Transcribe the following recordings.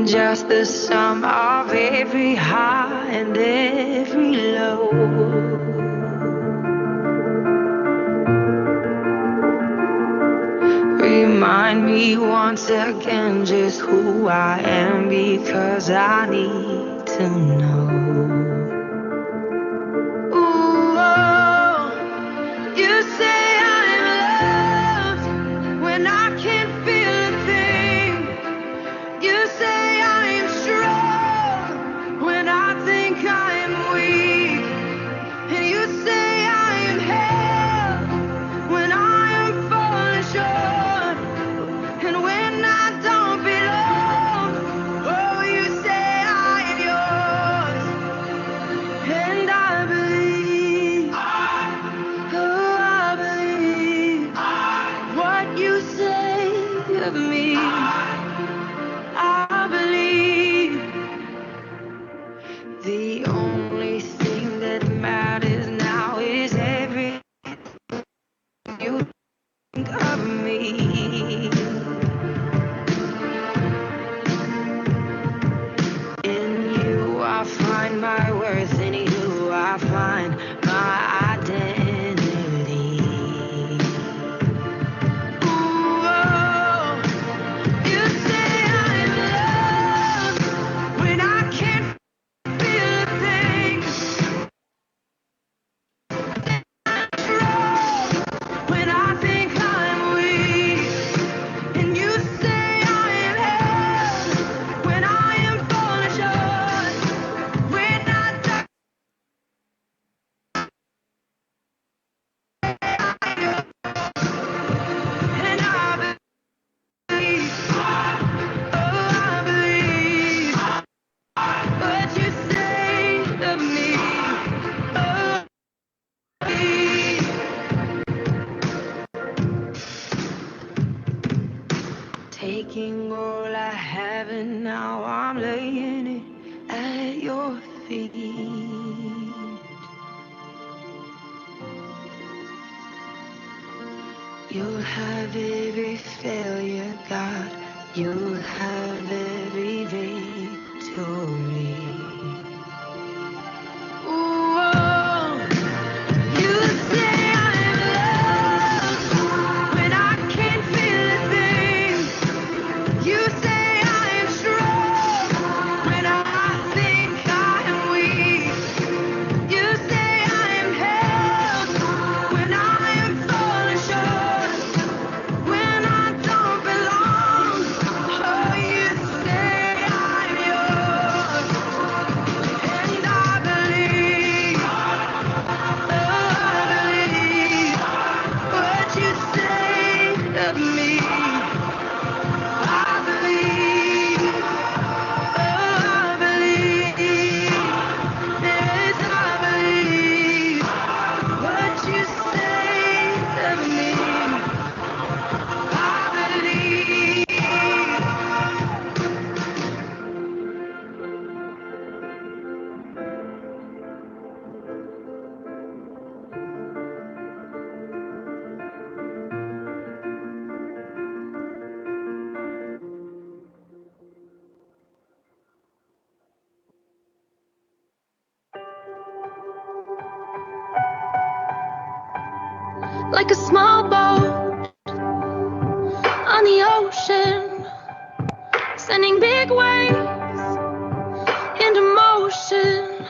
just the sum of every high and every low. Remind me once again just who I am, because I need to know. Ooh, oh, you say I'm loved when I can't feel a thing. You say I'm strong when I think I'm weak. And you say I am held when I am falling short. And when I don't belong, oh, you say I am yours. And I believe, oh, I believe what you say of me. I believe the only thing that matters now is everything you think of me. In you I find my worth, in you I find my identity. Ooh, oh, you say I'm loved when I can't feel a thing. Strong when I think I'm weak. And you say I am held when I am falling short. When I die, and I believe, oh, I believe what you say of me. Oh, I believe. Taking all I have and now I'm laying it at your feet. You'll have every failure, God. You'll have every victory. Ooh, oh, you say I'm loved when I can't feel a thing. You say I am strong when I think I am weak. You say I am held when I am falling short. When I don't belong, oh, you say I'm yours. And I believe, oh, I believe what you say of me. I believe, oh, I believe, yes, I believe what you say of me. I believe. Like a small boat on the ocean, sending big waves into motion.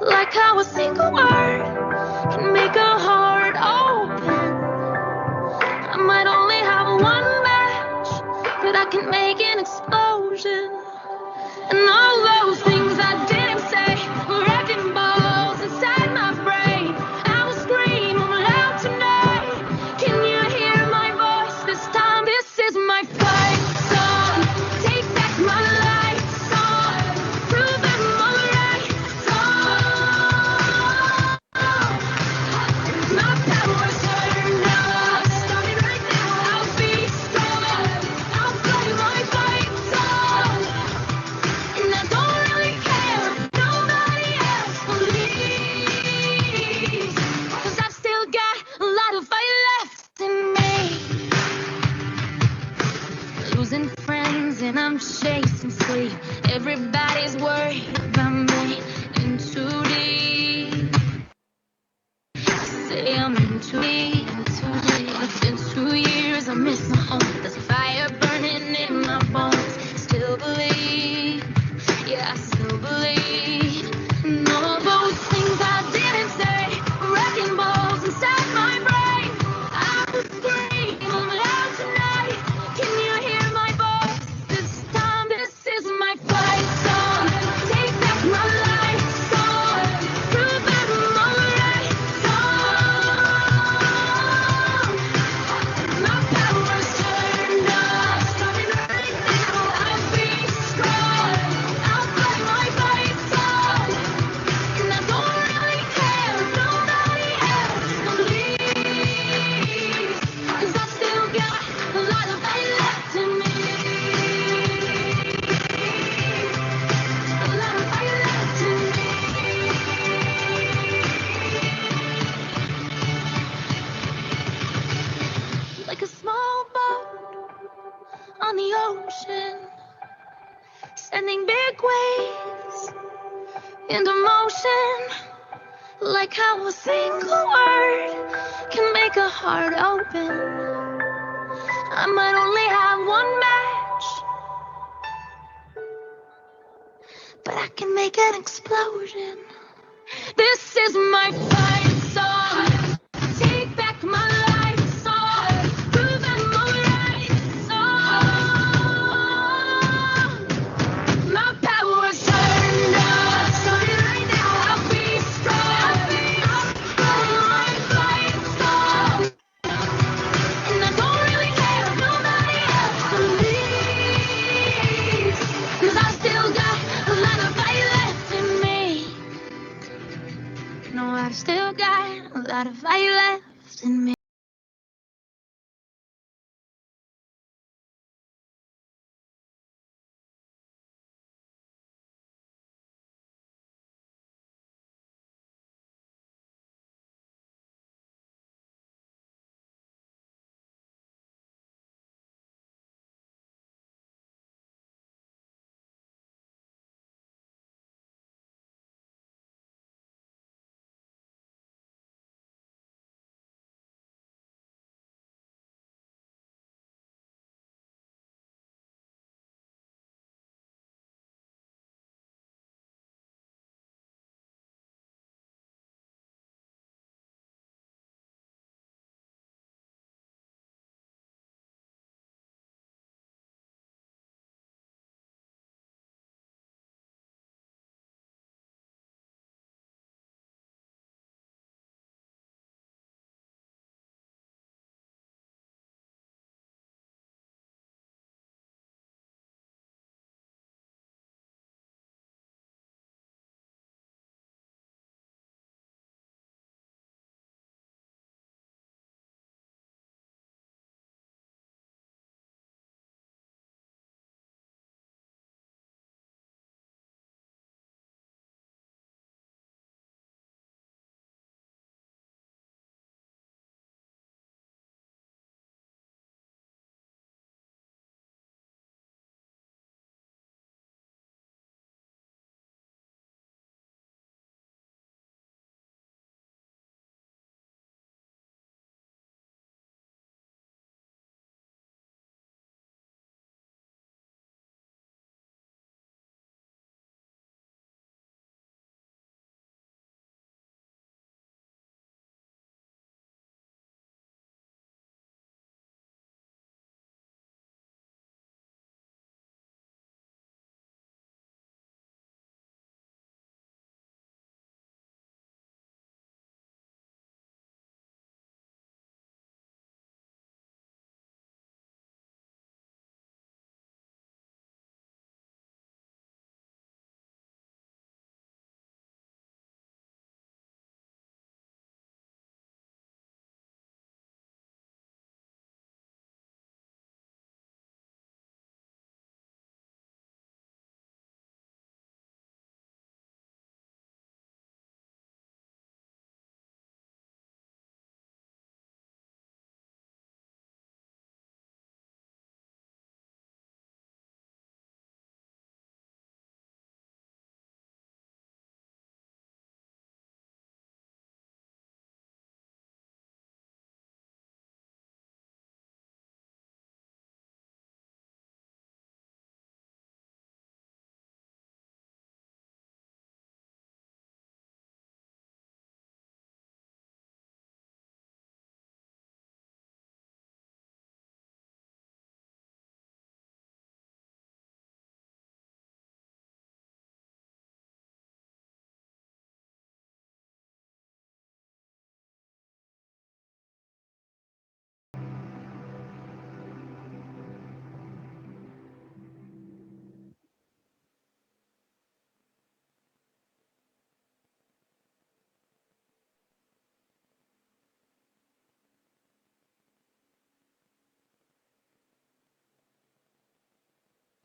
Like how a single word can make a heart open. I might only have one match, but I can make an explosion. And all those things I didn't say were wrecking balls inside my brain. I will scream loud tonight. Can you hear my voice this time? This is my fight song. Take back my life song. Prove I'm alright song. My power's turned up. Starting right now. I'll be strong. I'll play my fight song. And I don't really care. No I'm chasing sleep. Everybody's worried about me. In too deep. Say I'm in too deep. It's been 2 years, I miss my home. There's a fire burning in my bones. Still believe, yeah, I still believe. And all those things I didn't say, wrecking balls inside my brain. I will scream them loud tonight. Can you hear my voice? This time, this is my fight song. Take back my life song. Prove I'm alright song. My power's turned up. Starting right now, I'll be strong. I'll fight my fight song. And I don't really care if nobody else believes. 'Cause I still got a lot of fight left in me. A lot of fight left in me. Like a small boat on the ocean, sending big waves into motion. Like how a single word can make a heart open. I might only have one match, but I can make an explosion. This is my fight song. Take back my life song. Prove I'm alright song. My power's turned up. Starting right now, I'll be strong. I'll fight my fight song. And I don't really care if nobody else believes. 'Cause I still got a lot of fight left in me. No, I've still got a lot of fight left in me.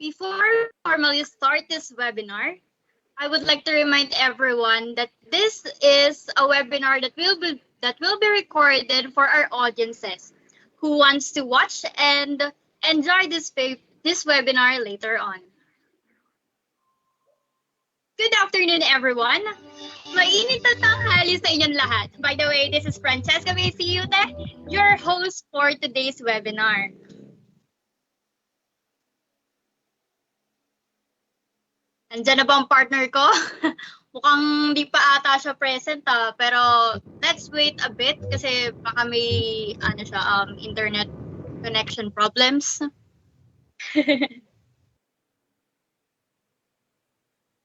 Before we formally start this webinar, I would like to remind everyone that this is a webinar that will be recorded for our audiences who wants to watch and enjoy this webinar later on. Good afternoon, everyone. Mainit na tanghali sa inyong lahat. By the way, this is Francesca Besiyute, your host for today's webinar. Andiyan na ba ang partner ko? Mukhang di pa ata siya present pero let's wait a bit kasi baka may internet connection problems.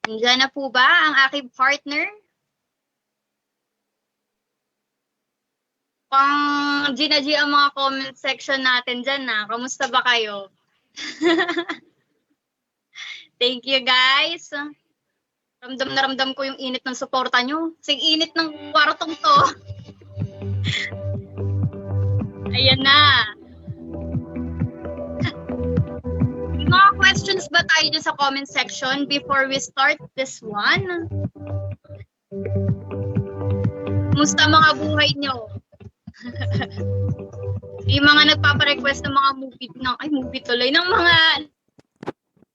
Andiyan na po ba ang aking partner? Pang G ang mga comment section natin dyan na. Kamusta ba kayo? Thank you, guys. Ramdam na ramdam ko yung init ng suporta nyo. Kasing init ng kwartong to. Ayan na. May mga questions ba tayo dyan sa comment section before we start this one? Kumusta mga buhay nyo? May mga nagpapa-request ng mga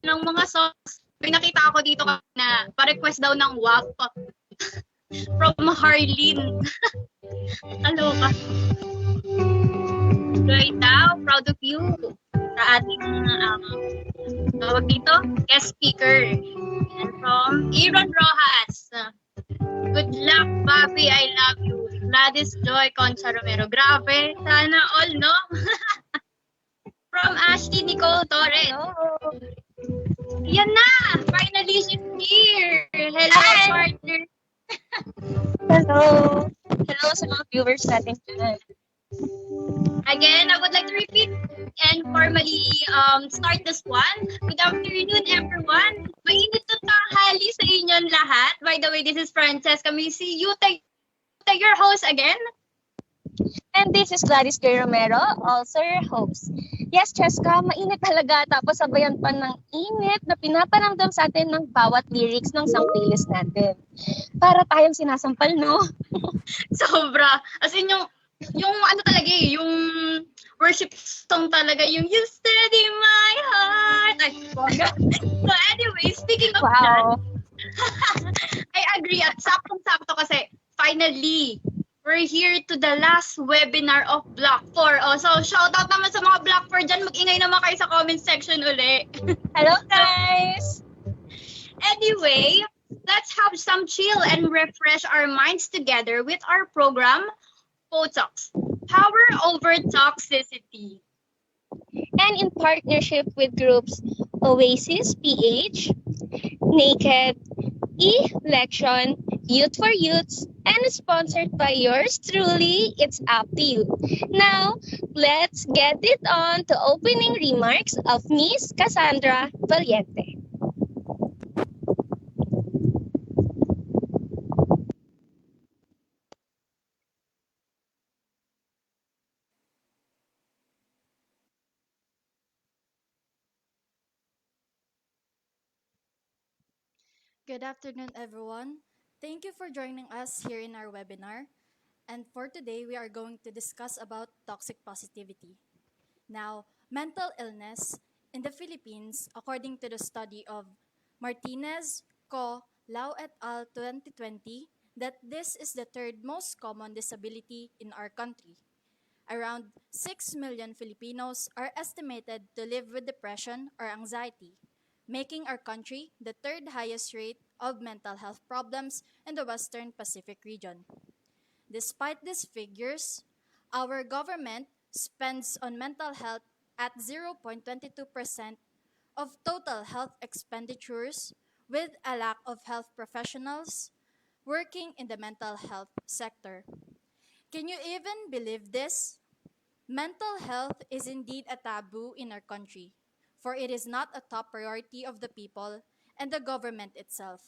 ng mga songs. May nakita ako dito na pa-request daw ng WAP from Harleen. Kaloka. Right now, proud of you sa ating tawag dito, guest speaker. And from Aaron Rojas. Good luck, Bobby. I love you. Gladys Joy Concha Romero. Grabe. Sana all, no? From Ashley Nicole Torres. Hello. Yan na! Finally, she's here! Hello, Hi. partner! Hello. Hello sa mga viewers natin dyan. Again, I would like to repeat and formally start this one. Good afternoon, everyone! Mainit na tanghali sa inyong lahat. By the way, this is Francesca. May see you, your host again. And this is Gladys Joy Romero, also your host. Yes, Cheska, mainit talaga tapos sabayan pa ng init na pinaparamdam sa atin ng bawat lyrics ng song playlist natin. Para tayong sinasampal, no? Sobra. As in, yung ano talaga yung worship song talaga, yung You Steady My Heart. Ay, bongga. So anyway, speaking of that, I agree. At saktong-sakto kasi, finally, we're here to the last webinar of Block 4. Oh, so, shoutout naman sa mga Block 4 dyan. Mag-ingay naman kayo sa comment section uli. Hello, guys! Anyway, let's have some chill and refresh our minds together with our program, Potox, Power Over Toxicity. And in partnership with groups Oasis PH, Naked, E-Lection, Youth for Youths, and sponsored by yours truly, it's up to you. Now, let's get it on to opening remarks of Miss Cassandra Valiente. Good afternoon, everyone. Thank you for joining us here in our webinar. And for today, we are going to discuss about toxic positivity. Now, mental illness in the Philippines, according to the study of Martinez, Co, Lau et al. 2020, that this is the third most common disability in our country. Around 6 million Filipinos are estimated to live with depression or anxiety, making our country the third highest rate of mental health problems in the Western Pacific region. Despite these figures, our government spends on mental health at 0.22% of total health expenditures, with a lack of health professionals working in the mental health sector. Can you even believe this? Mental health is indeed a taboo in our country, for it is not a top priority of the people and the government itself.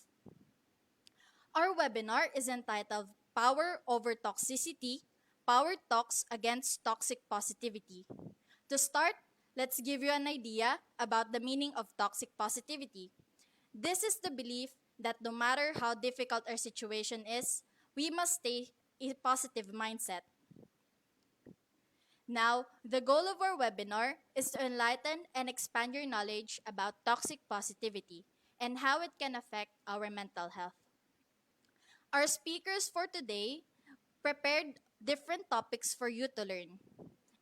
Our webinar is entitled Power Over Toxicity, Power Talks Against Toxic Positivity. To start, let's give you an idea about the meaning of toxic positivity. This is the belief that no matter how difficult our situation is, we must stay in a positive mindset. Now, the goal of our webinar is to enlighten and expand your knowledge about toxic positivity and how it can affect our mental health. Our speakers for today prepared different topics for you to learn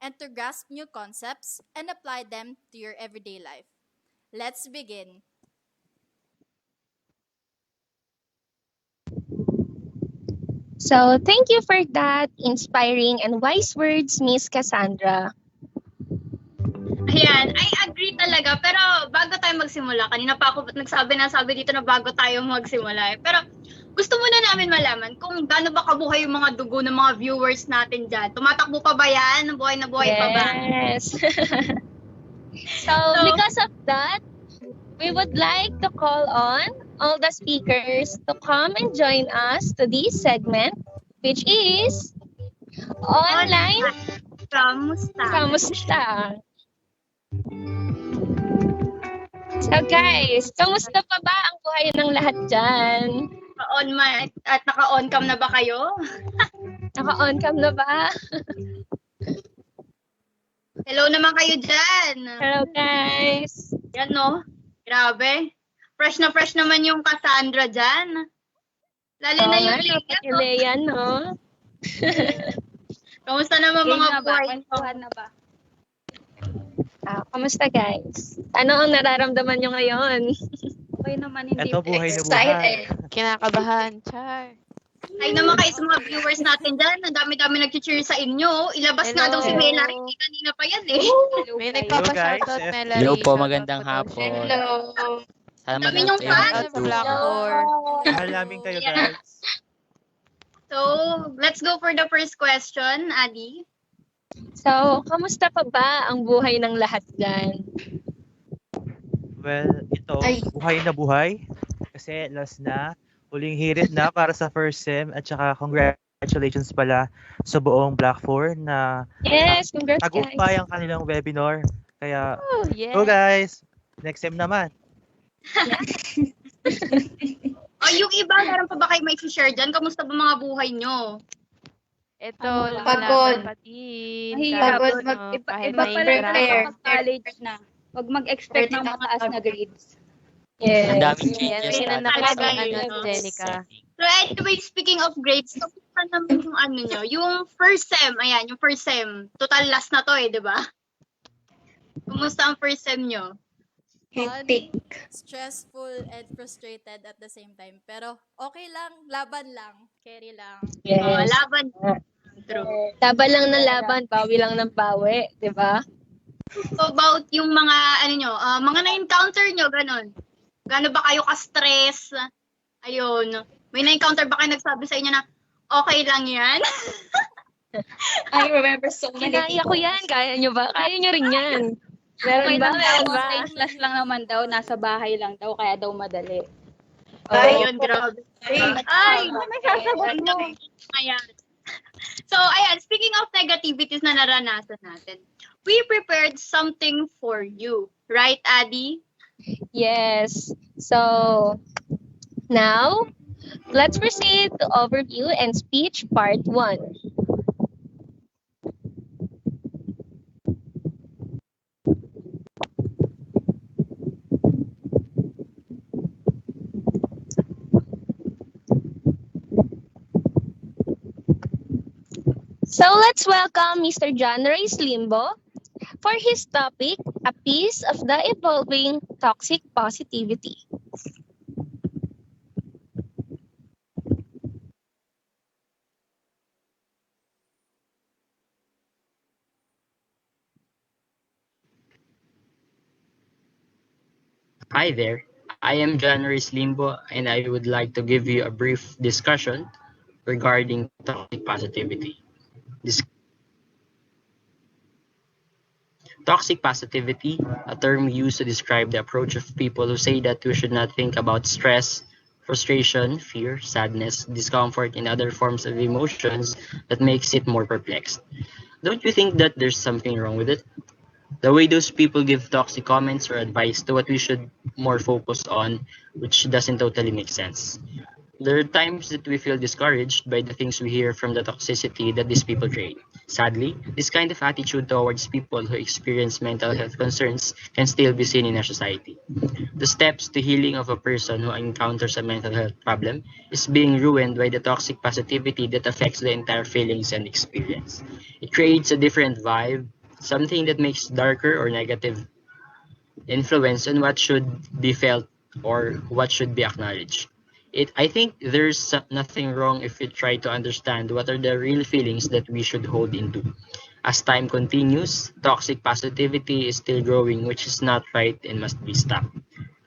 and to grasp new concepts and apply them to your everyday life. Let's begin. So, thank you for that inspiring and wise words, Miss Cassandra. Ayan, I agree talaga. Pero bago tayo magsimula, kanina pa ako nagsabi dito na bago tayo magsimula. Pero gusto muna namin malaman kung gaano ba kabuhay yung mga dugo ng mga viewers natin dyan. Tumatakbo pa ba yan? Buhay na buhay pa ba? Yes. So, because of that, we would like to call on all the speakers to come and join us to this segment, which is Online Kamusta? Kamusta? So guys, kamusta pa ba ang buhay ng lahat dyan? Naka-on cam na ba kayo? Naka-on cam na ba? Hello naman kayo dyan. Hello guys. Yan no. Grabe. Fresh na fresh naman yung Cassandra dyan. Lalo na yung Leia, no? Kamusta naman mga buhay? Na ba? Kamusta guys? Ano ang nararamdaman nyo ngayon? Okay naman, hindi. Ito buhay na buhay. Excited. Kinakabahan, Char. Ay naman kayo sa mga viewers natin dyan. Ang dami-dami nag-cheer sa inyo. Ilabas nga daw si Melary. Kanina pa yan eh. May guys. nagpapa-shoutout, Melary. Hello po, Shoutout magandang po hapon. dyan. Hello. Sana Dami niyong mag-enjoy fans. kayo. Shoutout sa Blackboard. Mahal namin kayo, guys. So, let's go for the first question, Adi. So, kamusta pa ba ang buhay ng lahat dyan? Well, ito, buhay na buhay. Kasi last na, huling hirit na para sa first sem. At saka congratulations pala sa buong Black 4 na Yes, congrats guys. tagumpay ang kanilang webinar. Kaya, Oh, yeah. go guys! Next sem naman. Yung iba, meron pa ba kayo may share dyan? Kamusta ba mga buhay nyo? Ito, Pagod. Patin. Pagod. Kahit Iba pala mahirap. yung college na. Huwag mag-expect ng mataas na grades. Yes. Ang daming Yan, changes. pinanakit Talaga sa yun. Jenica. So anyway, speaking of grades, kamusta naman yung ano nyo? Yung first sem, ayan, yung first sem. Total last na to di ba? Kumusta ang first sem nyo? Hectic. Stressful and frustrated at the same time. Pero okay lang, laban lang, carry lang. Yes. Laban. True. Laban lang ng laban, bawi lang ng bawi, di ba? So about yung mga, ano nyo, mga na-encounter nyo, ganun. Gano'n ba kayo ka-stress? Ayun. May na-encounter ba kayo nagsabi sa inyo na, okay lang yan? I remember so many Kaya ko yan, kaya nyo ba? Kaya nyo rin yan. Meron ba? Meron ba? Class lang naman daw, nasa bahay lang daw, kaya daw madali. Ayun, grabe. Ay, may sasagot mo. Ayan. So, ayan, speaking of negativities na naranasan natin, we prepared something for you. Right, Adi? Yes. So, now, let's proceed to overview and speech part 1. So let's welcome Mr. John Reyes Limbo for his topic, A Piece of the Evolving Toxic Positivity. Hi there, I am John Reyes Limbo and I would like to give you a brief discussion regarding toxic positivity. Toxic positivity, a term used to describe the approach of people who say that we should not think about stress, frustration, fear, sadness, discomfort, and other forms of emotions that makes it more perplexed. Don't you think that there's something wrong with it? The way those people give toxic comments or advice to what we should more focus on, which doesn't totally make sense. There are times that we feel discouraged by the things we hear from the toxicity that these people create. Sadly, this kind of attitude towards people who experience mental health concerns can still be seen in our society. The steps to healing of a person who encounters a mental health problem is being ruined by the toxic positivity that affects the entire feelings and experience. It creates a different vibe, something that makes darker or negative influence on what should be felt or what should be acknowledged. I think there's nothing wrong if we try to understand what are the real feelings that we should hold into. As time continues, toxic positivity is still growing, which is not right and must be stopped.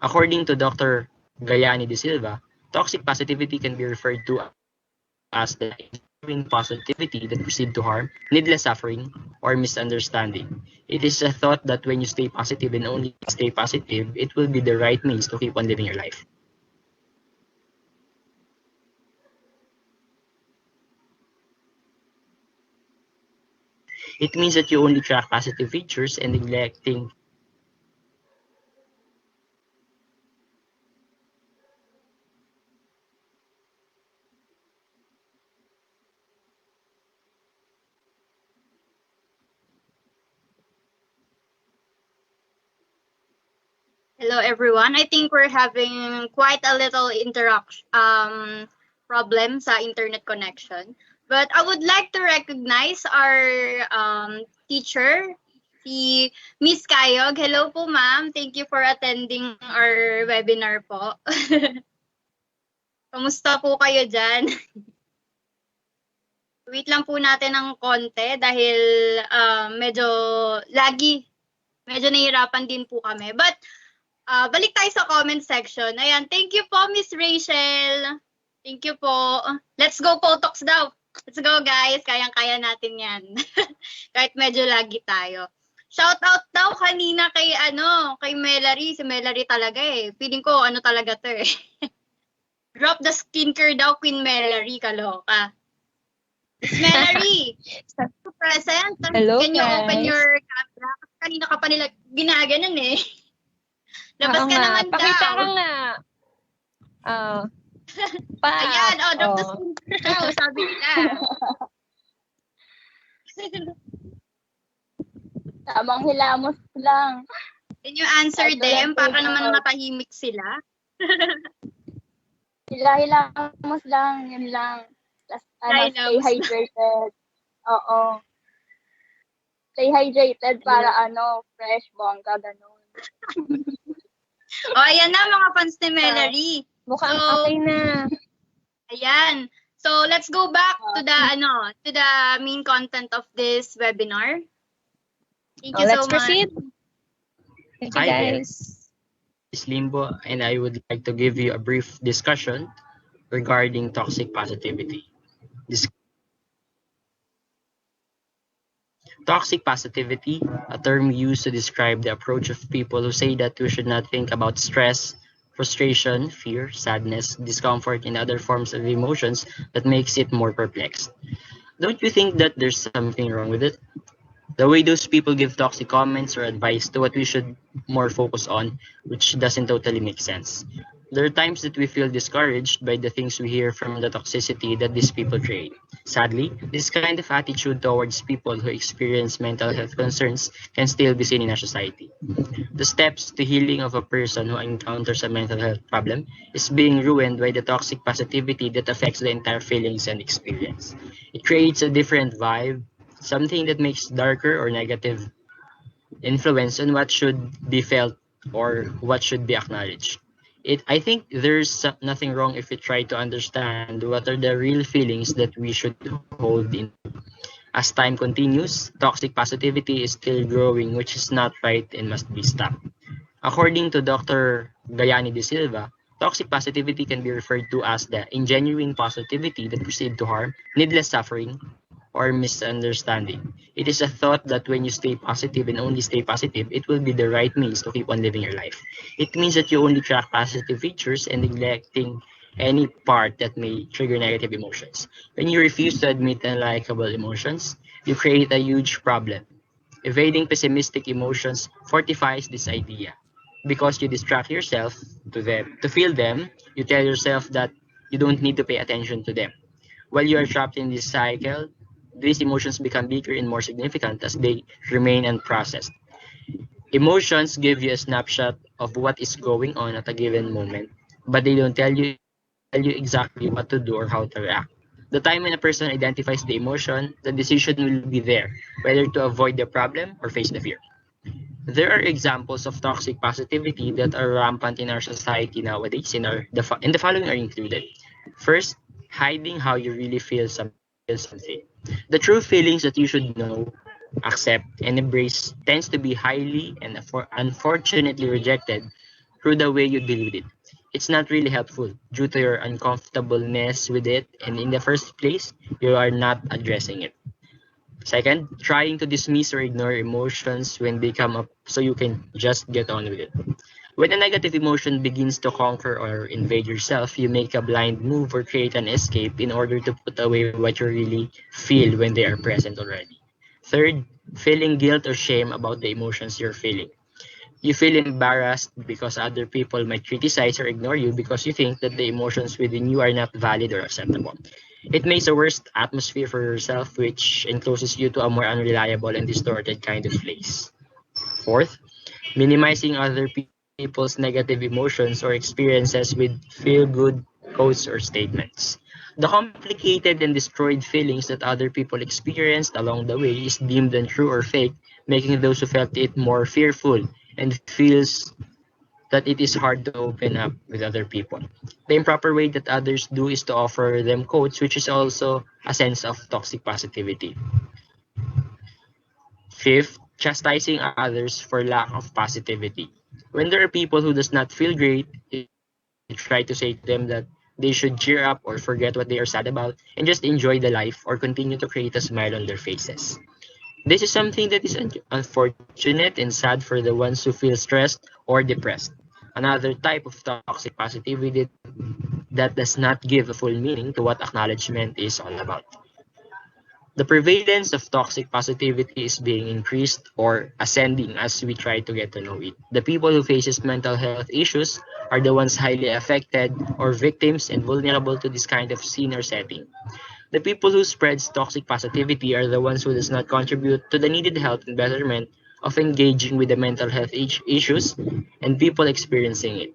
According to Dr. Gayani de Silva, toxic positivity can be referred to as the genuine positivity that proceeds to harm, needless suffering, or misunderstanding. It is a thought that when you stay positive and only stay positive, it will be the right means to keep on living your life. It means that you only track positive features and neglecting. Hello, everyone. I think we're having quite a little problem sa internet connection. But I would like to recognize our teacher, si Miss Kayog. Hello po, ma'am. Thank you for attending our webinar po. Kamusta po kayo dyan? Wait lang po natin ng konti dahil medyo lagi. Medyo nahihirapan din po kami. But balik tayo sa comment section. Ayan, thank you po, Miss Rachel. Thank you po. Let's go, Potox daw. Let's go, guys. Kayang-kaya natin yan. Kahit medyo lagi tayo. Shout out daw kanina kay Melary. Si Melary talaga eh. Feeling ko talaga to eh. Drop the skincare daw, Queen Melary. Kaloka. Miss Melary, present. Hello, Can you open guys. your camera? Kanina ka pa nila ginaganon eh. Labas Oo ka nga, naman pakita daw. ka nga. Ayan, drop the Oh. skincare daw, sabi nila. Tamang hilamos lang. Can you answer Ito them lang para po naman yun. matahimik sila? Hilamos lang, yun lang. Tapos, stay Hilamos. hydrated. Oo. Stay hydrated para fresh, bongga, ganun. Ayan na mga fans ni Melary. Mukhang So, okay na. Ayan. So, let's go back to the main content of this webinar. Thank you so Let's much. proceed. Thank you, Hi there. guys. Is Limbo, and I would like to give you a brief discussion regarding toxic positivity. Toxic positivity, a term used to describe the approach of people who say that we should not think about stress, frustration, fear, sadness, discomfort, and other forms of emotions that makes it more perplexed. Don't you think that there's something wrong with it? The way those people give toxic comments or advice to what we should more focus on, which doesn't totally make sense. There are times that we feel discouraged by the things we hear from the toxicity that these people create. Sadly, this kind of attitude towards people who experience mental health concerns can still be seen in our society. The steps to healing of a person who encounters a mental health problem is being ruined by the toxic positivity that affects the entire feelings and experience. It creates a different vibe, something that makes darker or negative influence on what should be felt or what should be acknowledged. I think there's nothing wrong if we try to understand what are the real feelings that we should hold in. As time continues, toxic positivity is still growing, which is not right and must be stopped. According to Dr. Gayani de Silva, toxic positivity can be referred to as the ingenuine positivity that proceeds to harm, needless suffering, or misunderstanding. It is a thought that when you stay positive and only stay positive, it will be the right means to keep on living your life. It means that you only track positive features and neglecting any part that may trigger negative emotions. When you refuse to admit unlikable emotions, you create a huge problem. Evading pessimistic emotions fortifies this idea. Because you distract yourself to feel them, you tell yourself that you don't need to pay attention to them. While you are trapped in this cycle, these emotions become bigger and more significant as they remain unprocessed. Emotions give you a snapshot of what is going on at a given moment, but they don't tell you exactly what to do or how to react. The time when a person identifies the emotion, the decision will be there, whether to avoid the problem or face the fear. There are examples of toxic positivity that are rampant in our society nowadays, and the following are included. First, hiding how you really feel something. The true feelings that you should know, accept, and embrace tends to be highly and unfortunately rejected through the way you deal with it. It's not really helpful due to your uncomfortableness with it, and in the first place, you are not addressing it. Second, trying to dismiss or ignore emotions when they come up so you can just get on with it. When a negative emotion begins to conquer or invade yourself, you make a blind move or create an escape in order to put away what you really feel when they are present already. Third, feeling guilt or shame about the emotions you're feeling. You feel embarrassed because other people might criticize or ignore you because you think that the emotions within you are not valid or acceptable. It makes a worse atmosphere for yourself, which encloses you to a more unreliable and distorted kind of place. Fourth, minimizing other people's negative emotions or experiences with feel good quotes or statements. The complicated and destroyed feelings that other people experienced along the way is deemed untrue or fake, making those who felt it more fearful and feels that it is hard to open up with other people. The improper way that others do is to offer them quotes, which is also a sense of toxic positivity. Fifth, chastising others for lack of positivity. When there are people who does not feel great, you try to say to them that they should cheer up or forget what they are sad about and just enjoy the life or continue to create a smile on their faces. This is something that is unfortunate and sad for the ones who feel stressed or depressed. Another type of toxic positivity that does not give a full meaning to what acknowledgement is all about. The prevalence of toxic positivity is being increased or ascending as we try to get to know it. The people who faces mental health issues are the ones highly affected or victims and vulnerable to this kind of scene or setting. The people who spreads toxic positivity are the ones who does not contribute to the needed health and betterment of engaging with the mental health issues and people experiencing it.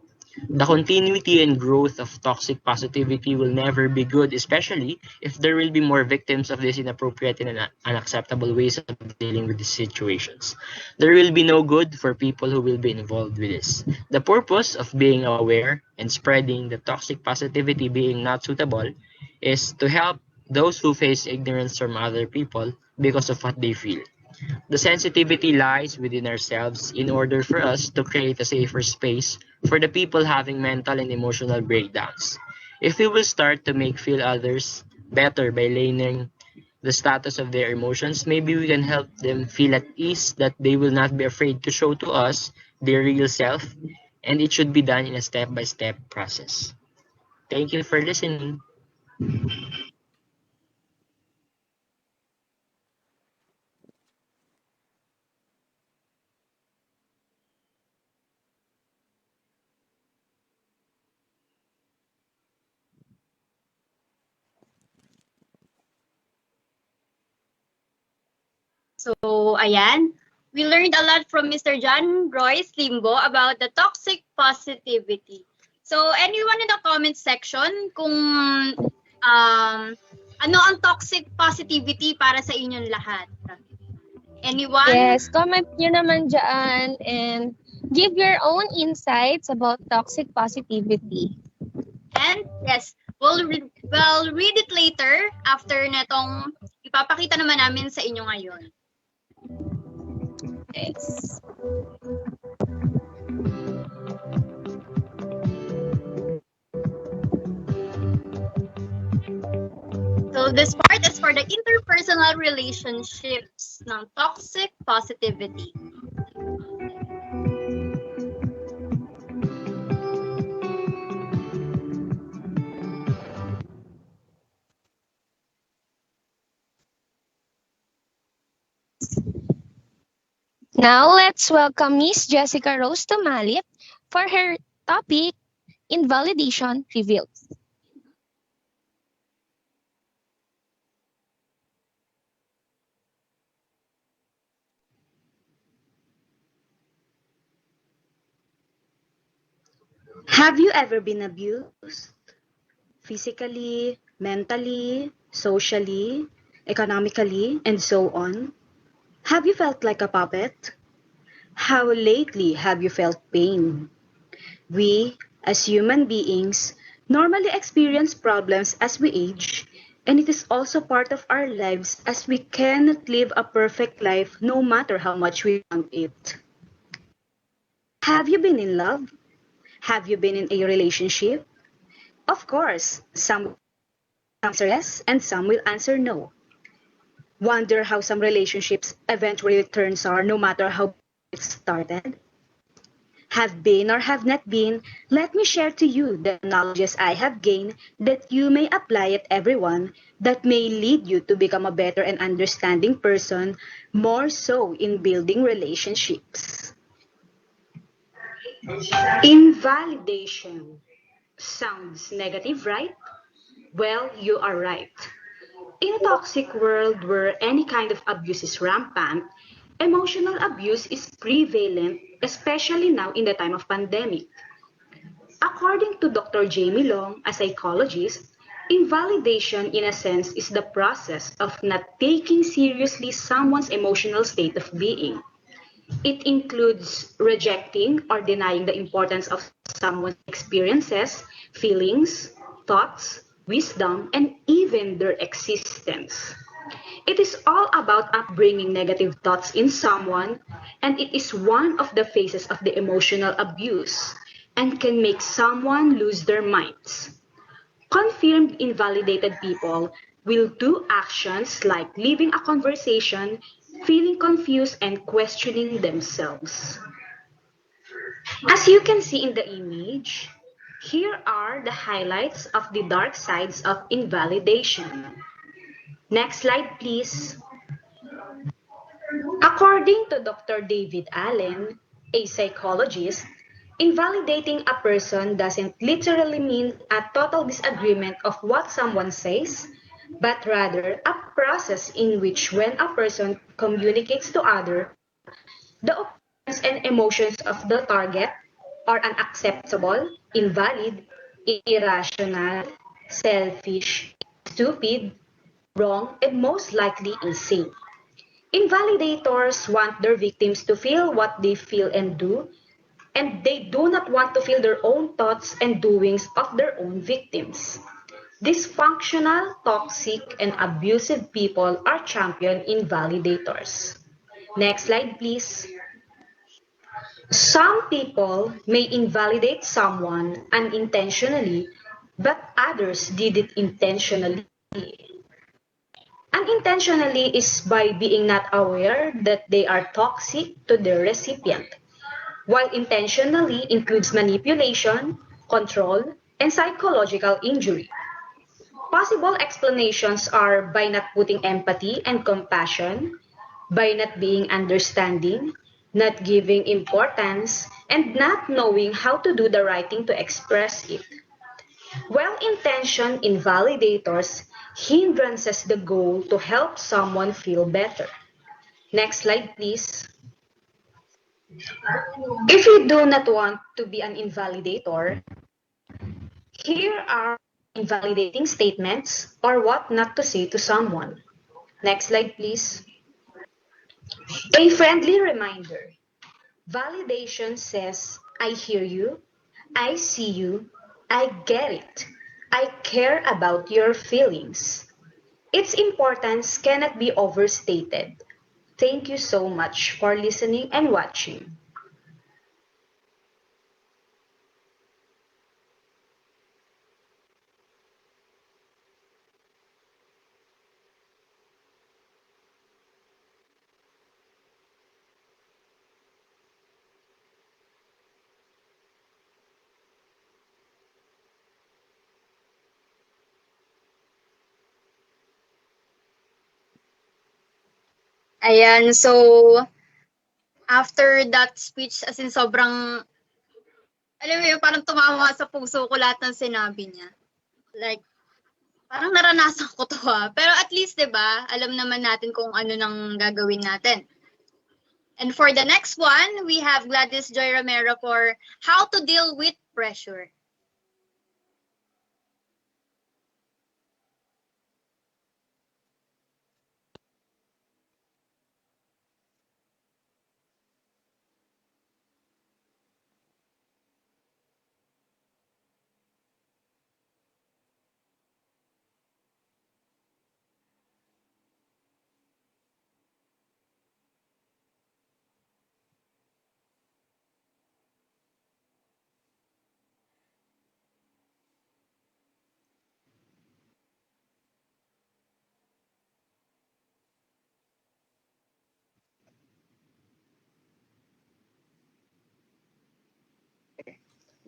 The continuity and growth of toxic positivity will never be good, especially if there will be more victims of these inappropriate and unacceptable ways of dealing with these situations. There will be no good for people who will be involved with this. The purpose of being aware and spreading the toxic positivity being not suitable is to help those who face ignorance from other people because of what they feel. The sensitivity lies within ourselves in order for us to create a safer space for the people having mental and emotional breakdowns. If we will start to make feel others better by learning the status of their emotions, maybe we can help them feel at ease that they will not be afraid to show to us their real self, and it should be done in a step-by-step process. Thank you for listening. So, ayan. We learned a lot from Mr. John Royce Limbo about the toxic positivity. So, anyone in the comment section kung ano ang toxic positivity para sa inyong lahat? Anyone? Yes, comment nyo naman dyan and give your own insights about toxic positivity. And yes, we'll read it later after netong ipapakita naman namin sa inyo ngayon. Yes. So this part is for the interpersonal relationships ng toxic positivity. Now let's welcome Miss Jessica Rose Tumalip for her topic, Invalidation Revealed. Have you ever been abused? Physically, mentally, socially, economically, and so on? Have you felt like a puppet? How lately have you felt pain? We, as human beings, normally experience problems as we age, and it is also part of our lives as we cannot live a perfect life no matter how much we want it. Have you been in love? Have you been in a relationship? Of course, some will answer yes and some will answer no. Wonder how some relationships eventually turn sour no matter how it started? Have been or have not been, let me share to you the knowledges I have gained that you may apply at everyone that may lead you to become a better and understanding person, more so in building relationships. Invalidation sounds negative, right? Well, you are right. In a toxic world where any kind of abuse is rampant, emotional abuse is prevalent, especially now in the time of pandemic. According to Dr. Jamie Long, a psychologist, invalidation in a sense is the process of not taking seriously someone's emotional state of being. It includes rejecting or denying the importance of someone's experiences, feelings, thoughts, wisdom, and even their existence. It is all about upbringing negative thoughts in someone, and it is one of the phases of the emotional abuse and can make someone lose their minds. Confirmed invalidated people will do actions like leaving a conversation, feeling confused, and questioning themselves. As you can see in the image, here are the highlights of the dark sides of invalidation. Next slide, please. According to Dr. David Allen, a psychologist, invalidating a person doesn't literally mean a total disagreement of what someone says, but rather a process in which when a person communicates to others, the opinions and emotions of the target are unacceptable, invalid, irrational, selfish, stupid, wrong, and most likely insane. Invalidators want their victims to feel what they feel and do, and they do not want to feel their own thoughts and doings of their own victims. Dysfunctional, toxic, and abusive people are champion invalidators. Next slide, please. Some people may invalidate someone unintentionally, but others did it intentionally. Unintentionally is by being not aware that they are toxic to their recipient, while intentionally includes manipulation, control, and psychological injury. Possible explanations are by not putting empathy and compassion, by not being understanding, not giving importance, and not knowing how to do the right thing to express it. Well-intentioned invalidators hindrances the goal to help someone feel better. Next slide, please. If you do not want to be an invalidator, here are invalidating statements or what not to say to someone. Next slide, please. A friendly reminder. Validation says, I hear you, I see you, I get it, I care about your feelings. Its importance cannot be overstated. Thank you so much for listening and watching. Ayan, so after that speech, as in sobrang, alam mo yun, parang tumama sa puso ko lahat ng sinabi niya. Like, parang naranasan ko to Pero at least, di ba, alam naman natin kung ano nang gagawin natin. And for the next one, we have Gladys Joy Romero for how to deal with pressure.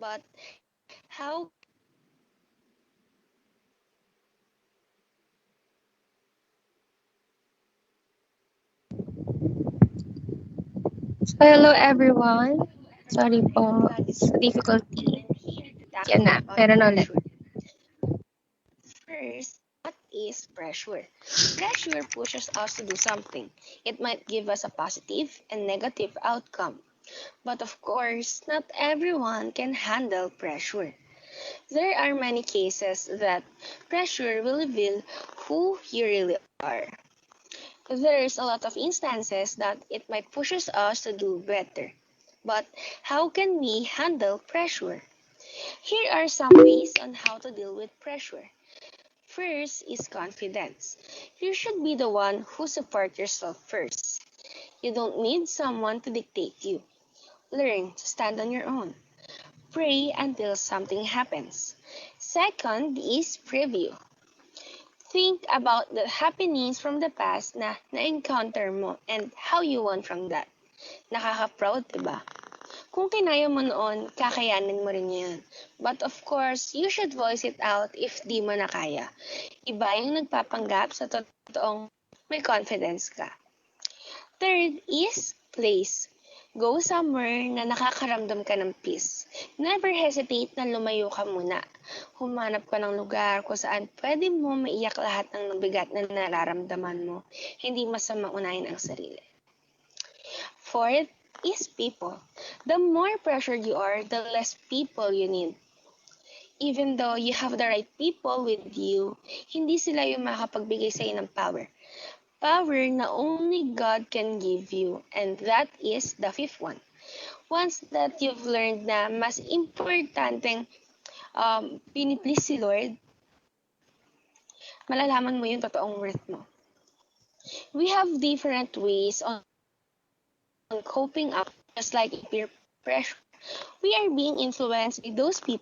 But how So, hello everyone. Sorry po sa difficulty. Yan na, meron ulit. first, what is pressure? Pressure pushes us to do something. It might give us a positive and negative outcome. But of course, not everyone can handle pressure. There are many cases that pressure will reveal who you really are. There's a lot of instances that it might pushes us to do better. But how can we handle pressure? Here are some ways on how to deal with pressure. First is confidence. You should be the one who supports yourself first. You don't need someone to dictate you. Learn to stand on your own. Pray until something happens. Second is preview. Think about the happenings from the past na na-encounter mo and how you won from that. Nakaka-proud, diba? Kung kinaya mo noon, kakayanin mo rin yan. But of course, you should voice it out if di mo na kaya. Iba yung nagpapanggap sa totoong may confidence ka. Third is place. Go somewhere na nakakaramdam ka ng peace. Never hesitate na lumayo ka muna. Humanap ka ng lugar kung saan pwede mo maiyak lahat ng bigat na nararamdaman mo. Hindi masama unahin ang sarili. Fourth is people. The more pressured you are, the less people you need. Even though you have the right people with you, hindi sila yung makapagbigay sa'yo ng power. Power na only God can give you, and that is the fifth one. Once that you've learned na mas importanteng piniplease si Lord, malalaman mo yung totoong worth mo. We have different ways on coping up, just like peer pressure. We are being influenced by those people.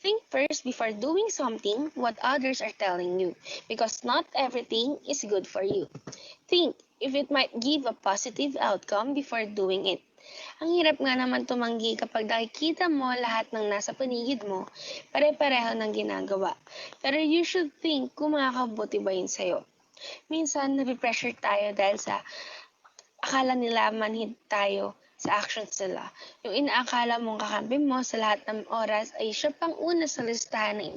Think first before doing something what others are telling you, because not everything is good for you. Think if it might give a positive outcome before doing it. Ang hirap nga naman tumanggi kapag nakikita mo lahat ng nasa paligid mo, pare-pareho ng ginagawa. Pero you should think kung makakabuti ba yun sa'yo. Minsan, napipressure tayo dahil sa akala nila manhid tayo sa actions nila. Yung inaakala mong kakampi mo sa lahat ng oras ay siya pang una sa listahan ng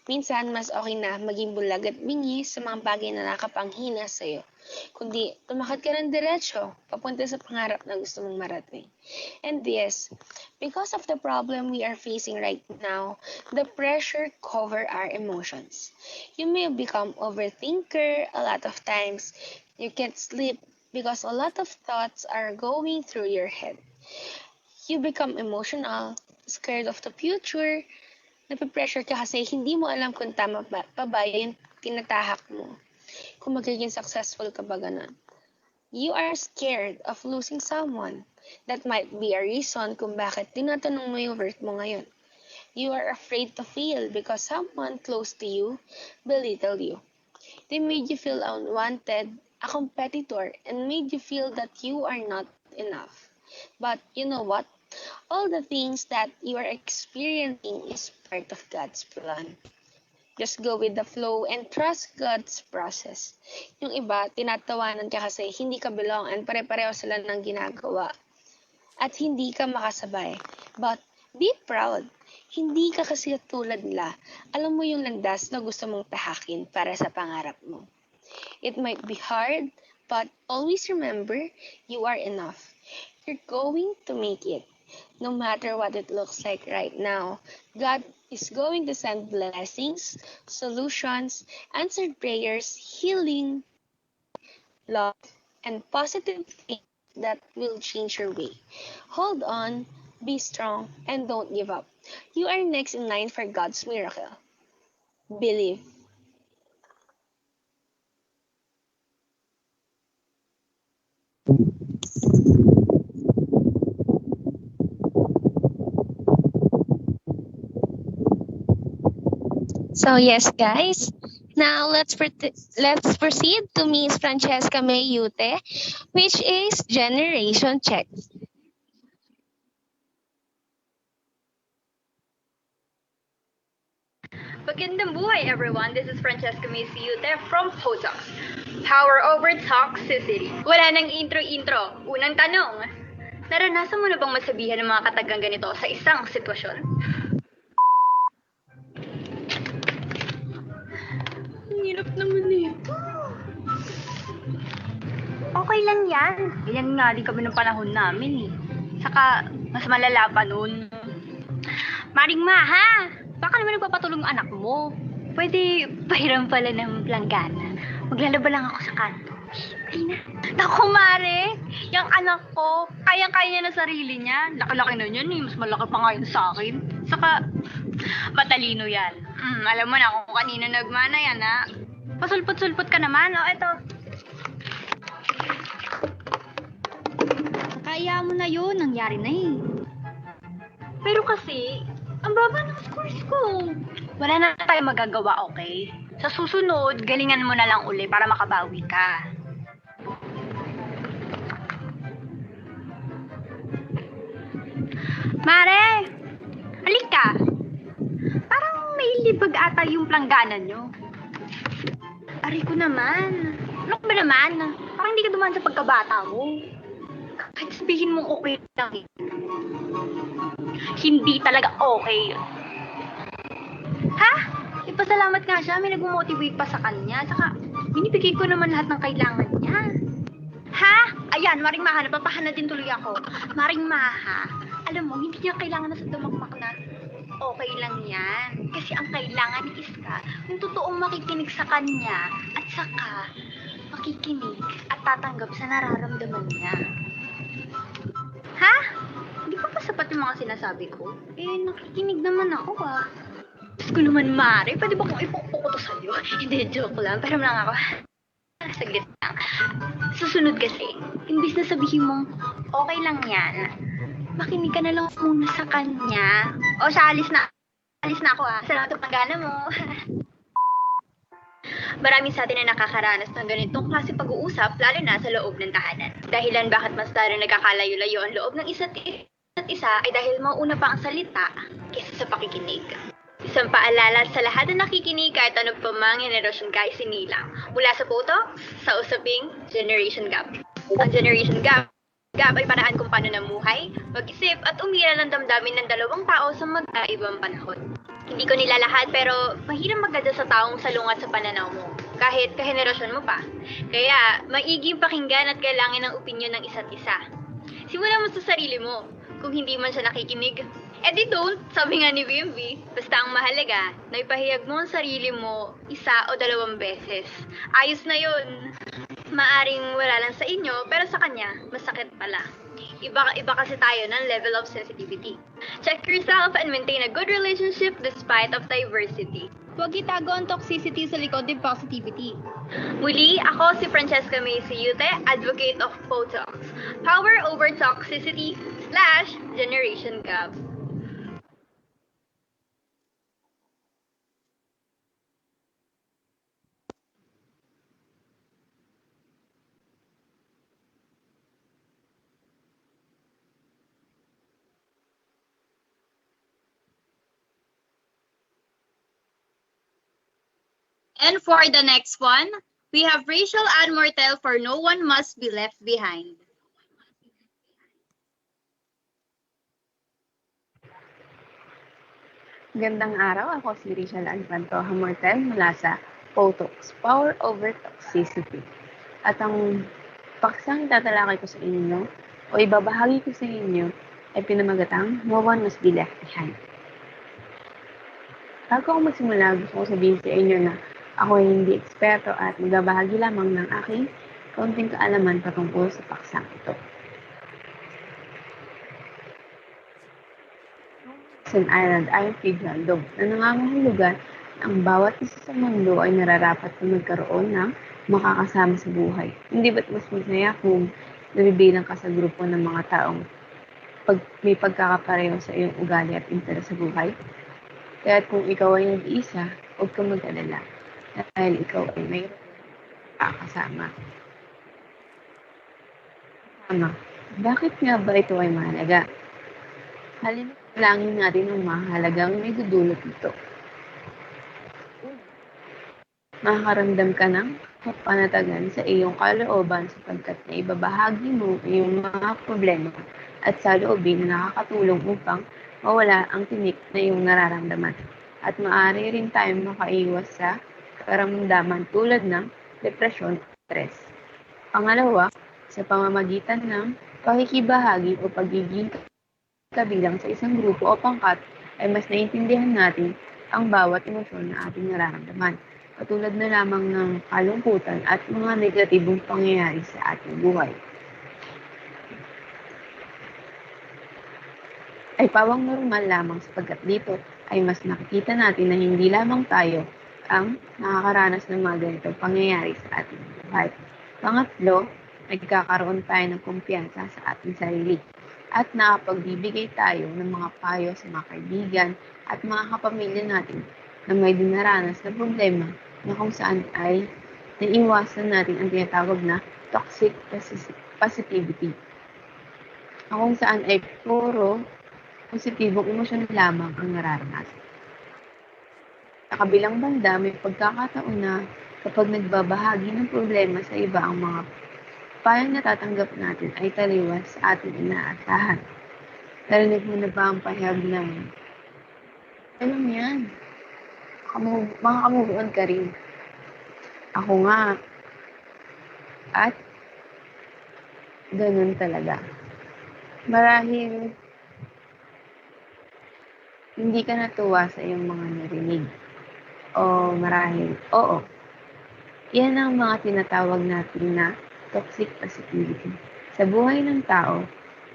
minsan, mas okay na maging bulag at bingi sa mga bagay na nakapanghina sa'yo. Kundi, tumakad ka ng diretsyo, papunta sa pangarap na gusto mong marating. And yes, because of the problem we are facing right now, the pressure cover our emotions. You may become overthinker a lot of times. You can't sleep because a lot of thoughts are going through your head. You become emotional, scared of the future, napipressure ka kasi hindi mo alam kung tama pa ba yung tinatahak mo. Kung magiging successful ka ba ganun. You are scared of losing someone. That might be a reason kung bakit tinatanong mo yung worth mo ngayon. You are afraid to fail because someone close to you belittle you. They made you feel unwanted, a competitor, and made you feel that you are not enough. But you know what? All the things that you are experiencing is part of God's plan. Just go with the flow and trust God's process. Yung iba, tinatawanan ka kasi hindi ka belong and pare-pareho sila ng ginagawa. At hindi ka makasabay. But be proud. Hindi ka kasi tulad nila. Alam mo yung landas na gusto mong tahakin para sa pangarap mo. It might be hard, but always remember, you are enough. You're going to make it. No matter what it looks like right now, God is going to send blessings, solutions, answered prayers, healing, love, and positive things that will change your way. Hold on, be strong, and don't give up. You are next in line for God's miracle. Believe. So yes, guys. Now let's proceed to Miss Francesca Mayute, which is Generation Check. Magandang buhay, everyone. This is Francesca Mayute from Potox. Power over Toxicity. Wala nang intro-intro. Unang tanong. Naranasan mo na bang masabihan ng mga katagang ganito sa isang sitwasyon? Ang hirap naman eh. Okay lang yan. Ganyan nga din kami ng panahon namin eh. Saka, mas malala pa nun. Maring ma, ha? Baka naman nagpapatulong ang anak mo. Pwede pahiram pala ng planggana. Maglalaba lang ako sa kanto. Halina. Naku, Mare! Yung anak ko, kayang-kaya niya na sarili niya. Laki-laki na niyan eh. Mas malaki pa nga yun sa akin. Saka, matalino yan. Alam mo na kung kanina nagmana yan, ha? Pasulpot-sulpot ka naman. O, eto. Kaya mo na yun. Nangyari na eh. Pero kasi, ang baba ng scores ko. Wala na tayo magagawa, okay? Sa susunod, galingan mo na lang uli para makabawi ka. Mare! Halika! Parang may libag ata yung planggana nyo. Aray ko naman. Ano ba naman? Parang hindi ka dumaan sa pagkabata mo. Kahit sabihin mong okay lang eh. Hindi talaga okay. Ha? Ipasalamat nga siya, may nag-motivate pa sa kanya. Saka, binibigay ko naman lahat ng kailangan niya. Ha? Ayan, Maring Maha, napapahan na din tuloy ako. Maring Maha, alam mo, hindi niya kailangan na sa dumakmak na okay lang yan. Kasi ang kailangan ni Iska, yung totoong makikinig sa kanya at saka makikinig at tatanggap sa nararamdaman niya. Ha? Hindi pa sapat yung mga sinasabi ko? Eh, nakikinig naman ako ah. Diyos ko naman, Mare, pwede ba kong ipupo ko to sa'yo? Hindi, joke lang. Pero lang ako. Saglit lang. Susunod kasi, imbis na sabihin mong okay lang yan, makinig ka na lang muna sa kanya. O siya, alis na. Alis na ako ah. Salamat ang gana mo. Maraming sa atin na nakakaranas ng ganitong klase pag-uusap, lalo na sa loob ng tahanan. Dahilan bakit mas lalo nagkakalayo-layo ang loob ng isa't isa ay dahil mauna pa ang salita kaysa sa pakikinig. Isang paalala sa lahat na nakikinig kahit ano pa mang henerasyon ka isinilang. Mula sa Potox, sa usaping Generation Gap. Ang Generation Gap ay paraan kung paano namuhay, mag-isip at umira ng damdamin ng dalawang tao sa magkaibang panahon. Hindi ko nilalahat pero mahirap magdada sa taong salungat sa pananaw mo, kahit kahenerasyon mo pa. Kaya, maiging pakinggan at kailangan ng opinyon ng isa't isa. Simulan mo sa sarili mo. Kung hindi man siya nakikinig, di don't, sabi nga ni BMB. Basta ang mahalaga, na ipahayag mo ang sarili mo 1 o 2 beses. Ayos na yun. Maaring wala lang sa inyo, pero sa kanya, masakit pala. Iba kasi tayo ng level of sensitivity. Check yourself and maintain a good relationship despite of diversity. Huwag itago ang toxicity sa likod ng positivity. Muli, ako si Francesca Mayute, advocate of Potox. Power over toxicity / generation gap. And for the next one, we have Rachel Ann Mortel for No One Must Be Left Behind. Gandang araw, ako si Rachel Anpantoja Mortel mula sa Potox, Power Over Toxicity. At ang paksang tatalakay ko sa inyo o ibabahagi ko sa inyo ay pinamagatang No One Must Be Left Behind. Bago ako magsimula, gusto ko sabihin sa inyo na ako ay hindi eksperto at magbabahagi lamang ng aking kaunting kaalaman patungkol sa paksang ito. An island ay piglandog na nangangahulugan ang bawat isa sa mundo ay nararapat na magkaroon ng makakasama sa buhay. Hindi ba't mas masaya kung nabibilang ka sa grupo ng mga taong may pagkakapareho sa iyong ugali at interes sa buhay? Kaya kung ikaw ay nag-iisa, huwag kang mag-alala dahil ikaw ay mayroon kakasama. Bakit nga ba ito ay mahalaga? Halinalang natin ang mahalagang may dudulot nito. Makakaramdam ka ng panatagan sa iyong kalooban sapagkat na ibabahagi mo iyong mga problema at saloobin na nakakatulong upang mawala ang tinik na iyong nararamdaman. At maaari rin tayong makaiwas sa karamdaman tulad ng depresyon at stress. Pangalawa, sa pamamagitan ng pakikibahagi o pagiging kabilang sa isang grupo o pangkat ay mas naiintindihan natin ang bawat emosyon na ating nararamdaman, katulad na lamang ng kalungkutan at mga negatibong pangyayari sa ating buhay. Ay pawang normal lamang sapagkat dito ay mas nakikita natin na hindi lamang tayo ang nakakaranas ng mga ganitong pangyayari sa ating buhay. Pangatlo, nagkakaroon tayo ng kumpiyansa sa ating sarili at nakapagbibigay tayo ng mga payo sa mga kaibigan at mga kapamilya natin na may dinaranas na problema na kung saan ay naiiwasan natin ang tinatawag na toxic positivity. Kung saan ay puro positibong emosyon lamang ang nararanasan. Sa kabilang banda, may pagkakataon na kapag nagbabahagi ng problema sa iba ang mga payong natatanggap natin ay taliwas sa ating inaasahan. Narinig mo na ba ang pahayag na alam yan, makakamubuan ka rin. Ako nga. At ganun talaga. Marahil hindi ka natuwa sa iyong mga narinig. O marahil, oo. Yan ang mga tinatawag natin na toxic positivity. Sa buhay ng tao,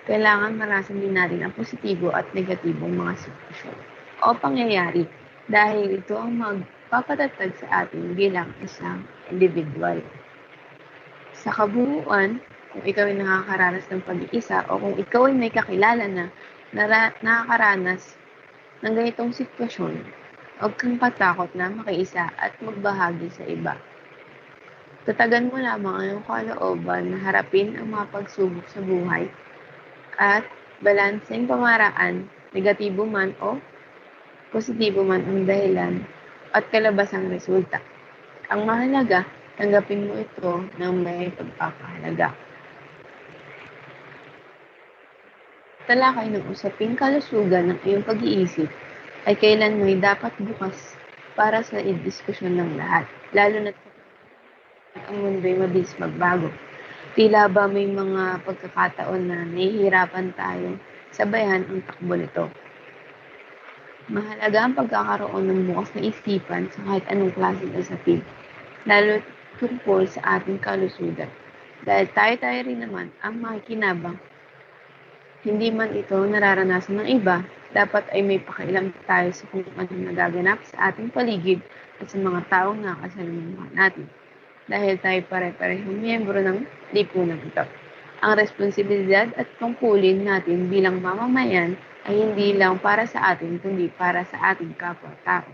kailangan marasan din natin ang positibo at negatibong mga sitwasyon o pangyayari dahil ito ang magpapatatag sa atin bilang isang individual. Sa kabuuan, kung ikaw ay nakakaranas ng pag-iisa o kung ikaw ay may kakilala na nakakaranas ng ganitong sitwasyon, huwag kang patakot na makiisa at magbahagi sa iba. Tatagan mo lamang ang iyong kalooban na harapin ang mga pagsubok sa buhay at balanseng pamaraan, negatibo man o positibo man ang dahilan at kalabasang resulta. Ang mahalaga, tanggapin mo ito ng may pagpapahalaga. Talakay ng usaping kalusugan ng iyong pag-iisip ay kailan may dapat bukas para sa diskusyon ng lahat, lalo na ang mundo'y mabilis magbago. Tila ba may mga pagkakataon na nahihirapan tayo sabayan ang takbo nito. Mahalaga ang pagkakaroon ng bukas na isipan sa kahit anong klaseng usapin, lalo tungkol sa ating kalusugan. Dahil tayo rin naman ang makikinabang. Hindi man ito nararanasan ng iba, dapat ay may pakialam tayo sa kung anong nagaganap sa ating paligid at sa mga taong nakasalamuha natin. Dahil tayo pare-parehong miyembro ng lipunan ito. Ang responsibilidad at tungkulin natin bilang mamamayan ay hindi lang para sa atin, kundi para sa ating kapwa-tao.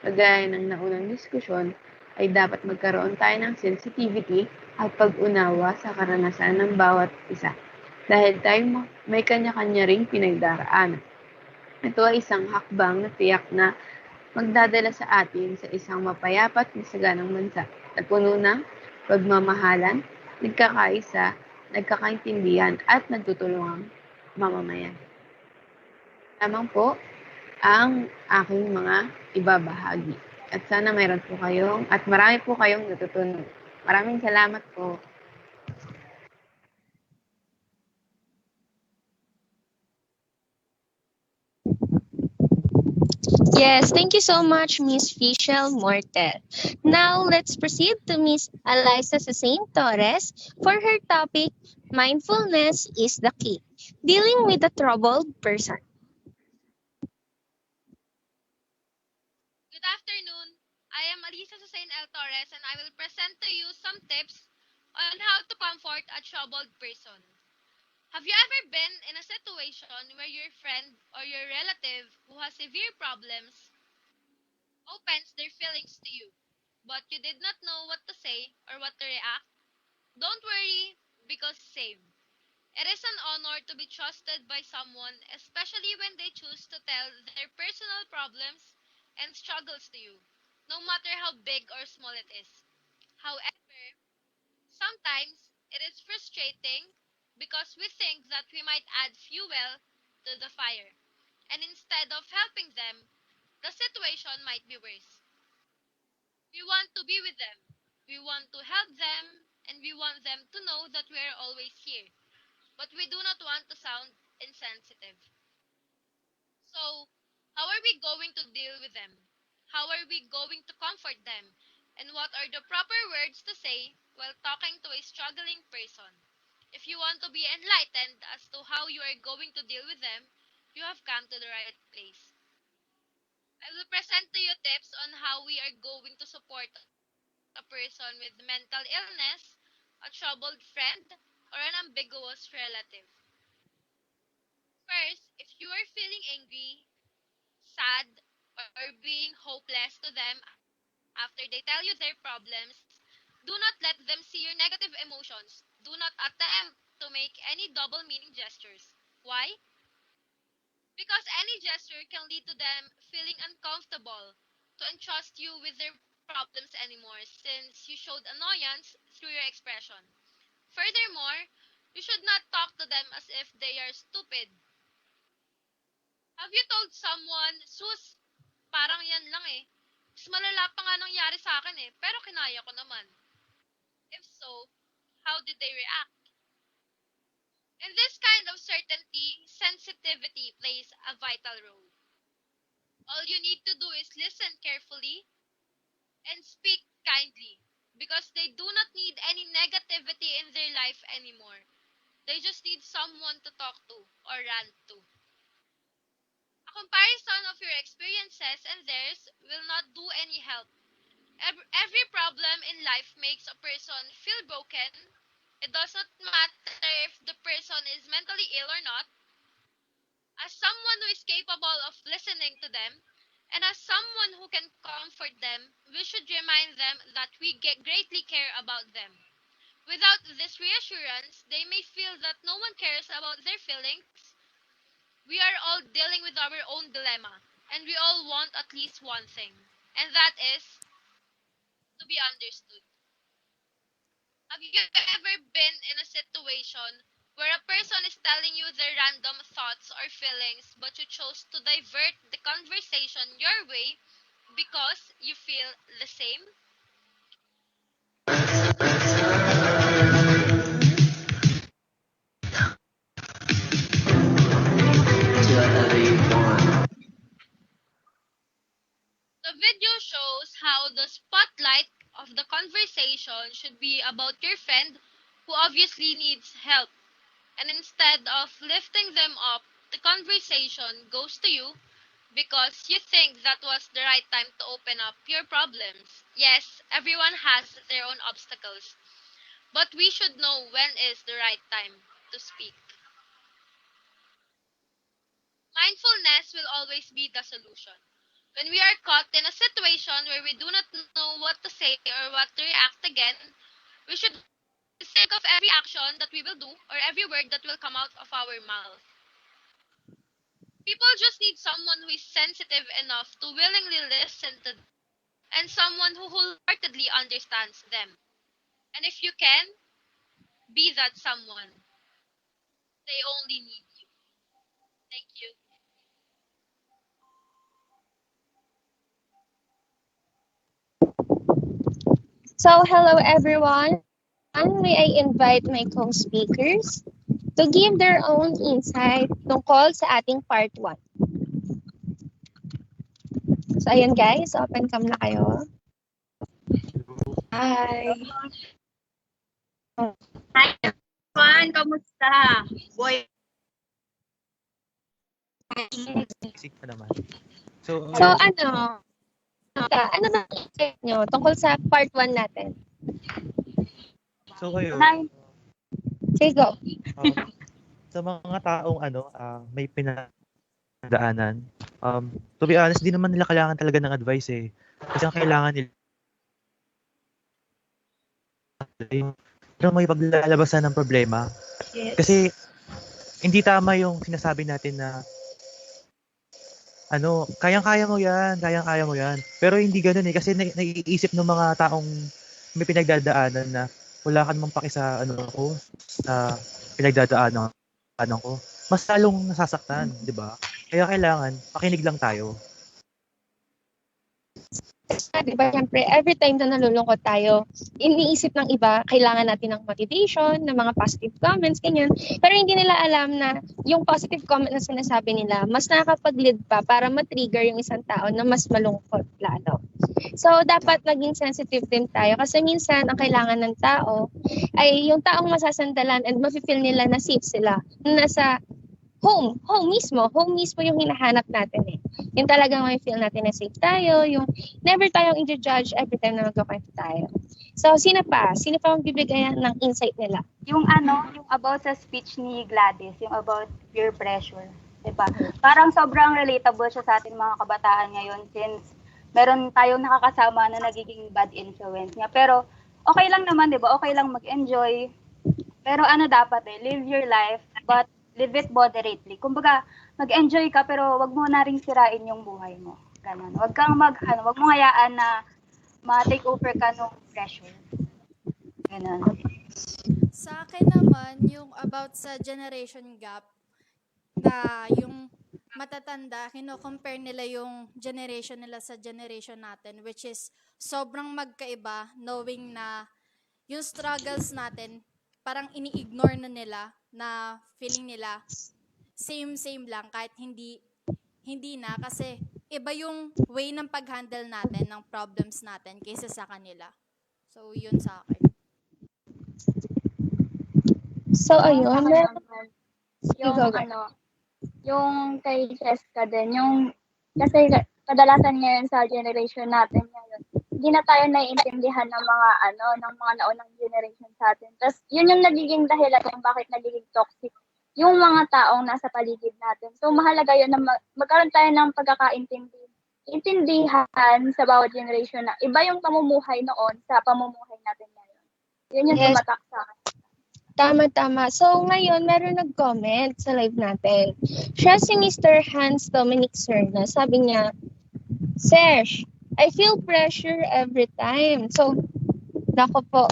Kagaya ng naunang diskusyon, ay dapat magkaroon tayo ng sensitivity at pag-unawa sa karanasan ng bawat isa. Dahil tayo may kanya-kanya ring pinagdaraanan. Ito ay isang hakbang na tiyak na magdadala sa atin sa isang mapayapa at masaganang bansa na puno ng pagmamahalan, nagkakaisa, nagkakaintindihan at nagtutulungang mamamayan. Lamang po ang aking mga ibabahagi. At sana mayroon po kayong at marami po kayong natutunan. Maraming salamat po. Yes, thank you so much, Miss Fischel Mortel. Now, let's proceed to Miss Eliza Sasain Torres for her topic, Mindfulness is the Key, Dealing with a Troubled Person. Good afternoon. I am Alisa Susain L. Torres and I will present to you some tips on how to comfort a troubled person. Have you ever been in a situation where your friend or your relative who has severe problems opens their feelings to you, but you did not know what to say or what to react? Don't worry, because same. It is an honor to be trusted by someone, especially when they choose to tell their personal problems and struggles to you, no matter how big or small it is. However, sometimes it is frustrating because we think that we might add fuel to the fire, and instead of helping them, the situation might be worse. We want to be with them, we want to help them, and we want them to know that we are always here, but we do not want to sound insensitive. So, how are we going to deal with them? How are we going to comfort them? And what are the proper words to say while talking to a struggling person? If you want to be enlightened as to how you are going to deal with them, you have come to the right place. I will present to you tips on how we are going to support a person with mental illness, a troubled friend, or an ambiguous relative. First, if you are feeling angry, sad, or being hopeless to them after they tell you their problems, do not let them see your negative emotions. Do not attempt to make any double meaning gestures. Why? Because any gesture can lead to them feeling uncomfortable to entrust you with their problems anymore since you showed annoyance through your expression. Furthermore, you should not talk to them as if they are stupid. Have you told someone, sus, parang yan lang eh. Mas malala pa nga nangyari sa akin eh, pero kinaya ko naman. If so, how did they react? In this kind of certainty, sensitivity plays a vital role. All you need to do is listen carefully and speak kindly because they do not need any negativity in their life anymore. They just need someone to talk to or rant to. A comparison of your experiences and theirs will not do any help. Every problem in life makes a person feel broken. It does not matter if the person is mentally ill or not. As someone who is capable of listening to them, and as someone who can comfort them, we should remind them that we greatly care about them. Without this reassurance, they may feel that no one cares about their feelings. We are all dealing with our own dilemma, and we all want at least one thing, and that is to be understood. Have you ever been in a situation where a person is telling you their random thoughts or feelings, but you chose to divert the conversation your way because you feel the same? The video shows how the spotlight of the conversation should be about your friend who obviously needs help. And instead of lifting them up, the conversation goes to you because you think that was the right time to open up your problems. Yes, everyone has their own obstacles, but we should know when is the right time to speak. Mindfulness will always be the solution. When we are caught in a situation where we do not know what to say or what to react again, we should think of every action that we will do or every word that will come out of our mouth. People just need someone who is sensitive enough to willingly listen to them and someone who wholeheartedly understands them. And if you can, be that someone. They only need you. Thank you. So, hello everyone. May I invite my co-speakers to give their own insight tungkol sa ating part 1. So, ayun guys, open cam na kayo. Hi! Hi, Juan. Kamusta? Boy. Isip pa naman. So, So, ano ba ang insight nyo tungkol sa part 1 natin? so kayo, Sige, go. sa mga taong may pinagdaanan, to be honest, di naman nila kailangan talaga ng advice eh. Kasi ang kailangan nila yung may paglalabasan ng problema. Yes. Kasi hindi tama yung sinasabi natin na kayang-kaya mo yan. Pero hindi ganoon eh kasi naiisip ng mga taong may pinagdadaanan na wala ka namang paki sa sa pinagdadaanan ko. Mas lalong nasasaktan, 'di ba? Kaya kailangan pakinig lang tayo. Diba, syempre, every time na nalulungkot tayo, iniisip ng iba, kailangan natin ng motivation, ng mga positive comments, ganyan. Pero hindi nila alam na yung positive comment na sinasabi nila, mas nakakapag-lead pa para ma-trigger yung isang tao na mas malungkot lalo. So, dapat maging sensitive din tayo kasi minsan, ang kailangan ng tao ay yung taong masasandalan and mafe-feel nila na safe sila. Nasa home mismo yung hinahanap natin eh. Yung talagang may feel natin na safe tayo, yung never tayong i-judge every time na magkakwento tayo. So, sino pa magbibigay ng insight nila? Yung about sa speech ni Gladys, yung about peer pressure. Diba? Parang sobrang relatable siya sa atin mga kabataan ngayon since meron tayong nakakasama na nagiging bad influence niya. Pero, okay lang naman, diba? Okay lang mag-enjoy. Pero dapat live your life, but live it moderately. Kumbaga, mag-enjoy ka pero wag mo na ring sirain yung buhay mo. Ganun. Wag mo hayaan na ma-take over ka ng pressure. Ganun. Sa akin naman, yung about sa generation gap, na yung matatanda, kino-compare nila yung generation nila sa generation natin, which is sobrang magkaiba, knowing na yung struggles natin, parang ini-ignore na nila, na feeling nila, same lang, kahit hindi na, kasi iba yung way ng pag-handle natin ng problems natin kaysa sa kanila. So, yun sa akin. So, ayun. Yung kay Cheska din, kasi kadalasan ngayon sa generation natin ngayon, hindi na tayo naiintindihan ng mga naunang generation sa atin. Tapos, yun yung nagiging dahilan kung bakit nagiging toxic yung mga taong nasa paligid natin. So, mahalaga yun na magkaroon tayo ng pagkakaintindihan sa bawat generation na iba yung pamumuhay noon sa pamumuhay natin ngayon. Yun yung tumatak sa akin. Tama. So, ngayon, meron nag-comment sa live natin. Siya si Mr. Hans Dominic Serna. Sabi niya, Sesh, I feel pressure every time. So, nako po.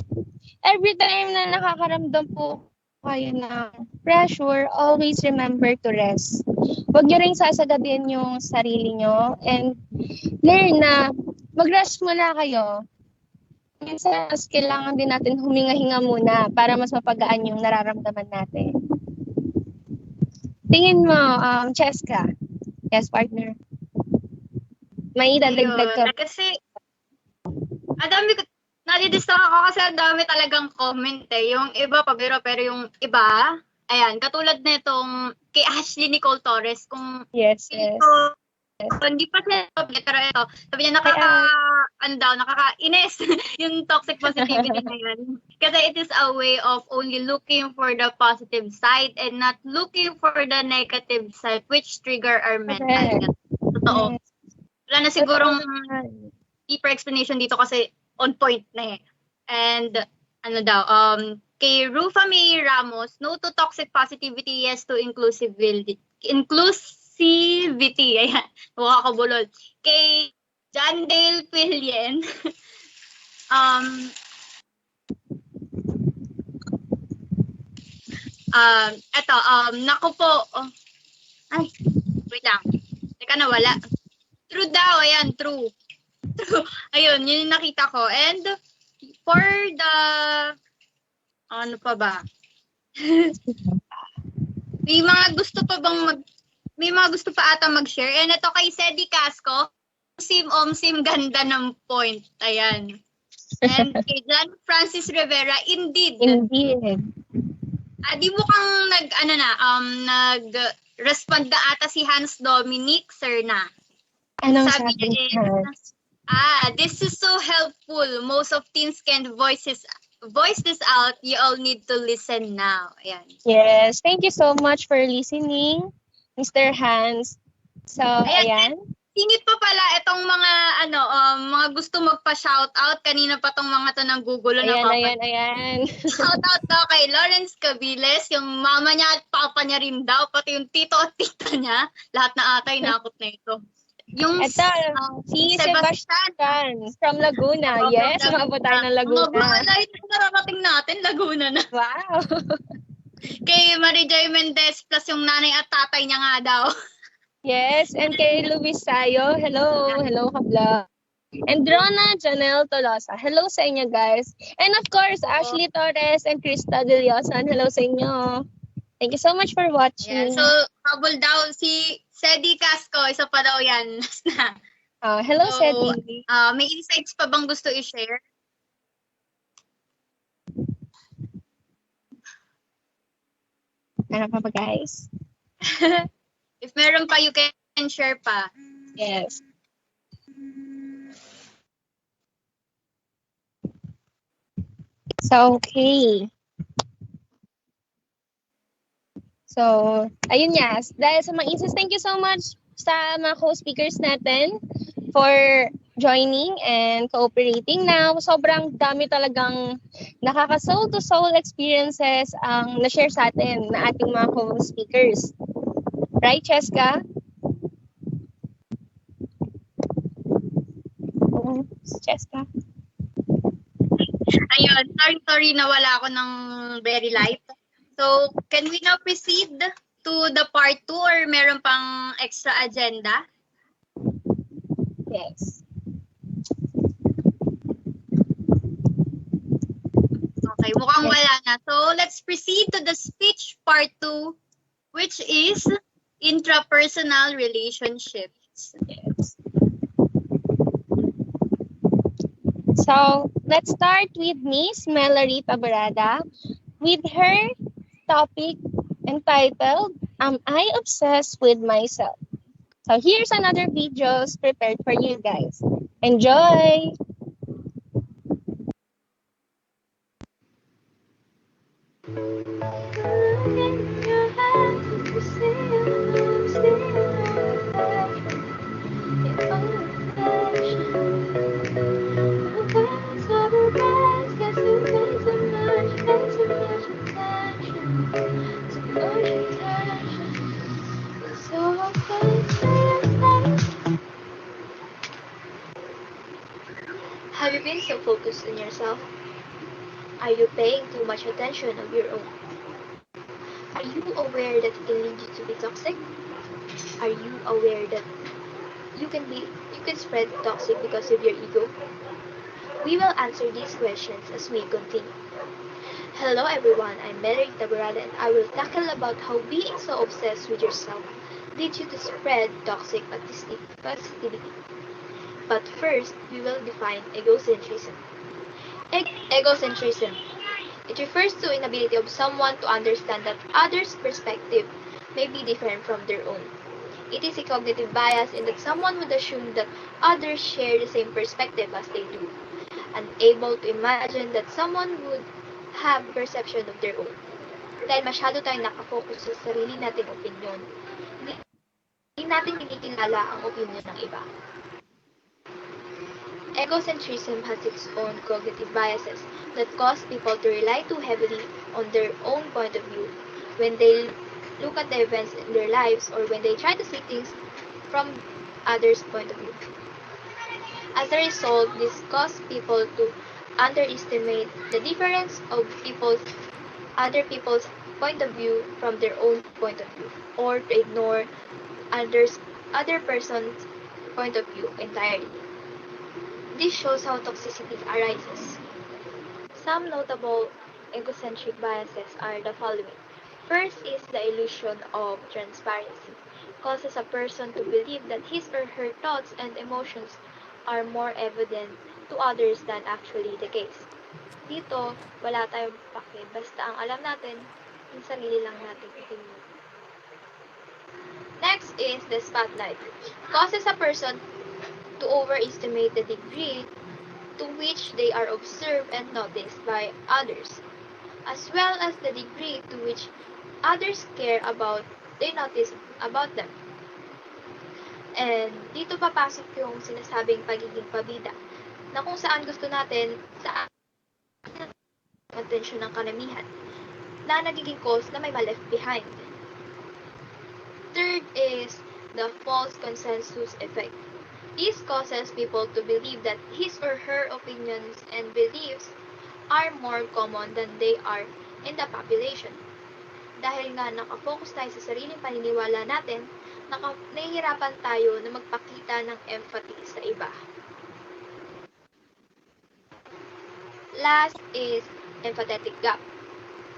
Every time na nakakaramdam po kayo ng pressure, always remember to rest. Huwag niyo rin sasagabin yung sarili niyo and learn na mag-rest muna kayo. Minsan, mas kailangan din natin huminga-hinga muna para mas mapagaan yung nararamdaman natin. Tingin mo, Cheska. Yes, partner. May dadagdag ka. Kasi, nadidistract ako kasi ang dami talagang comment eh. Yung iba pabiro, pero yung iba, ayan, katulad nitong kay Ashley Nicole Torres, kung yes. Hindi pa siya pero ito, sabi niya nakakainis yung toxic positivity na yun. Kasi it is a way of only looking for the positive side and not looking for the negative side which trigger our mental health. Totoo. Wala na sigurong deeper explanation dito kasi on point na eh. And kay Rufa May Ramos, no to toxic positivity, yes to inclusivity si Viti, ayan, mukha ko bulol. Kay John Dale Quillen, naku po, ay, wait lang, teka nawala. True daw, ayan, true. Ayun, yun yung nakita ko. And for the, ano pa ba? May mga gusto pa ata mag-share. And ito kay Sedi Casco, Sim ganda ng point. Ayan. And kay John Francis Rivera, indeed. Di mukhang nag-respond na ata si Hans Dominic, sir na. Anong Sabi sabi niya this is so helpful. Most of teens can voice this out. You all need to listen now. Ayan. Yes, thank you so much for listening, Mr. Hans. So, ayan. Singit pa pala itong mga mga gusto magpa-shoutout. Kanina pa tong mga to ng Google na Ayan. Shoutout daw kay Lawrence Cabiles, yung mama niya at papa niya rin daw, pati yung tito at tita niya. Lahat na atay nakot na ito. Yung si Sebastian from Laguna. Yes, umabot tayo ng Laguna. Mga light na nararating natin, Laguna na. Wow. Kay Marie Joy Mendez plus yung nanay at tatay niya nga daw. Yes, and kay Luis Sayo, hello ka-vlog. And Rona Janelle Tolosa, hello sa inyo guys. And of course, Ashley Torres and Krista De Leosan, hello sa inyo. Thank you so much for watching. Yeah, so, habol daw si Sedi Casco, isa pa daw yan. Hello, Sedi. May insights pa bang gusto i-share? Ano pa ba guys? If meron pa, you can share pa. Yes. So, okay. So, ayun nga. Dahil sa mga insights, thank you so much sa mga co-speakers natin for joining and cooperating. Now, sobrang dami talagang nakaka-soul-to-soul experiences ang na-share sa atin na ating mga co-speakers. Right, Cheska? Cheska? Ayun, sorry nawala ako ng very light. So, can we now proceed to the part 2 or meron pang extra agenda? Yes. Okay, mukhang wala na. So, let's proceed to the speech part 2, which is intrapersonal relationships. Yes. So, let's start with Miss Melary Taborada with her topic entitled, Am I Obsessed with Myself? So, here's another videos prepared for you guys. Enjoy! Have you been so focused on yourself? Are you paying too much attention of your own? Are you aware that it can lead you to be toxic? Are you aware that you can spread toxic because of your ego? We will answer these questions as we continue. Hello everyone, I'm Melary Taborada and I will tackle about how being so obsessed with yourself leads you to spread toxic positivity. But first, we will define egocentrism. Egocentrism. It refers to inability of someone to understand that others' perspective may be different from their own. It is a cognitive bias in that someone would assume that others share the same perspective as they do, unable to imagine that someone would have perception of their own. Dahil masyado tayong nakafocus sa sarili nating opinion, hindi natin kinikilala ang opinion ng iba. Egocentrism has its own cognitive biases that cause people to rely too heavily on their own point of view when they look at the events in their lives, or when they try to see things from others' point of view. As a result, this causes people to underestimate the difference of other people's point of view from their own point of view, or to ignore other person's point of view entirely. This shows how toxicity arises. Some notable egocentric biases are the following. First is the illusion of transparency. Causes a person to believe that his or her thoughts and emotions are more evident to others than actually the case. Dito, wala tayong pake. Basta ang alam natin, yung sarili lang natin opinion. Next is the spotlight. Causes a person to overestimate the degree to which they are observed and noticed by others, as well as the degree to which others care about they notice about them. And dito papasok yung sinasabing pagiging pabida, na kung saan gusto natin sa atensyon ng karamihan, na nagiging cause na may ma-left behind. Third is the false consensus effect. This causes people to believe that his or her opinions and beliefs are more common than they are in the population. Dahil nga nakafocus tayo sa sariling paniniwala natin, nahihirapan tayo na magpakita ng empathy sa iba. Last is empathetic gap.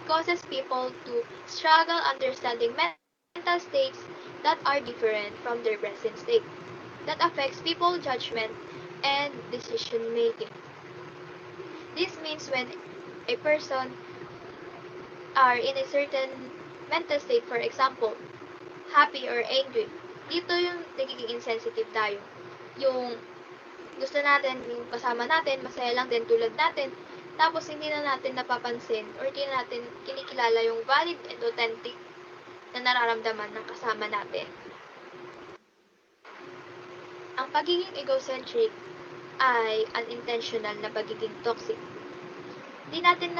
Causes people to struggle understanding mental states that are different from their present state. That affects people's judgment and decision making. This means when a person are in a certain mental state, for example, happy or angry, dito yung nagiging insensitive tayo. Yung gusto natin, yung kasama natin, masaya lang din tulad natin, tapos hindi na natin napapansin or hindi na natin kinikilala yung valid and authentic na nararamdaman ng kasama natin. Ang pagiging egocentric ay unintentional na pagiging toxic. Di natin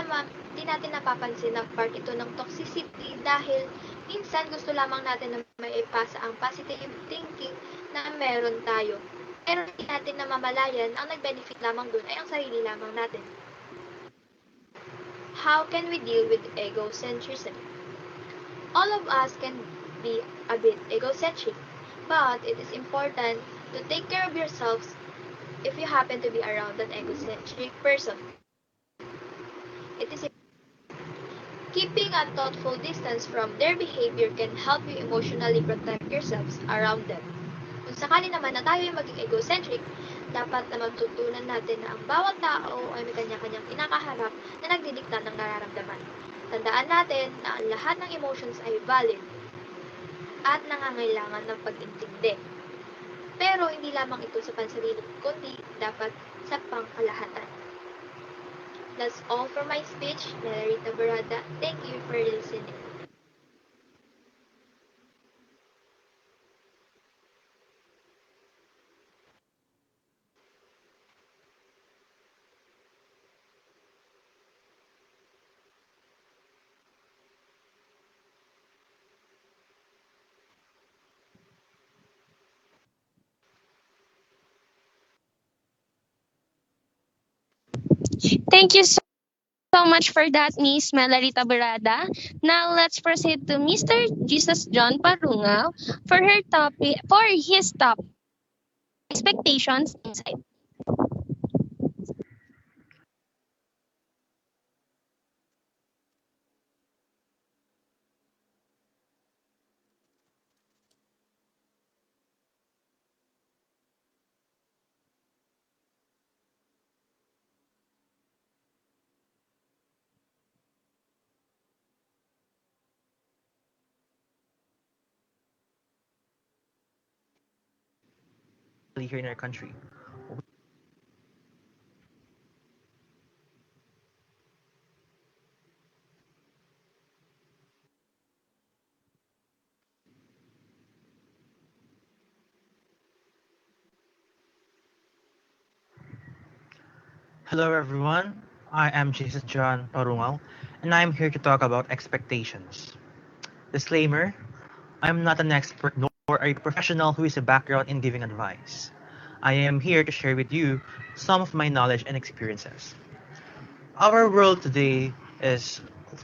napapansin na part ito ng toxicity dahil minsan gusto lamang natin na may ipasa ang positive thinking na meron tayo. Pero di natin namamalayan ang nag-benefit lamang dun ay ang sarili lamang natin. How can we deal with egocentrism? All of us can be a bit egocentric, but it is important to take care of yourselves if you happen to be around an egocentric person. It is keeping a thoughtful distance from their behavior can help you emotionally protect yourselves around them. Kung sakali naman na tayo ay maging egocentric, dapat na matutunan natin na ang bawat tao ay may kanya-kanyang kinakaharap na nagdidikta ng nararamdaman. Tandaan natin na ang lahat ng emotions ay valid at nangangailangan ng pag-intindi. Pero hindi lamang ito sa pansarili, kundi dapat sa pangkalahatan. That's all for my speech, Melary Taborada. Thank you for listening. Thank you so much for that, Miss Melary Taborada. Now let's proceed to Mr. Jesus John Parungaw for his topic expectations inside. Here in our country. Hello everyone, I am Jesus John Parungaw, and I am here to talk about expectations. Disclaimer, I'm not an expert nor a professional who is a background in giving advice. I am here to share with you some of my knowledge and experiences. Our world today is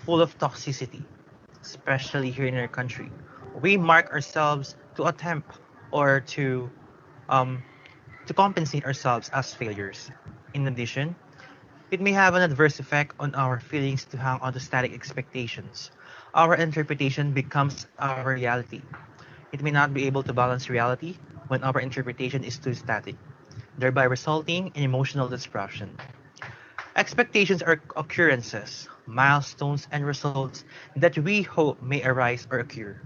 full of toxicity, especially here in our country. We mark ourselves to attempt or um, to compensate ourselves as failures. In addition, it may have an adverse effect on our feelings to hang on to static expectations. Our interpretation becomes our reality. It may not be able to balance reality when our interpretation is too static, thereby resulting in emotional disruption. Expectations are occurrences, milestones, and results that we hope may arise or occur.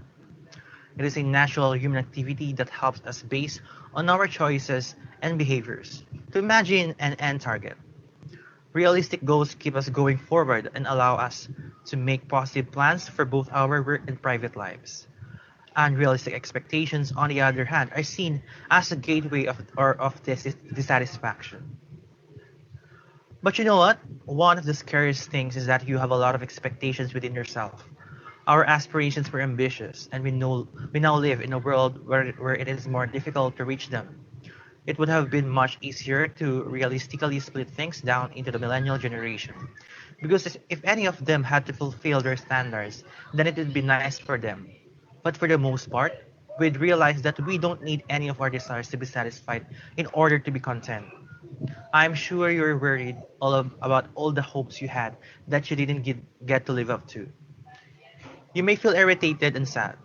It is a natural human activity that helps us base on our choices and behaviors to imagine an end target. Realistic goals keep us going forward and allow us to make positive plans for both our work and private lives. Unrealistic expectations, on the other hand, are seen as a gateway of dissatisfaction. But you know what? One of the scariest things is that you have a lot of expectations within yourself. Our aspirations were ambitious, and we now live in a world where it is more difficult to reach them. It would have been much easier to realistically split things down into the millennial generation. Because if any of them had to fulfill their standards, then it would be nice for them. But for the most part, we'd realize that we don't need any of our desires to be satisfied in order to be content. I'm sure you're worried about all the hopes you had that you didn't get to live up to. You may feel irritated and sad.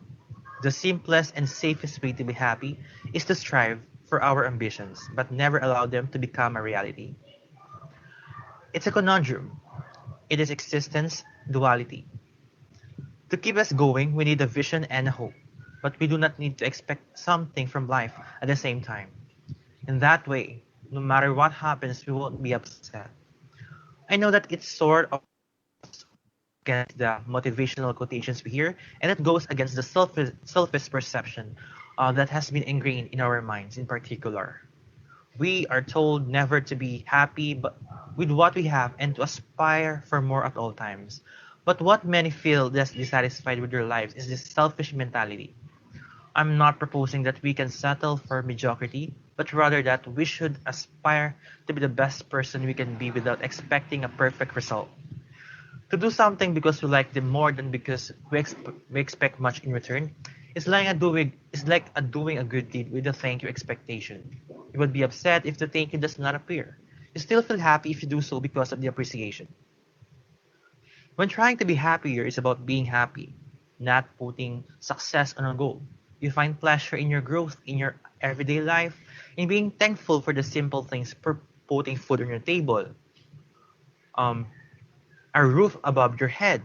The simplest and safest way to be happy is to strive for our ambitions, but never allow them to become a reality. It's a conundrum. It is existence duality. To keep us going, we need a vision and a hope, but we do not need to expect something from life at the same time. In that way, no matter what happens, we won't be upset. I know that it's sort of against the motivational quotations we hear, and it goes against the selfish perception that has been ingrained in our minds in particular. We are told never to be happy but with what we have and to aspire for more at all times. But what many feel dissatisfied with their lives is this selfish mentality. I'm not proposing that we can settle for mediocrity, but rather that we should aspire to be the best person we can be without expecting a perfect result. To do something because we like them more than because we expect much in return is like doing a good deed with a thank you expectation. You would be upset if the thank you does not appear. You still feel happy if you do so because of the appreciation. When trying to be happier is about being happy, not putting success on a goal. You find pleasure in your growth in your everyday life, in being thankful for the simple things, for putting food on your table, um, a roof above your head,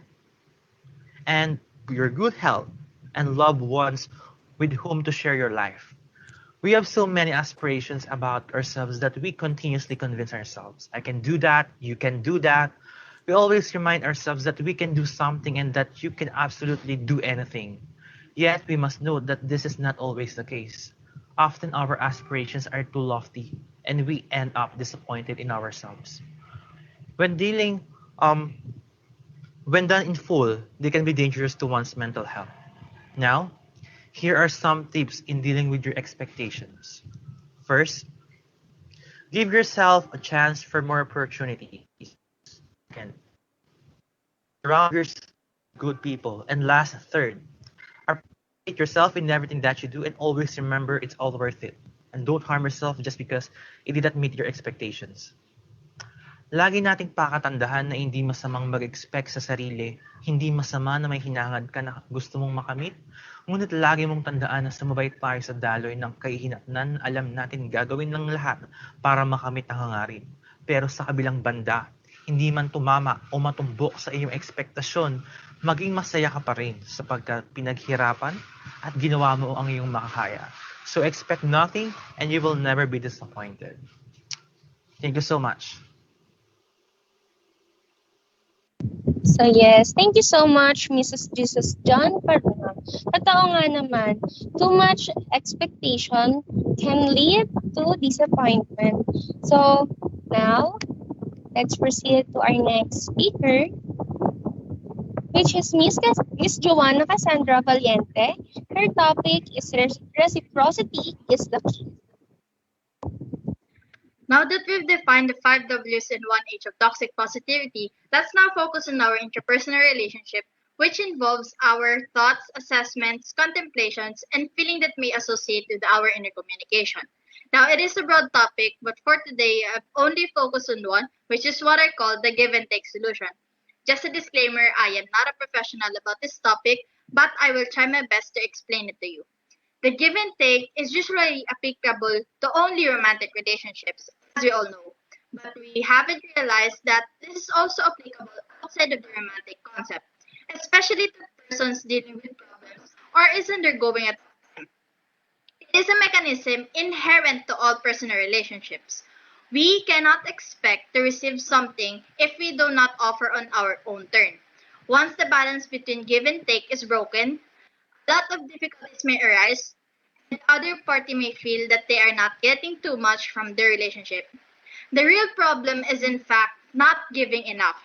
and your good health, and loved ones with whom to share your life. We have so many aspirations about ourselves that we continuously convince ourselves, I can do that, you can do that. We always remind ourselves that we can do something and that you can absolutely do anything. Yet we must note that this is not always the case. Often our aspirations are too lofty and we end up disappointed in ourselves. When dealing um when done in full, they can be dangerous to one's mental health. Now, here are some tips in dealing with your expectations. First, give yourself a chance for more opportunities. Second, surround yourself with good people. And last, third, appreciate yourself in everything that you do and always remember it's all worth it. And don't harm yourself just because it did not meet your expectations. Lagi nating pakatandaan na hindi masamang mag-expect sa sarili, hindi masama na may hinangad ka na gusto mong makamit, ngunit lagi mong tandaan na sumabay tayo sa daloy ng kahihinatnan, alam natin gagawin ng lahat para makamit ang hangarin. Pero sa kabilang banda, hindi man tumama o matumbok sa iyong ekspektasyon, maging masaya ka pa rin sapagkat pinaghirapan at ginawa mo ang iyong makakaya. So expect nothing and you will never be disappointed. Thank you so much. So yes, thank you so much, Mrs. Jesus John Parunam. Totoo nga naman, too much expectation can lead to disappointment. So now, let's proceed to our next speaker, which is Miss Joanna Cassandra Valiente. Her topic is reciprocity is the key. Now that we've defined the 5 W's in 1H of toxic positivity, let's now focus on our interpersonal relationship, which involves our thoughts, assessments, contemplations, and feeling that may associate with our inner communication. Now, it is a broad topic, but for today, I've only focused on one, which is what I call the give and take solution. Just a disclaimer, I am not a professional about this topic, but I will try my best to explain it to you. The give and take is usually applicable to only romantic relationships, as we all know. But we haven't realized that this is also applicable outside of the romantic concept, especially to persons dealing with problems or is undergoing a time. It is a mechanism inherent to all personal relationships. We cannot expect to receive something if we do not offer on our own turn. Once the balance between give and take is broken, a lot of difficulties may arise, and the other party may feel that they are not getting too much from the relationship. The real problem is, in fact, not giving enough.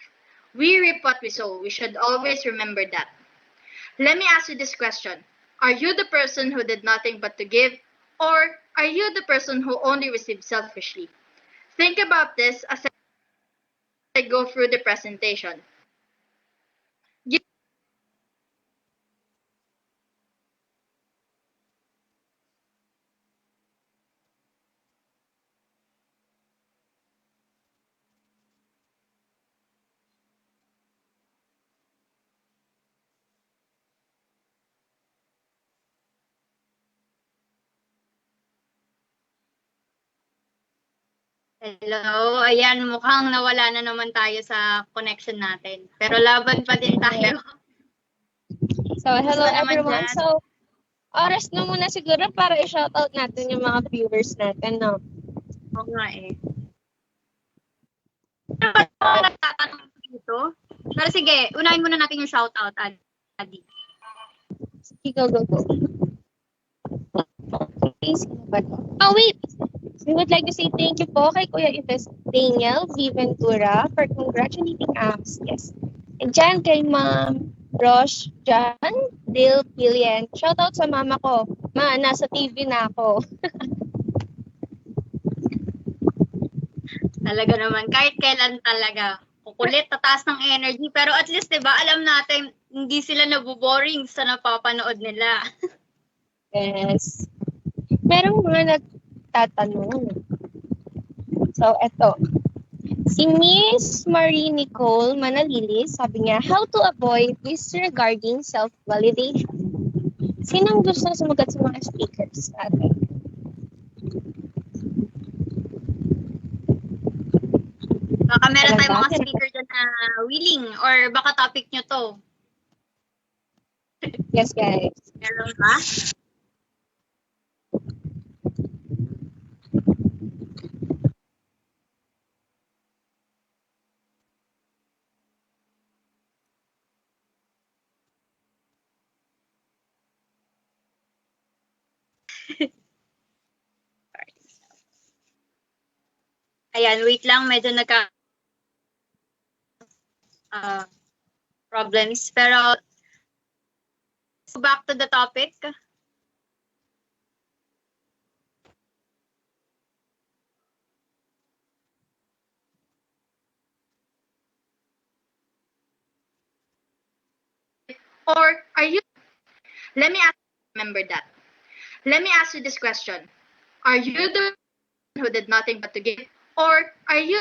We reap what we sow. We should always remember that. Let me ask you this question. Are you the person who did nothing but to give, or are you the person who only received selfishly? Think about this as I go through the presentation. Hello, ayan, mukhang nawala na naman tayo sa connection natin. Pero laban pa din tayo. So, hello Gusto naman everyone. dyan. So, oras na muna siguro para i-shoutout natin yung mga viewers natin, no? Oo nga eh. Ano ba mga nagtatanong dito? Pero sige, unahin muna natin yung shoutout, Adi. Sige, go. Okay, sino ba to? Oh, wait! We would like to say thank you po kay Kuya Ives Daniel V. Ventura for congratulating us. Yes. And dyan kay Ma'am Rosh Jan Dale Pillian. Shoutout sa mama ko. Ma, nasa TV na ako. Talaga naman, kahit kailan talaga. Kukulit, tataas ng energy. Pero at least, diba, alam natin, hindi sila naboboring sa napapanood nila. Yes. Merong mga nagtatanong. So, eto. Si Miss Marie Nicole Manalilis, sabi niya, how to avoid disregarding self-validation. Sinong gusto na sumagot sa mga speakers natin? Baka meron tayong mga speaker dyan na willing or baka topic nyo to. Yes, guys. Meron ba? Ayan, wait lang, medyo problems. Pero, back to the topic. Or are you, let me ask, remember that. Let me ask you this question. Are you the one who did nothing but to give? Or are you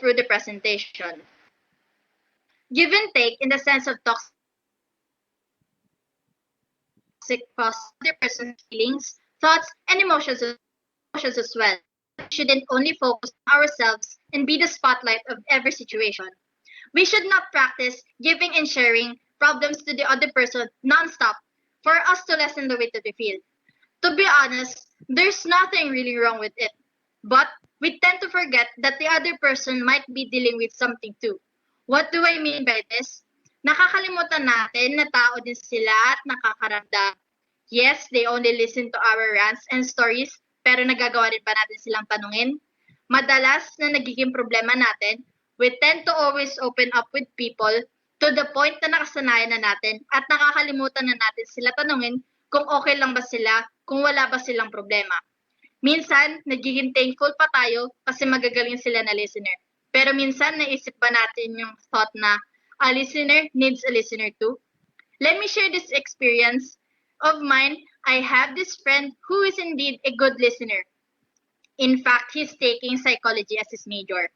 through the presentation? Give and take in the sense of toxic other person's feelings, thoughts, and emotions as well. We shouldn't only focus on ourselves and be the spotlight of every situation. We should not practice giving and sharing problems to the other person non-stop for us to lessen the weight that we feel. To be honest, there's nothing really wrong with it. But we tend to forget that the other person might be dealing with something too. What do I mean by this? Nakakalimutan natin na tao din sila at nakakaramdam. Yes, they only listen to our rants and stories, pero nagagawa rin ba natin silang tanungin? Madalas na nagiging problema natin, We tend to always open up with people to the point na nakasanayan na natin at nakakalimutan na natin sila tanungin kung okay lang ba sila, kung wala ba silang problema. Minsan, nagiging thankful pa tayo kasi magagaling sila na listener. Pero minsan, naisip ba natin yung thought na a listener needs a listener too? Let me share this experience of mine. I have this friend who is indeed a good listener. In fact, he's taking psychology as his major.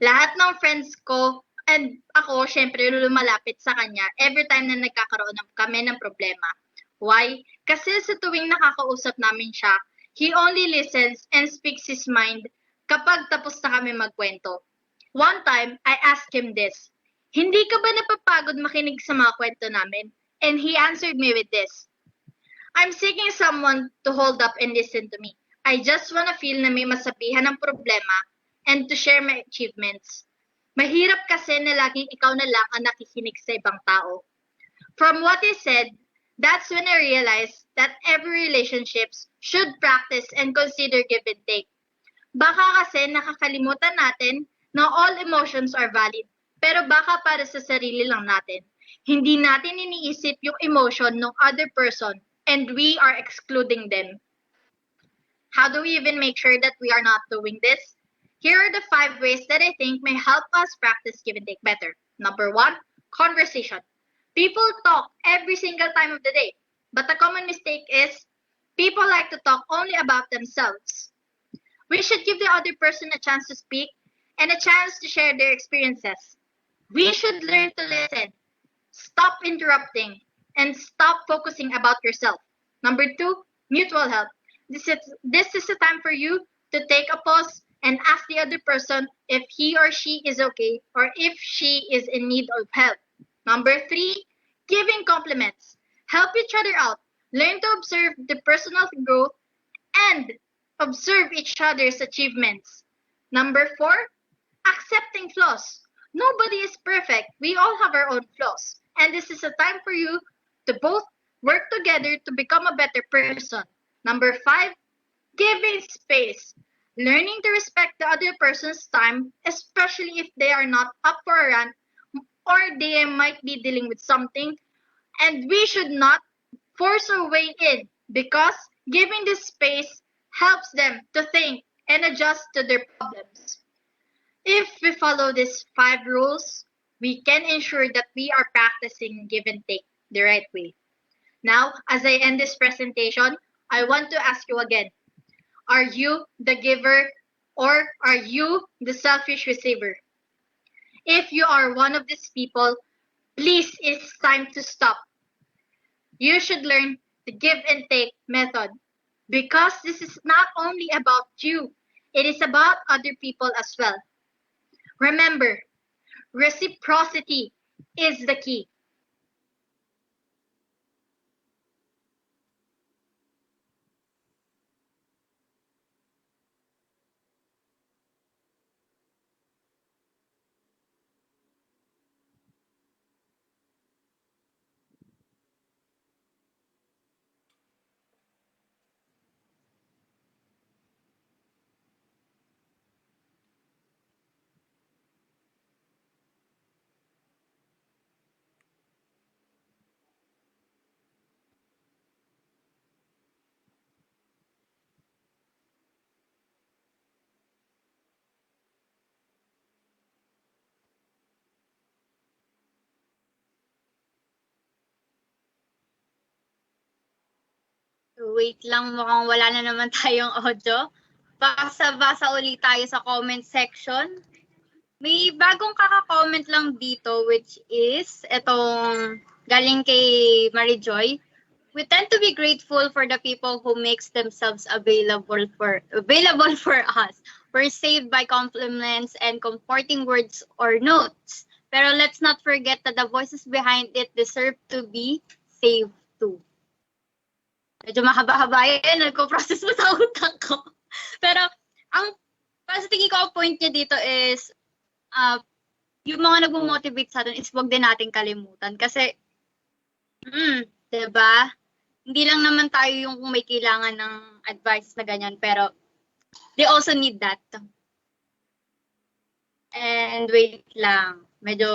Lahat ng friends ko and ako, syempre, lumalapit sa kanya every time na nagkakaroon kami ng problema. Why? Kasi sa tuwing nakakausap namin siya, he only listens and speaks his mind kapag tapos na kami magkwento. One time, I asked him this, hindi ka ba napapagod makinig sa mga kwento namin? And he answered me with this, I'm seeking someone to hold up and listen to me. I just wanna feel na may masabihan ng problema and to share my achievements. Mahirap kasi na laging ikaw na lang ang nakikinig sa ibang tao. From what he said, that's when I realized that every relationships should practice and consider give and take. Baka kasi nakakalimutan natin na all emotions are valid, pero baka para sa sarili lang natin. Hindi natin iniisip yung emotion ng other person and we are excluding them. How do we even make sure that we are not doing this? Here are the 5 ways that I think may help us practice give and take better. Number 1, conversation. People talk every single time of the day, but the common mistake is people like to talk only about themselves. We should give the other person a chance to speak and a chance to share their experiences. We should learn to listen, stop interrupting, and stop focusing about yourself. Number 2, mutual help. This is a time for you to take a pause and ask the other person if he or she is okay or if she is in need of help. Number 3, giving compliments. Help each other out. Learn to observe the personal growth and observe each other's achievements. Number 4, accepting flaws. Nobody is perfect. We all have our own flaws. And this is a time for you to both work together to become a better person. Number 5, giving space. Learning to respect the other person's time, especially if they are not up for a rant or they might be dealing with something. And we should not force our way in because giving this space helps them to think and adjust to their problems. If we follow these 5 rules, we can ensure that we are practicing give and take the right way. Now, as I end this presentation, I want to ask you again, are you the giver or are you the selfish receiver? If you are one of these people, please, it's time to stop. You should learn the give and take method because this is not only about you, it is about other people as well. Remember, reciprocity is the key. Wait lang, mukhang wala na naman tayong audio. Basa-basa ulit tayo sa comment section. May bagong kaka-comment lang dito which is itong galing kay Marijoy. We tend to be grateful for the people who makes themselves available for us. We're saved by compliments and comforting words or notes. Pero let's not forget that the voices behind it deserve to be saved too. Medyo mahaba-haba yan. Nagko-process mo sa utak ko. Pero, para sa tingin ko, ang point niya dito is, yung mga nagmo-motivate sa atin is wag din natin kalimutan. Kasi, diba? Hindi lang naman tayo yung may kailangan ng advice na ganyan. Pero, they also need that. And wait lang. Medyo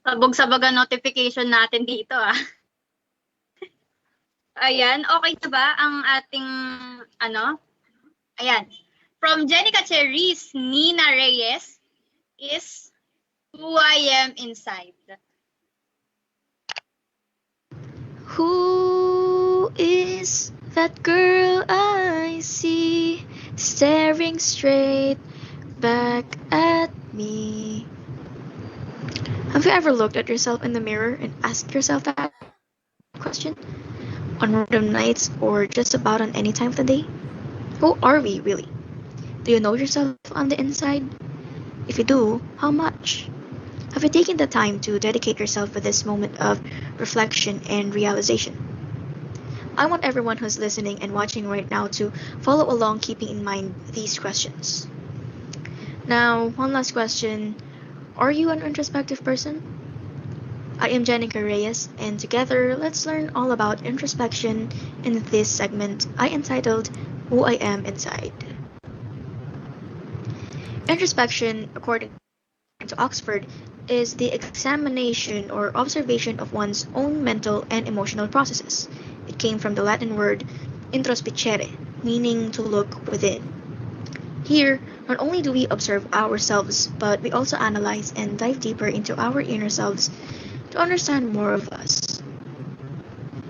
sabog-sabog ang notification natin dito ah. Ayan, okay na ba ang ating ano? Ayan. From Jenica Cherise, Nina Reyes is Who I Am Inside. Who is that girl I see staring straight back at me? Have you ever looked at yourself in the mirror and asked yourself that question? On random nights or just about on any time of the day? Who are we really? Do you know yourself on the inside? If you do, how much? Have you taken the time to dedicate yourself with this moment of reflection and realization? I want everyone who's listening and watching right now to follow along, keeping in mind these questions. Now, one last question. Are you an introspective person? I am Jenica Reyes, and together let's learn all about introspection in this segment I entitled Who I Am Inside. Introspection, according to Oxford, is the examination or observation of one's own mental and emotional processes. It came from the Latin word introspicere, meaning to look within. Here, not only do we observe ourselves, but we also analyze and dive deeper into our inner selves to understand more of us.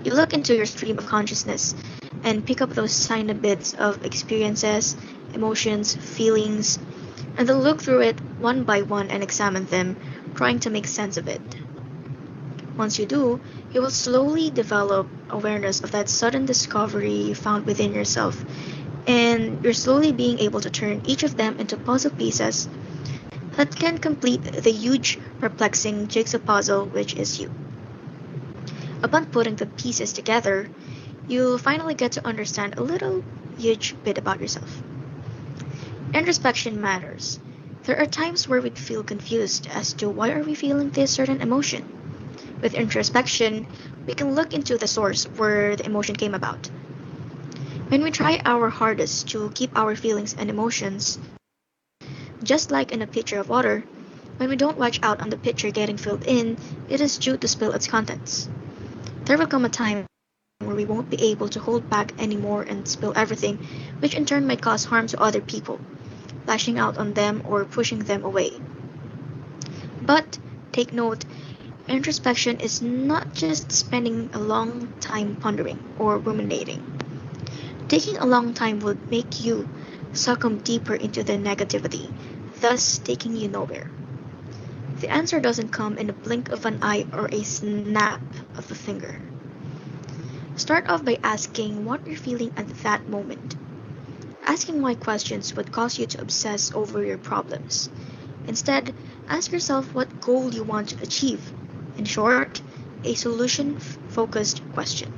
You look into your stream of consciousness and pick up those tiny bits of experiences, emotions, feelings, and then look through it one by one and examine them, trying to make sense of it. Once you do, you will slowly develop awareness of that sudden discovery you found within yourself, and you're slowly being able to turn each of them into puzzle pieces that can complete the huge, perplexing jigsaw puzzle which is you. Upon putting the pieces together, you'll finally get to understand a little huge bit about yourself. Introspection matters. There are times where we'd feel confused as to why are we feeling this certain emotion. With introspection, we can look into the source where the emotion came about. When we try our hardest to keep our feelings and emotions, just like in a pitcher of water, when we don't watch out on the pitcher getting filled in, it is due to spill its contents. There will come a time where we won't be able to hold back anymore and spill everything, which in turn might cause harm to other people, lashing out on them or pushing them away. But take note, introspection is not just spending a long time pondering or ruminating. Taking a long time would make you succumb deeper into the negativity, thus taking you nowhere. The answer doesn't come in a blink of an eye or a snap of a finger. Start off by asking what you're feeling at that moment. Asking why questions would cause you to obsess over your problems. Instead, ask yourself what goal you want to achieve. In short, a solution-focused question.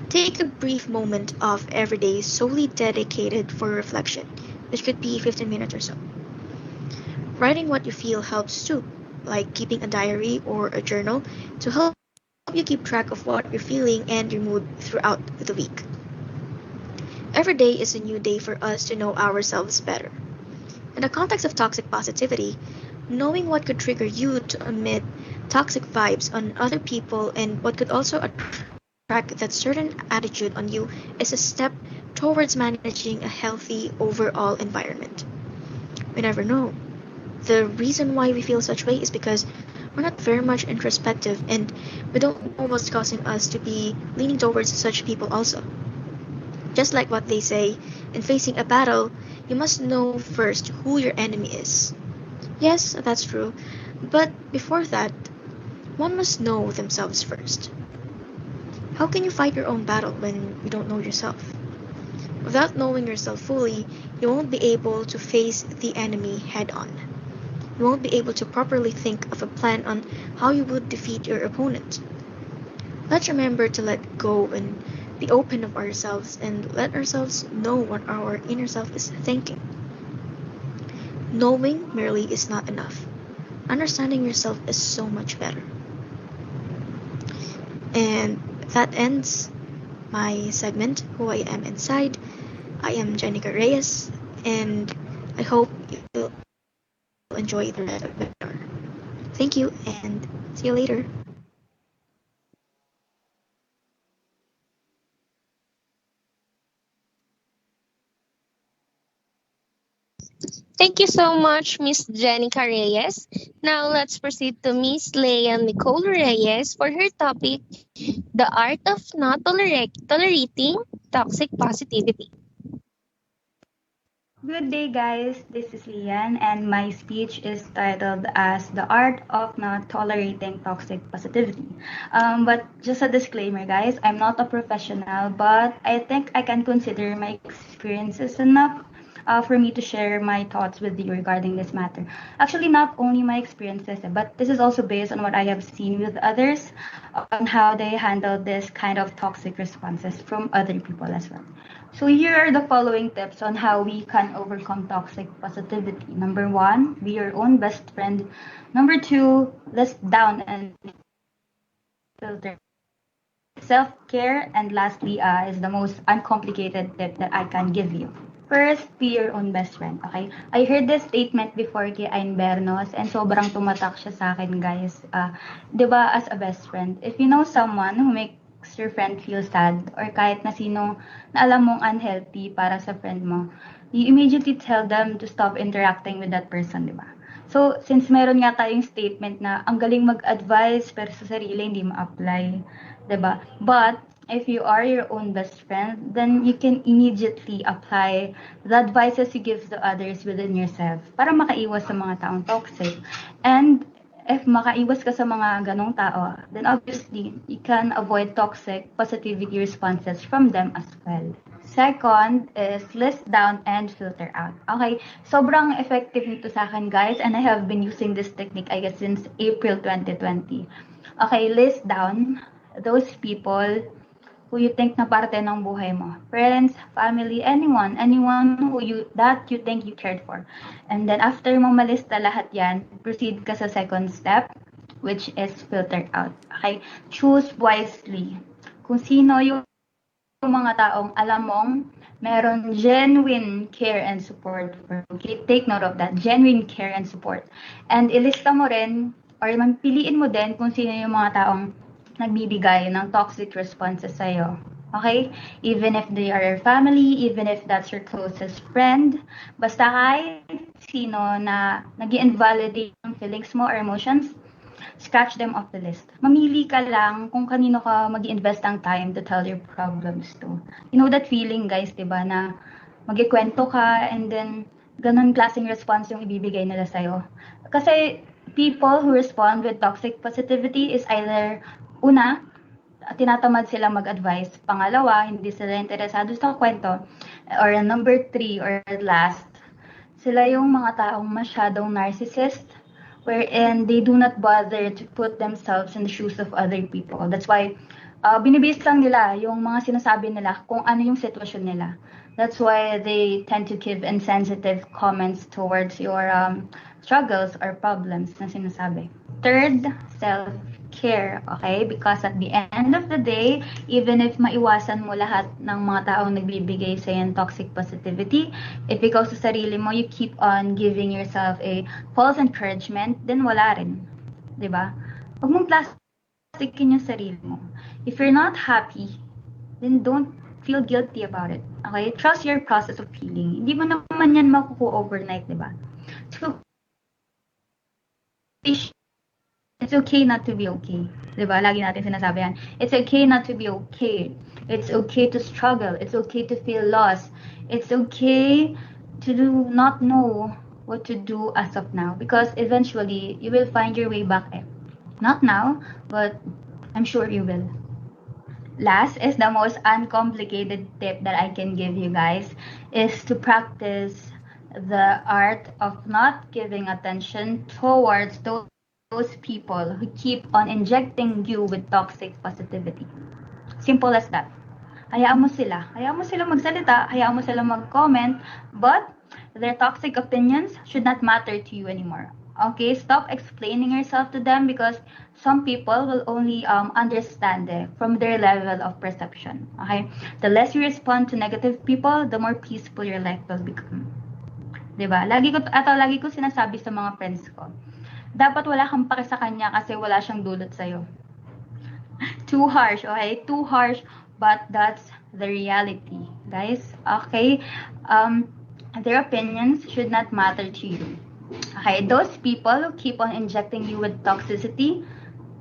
Take a brief moment off every day solely dedicated for reflection, which could be 15 minutes or so. Writing what you feel helps too, like keeping a diary or a journal to help you keep track of what you're feeling and your mood throughout the week. Every day is a new day for us to know ourselves better. In the context of toxic positivity, knowing what could trigger you to emit toxic vibes on other people and what could also attract that certain attitude on you is a step towards managing a healthy overall environment. We never know. The reason why we feel such way is because we're not very much introspective and we don't know what's causing us to be leaning towards such people also. Just like what they say, in facing a battle, you must know first who your enemy is. Yes, that's true, but before that, one must know themselves first. How can you fight your own battle when you don't know yourself? Without knowing yourself fully, you won't be able to face the enemy head on. You won't be able to properly think of a plan on how you would defeat your opponent. Let's remember to let go and be open of ourselves and let ourselves know what our inner self is thinking. Knowing merely is not enough. Understanding yourself is so much better. And that ends my segment, Who I Am Inside. I am Jenica Reyes, and I hope you enjoy the rest of the webinar. Thank you and see you later. Thank you so much, Miss Jenica Reyes. Now let's proceed to Miss Leah Nicole Reyes for her topic, the art of not tolerating toxic positivity. Good day, guys. This is Lian, and my speech is titled as The Art of Not Tolerating Toxic Positivity. But just a disclaimer, guys, I'm not a professional, but I think I can consider my experiences enough for me to share my thoughts with you regarding this matter. Actually, not only my experiences, but this is also based on what I have seen with others on how they handle this kind of toxic responses from other people as well. So here are the following tips on how we can overcome toxic positivity. Number one, be your own best friend. Number two, list down and filter. Self-care, and lastly, is the most uncomplicated tip that I can give you. First, be your own best friend, okay? I heard this statement before kay Ayn Bernos and sobrang tumatak siya sa akin, guys. Di ba, as a best friend, if you know someone who makes your friend feel sad or kahit na sino na alam mong unhealthy para sa friend mo, you immediately tell them to stop interacting with that person, di ba? So, since meron nga tayong statement na ang galing mag-advise pero sa sarili hindi ma-apply, 'di ba? But if you are your own best friend, then you can immediately apply the advices you give to others within yourself para makaiwas sa mga taong toxic. And if makaiwas ka sa mga ganong tao, then obviously, you can avoid toxic positivity responses from them as well. Second is list down and filter out. Okay, sobrang effective nito sa akin, guys, and I have been using this technique, I guess, since April 2020. Okay, list down those people who you think na parte ng buhay mo. Friends, family, anyone who you think you cared for. And then after mo malista lahat yan, proceed ka sa second step, which is filter out. Okay? Choose wisely. Kung sino yung mga taong alam mong meron genuine care and support for you. Okay? Take note of that. Genuine care and support. And ilista mo rin, or piliin mo din kung sino yung mga taong nagbibigay ng toxic responses sa'yo. Okay? Even if they are your family, even if that's your closest friend, basta kahit sino na nag-invalidate yung feelings mo or emotions, scratch them off the list. Mamili ka lang kung kanino ka mag-invest ang time to tell your problems to. You know that feeling, guys, diba, na magkikwento ka and then ganun klaseng response yung ibibigay nila sa'yo. Kasi people who respond with toxic positivity is either una, tinatamad sila mag-advise. Pangalawa, hindi sila interesado sa kwento. Or number three, or last, sila yung mga taong masyadong narcissist wherein they do not bother to put themselves in the shoes of other people. That's why, binibase lang nila yung mga sinasabi nila kung ano yung sitwasyon nila. That's why they tend to give insensitive comments towards your struggles or problems na sinasabi. Third, self-care, okay? Because at the end of the day, even if maiwasan mo lahat ng mga taong nagbibigay sa ng toxic positivity, if ikaw sa sarili mo, you keep on giving yourself a false encouragement, then wala rin. Diba? Huwag mong plastikin yung sarili mo. If you're not happy, then don't feel guilty about it. Okay? Trust your process of healing. Hindi mo naman yan makukuha overnight, diba? So, it's okay not to be okay. Diba? Lagi natin sinasabi yan. It's okay not to be okay. It's okay to struggle. It's okay to feel lost. It's okay to not know what to do as of now. Because eventually, you will find your way back. Not now, but I'm sure you will. Last is the most uncomplicated tip that I can give you guys is to practice the art of not giving attention towards those people who keep on injecting you with toxic positivity. Simple as that. Hayaan mo sila. Hayaan mo sila magsalita. Hayaan mo sila mag-comment. But their toxic opinions should not matter to you anymore. Okay? Stop explaining yourself to them because some people will only understand it from their level of perception. Okay? The less you respond to negative people, the more peaceful your life will become. 'Di ba? Lagi ko sinasabi sa mga friends ko, dapat wala kang pake sa kanya kasi wala siyang dulot sa'yo. Too harsh, okay? Too harsh, but that's the reality, guys. Okay? Their opinions should not matter to you. Okay? Those people who keep on injecting you with toxicity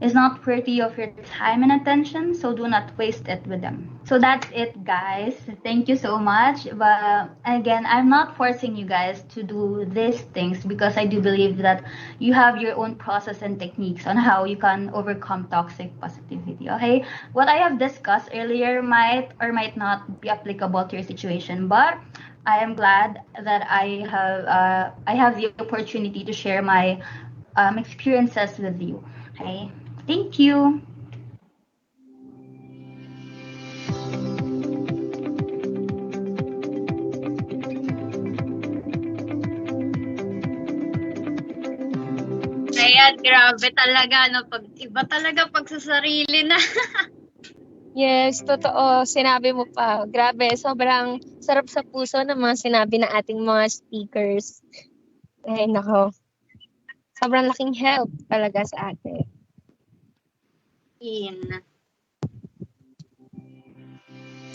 is not worthy of your time and attention, so do not waste it with them. So that's it, guys. Thank you so much. But again, I'm not forcing you guys to do these things because I do believe that you have your own process and techniques on how you can overcome toxic positivity. Okay? What I have discussed earlier might or might not be applicable to your situation, but I am glad that I have the opportunity to share my experiences with you. Okay? Thank you. Ayan, grabe talaga, no? Iba talaga pag sa sarili na. Yes, totoo. Sinabi mo pa. Grabe, sobrang sarap sa puso ng mga sinabi ng ating mga speakers. Ay, nako. Sobrang laking help talaga sa atin.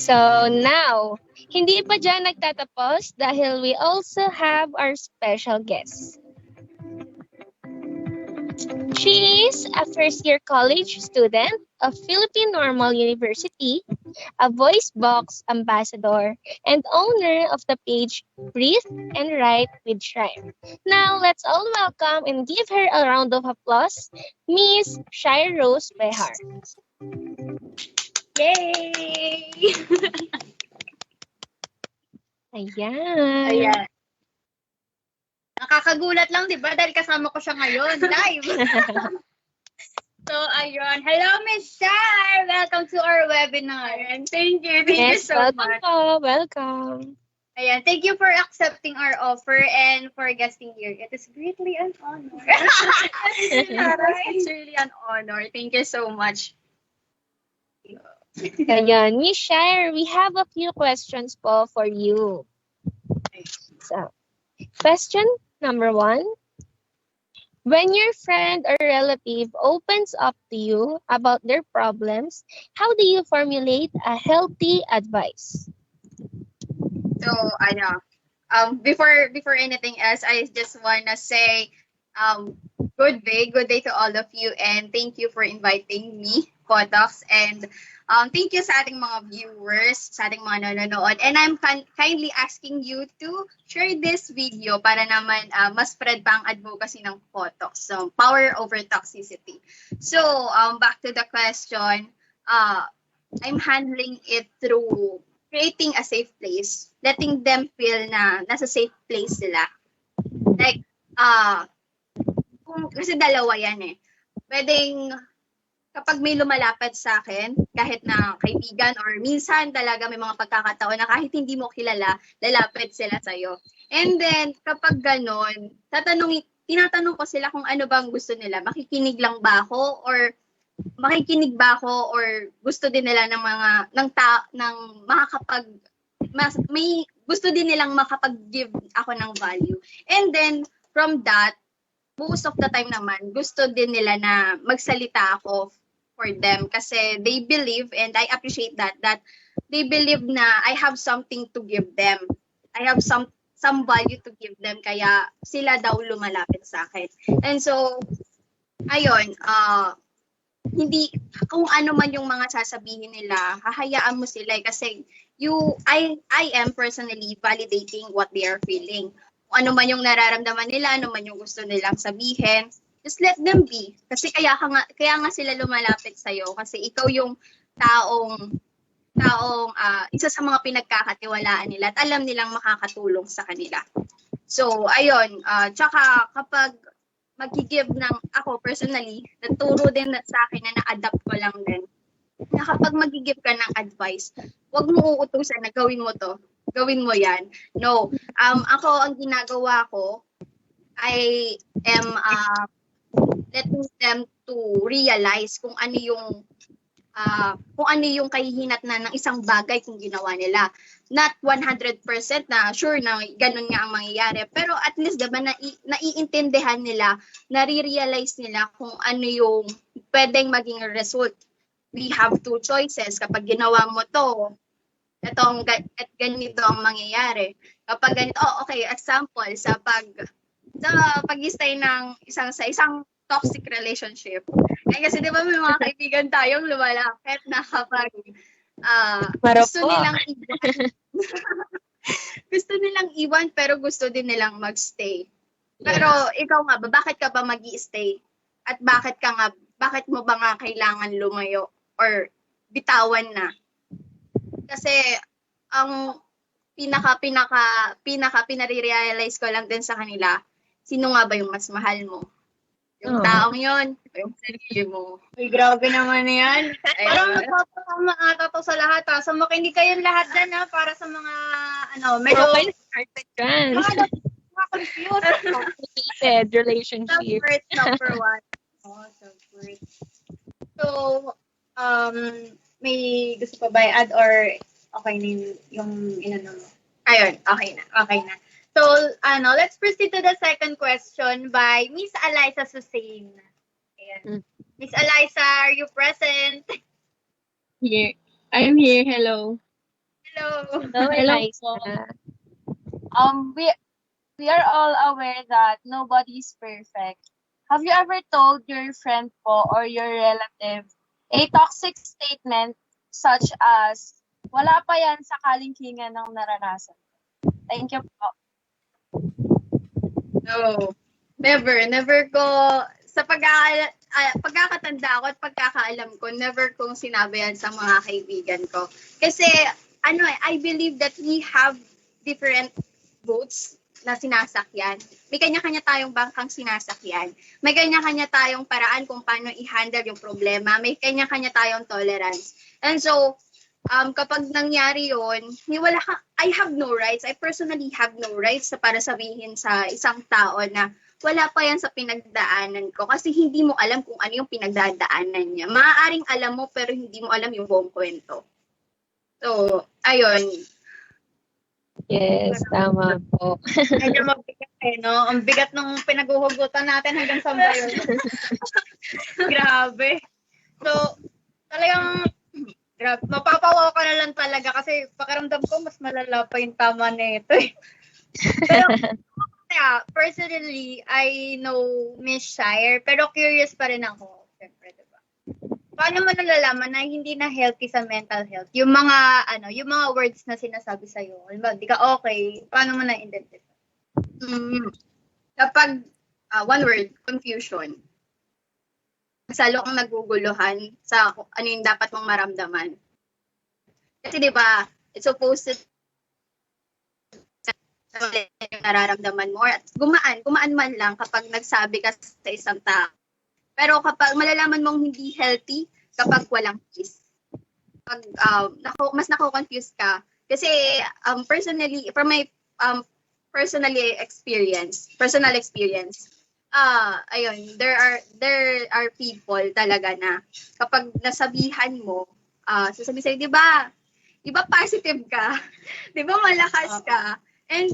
So now, hindi pa dyan nagtatapos dahil we also have our special guest. She is a first-year college student of Philippine Normal University, a voice box ambassador, and owner of the page Breathe and Write with Shire. Now, let's all welcome and give her a round of applause, Miss Shire Rose Behar. Yay! Ayan. Nakakagulat lang, di ba? Dahil kasama ko siya ngayon, live. So, ayun. Hello, Miss Shar! Welcome to our webinar. And thank you so much. Welcome. Ayan, thank you for accepting our offer and for guesting here. It is greatly an honor. It's really an honor. Thank you so much. Ayan, Miss Shire, we have a few questions po for you. So, question number 1. When your friend or relative opens up to you about their problems, how do you formulate a healthy advice? So, before anything else, I just wanna say, good day to all of you, and thank you for inviting me, Potox, and thank you sa ating mga viewers, sa ating mga nanonood, and I'm kindly asking you to share this video para naman mas spread pa ang advocacy ng Potox, so power over toxicity. So, back to the question, I'm handling it through creating a safe place, letting them feel na nasa safe place sila. Like, kasi dalawa yan eh. Pwedeng, kapag may lumalapit sa akin, kahit na kaibigan or minsan talaga may mga pagkakataon na kahit hindi mo kilala, lalapit sila sa'yo. And then, kapag ganon, tinatanong ko sila kung ano bang gusto nila. Makikinig lang ba ako or gusto din nila ng may gusto din nilang makapag-give ako ng value. And then from that, most of the time naman gusto din nila na magsalita ako for them kasi they believe, and I appreciate that they believe na I have something to give them. I have some value to give them, kaya sila daw lumalapit sa akin. And so ayun, hindi kung ano man yung mga sasabihin nila, hahayaan mo sila kasi I am personally validating what they are feeling. Kung ano man yung nararamdaman nila, ano man yung gusto nilang sabihin, just let them be. Kasi kaya nga sila lumalapit sa iyo kasi ikaw yung taong isa sa mga pinagkakatiwalaan nila at alam nilang makakatulong sa kanila. So ayun, tsaka kapag mag-give ng ako personally, naturo din sa akin na na-adapt ko lang din. Na kapag mag-give ka ng advice, huwag mo uutusan na gawin mo to, gawin mo yan. No, ako ang ginagawa ko, I am letting them to realize kung ano yung kung ano yung kahihinatnan ng isang bagay kung ginawa nila. Not 100% na sure na ganun nga ang mangyayari. Pero at least diba naiintindihan nila, nare-realize nila kung ano yung pwedeng maging result. We have two choices. Kapag ginawa mo to, at ganito ang mangyayari. Kapag ganito, okay, example, sa pag-stay ng isang toxic relationship. Kasi di ba may mga kaibigan tayong lumalapit na kapag gusto nilang iwan. Gusto nilang iwan pero gusto din nilang magstay. Pero ikaw nga ba, bakit ka ba mag-i-stay? At bakit mo ba nga kailangan lumayo or bitawan na? Kasi ang pinare-realize ko lang din sa kanila, sino nga ba yung mas mahal mo? Yung taong yun, yung sarili mo. Uy, grabe naman yan. Parang nagpapakama ata to sa lahat ha. So makinig kayong lahat dyan ha, para sa mga, medyo... Okay, started dyan. Confused. Complicated relationship. Number one. Self-worth. So, may gusto pa ba i-add or okay na yung inano mo? Ayun, okay na. So, let's proceed to the second question by Miss Eliza Susain. Ayan. Miss Eliza, are you present? Here. I'm here. Hello. Hello. Eliza. We are all aware that nobody is perfect. Have you ever told your friend po or your relative a toxic statement such as, wala pa yan sa kalingkingan ng naranasan? Thank you po. No. Never ko, sa pagkakatanda ko at pagkakaalam ko, never kong sinabi yan sa mga kaibigan ko. Kasi, I believe that we have different boats na sinasakyan. May kanya-kanya tayong bangkang sinasakyan. May kanya-kanya tayong paraan kung paano i-handle yung problema. May kanya-kanya tayong tolerance. And so, kapag nangyari yun, I have no rights. I personally have no rights para sabihin sa isang tao na wala pa yan sa pinagdaanan ko kasi hindi mo alam kung ano yung pinagdadaanan niya. Maaaring alam mo pero hindi mo alam yung buong kwento. So, ayun. Yes, tama po. Medyo mabigat no? Ang bigat ng pinaghuhugutan natin hanggang sa bayo. Grabe. So, talagang mapapawa ka na lang talaga kasi pakiramdam ko mas malala pa yung tama na ito. Pero, personally, I know Miss Shire, pero curious pa rin ako. Siyempre, diba? Paano mo nalalaman na hindi na healthy sa mental health? Yung mga words na sinasabi sa'yo. Halimbawa, di ka okay, paano mo na-identify? Kapag, one word, confusion. Salo kang naguguluhan sa ano yung dapat mong maramdaman. Kasi di ba, it's supposed to yung nararamdaman mo at gumaan man lang kapag nagsabi ka sa isang tao. Pero kapag malalaman mong hindi healthy, kapag walang peace. Pag mas nako-confuse ka. Kasi personally, from my personal experience, ayun, there are people talaga na kapag nasabihan mo, sasabihin sa'yo, di ba positive ka? Di ba malakas ka? And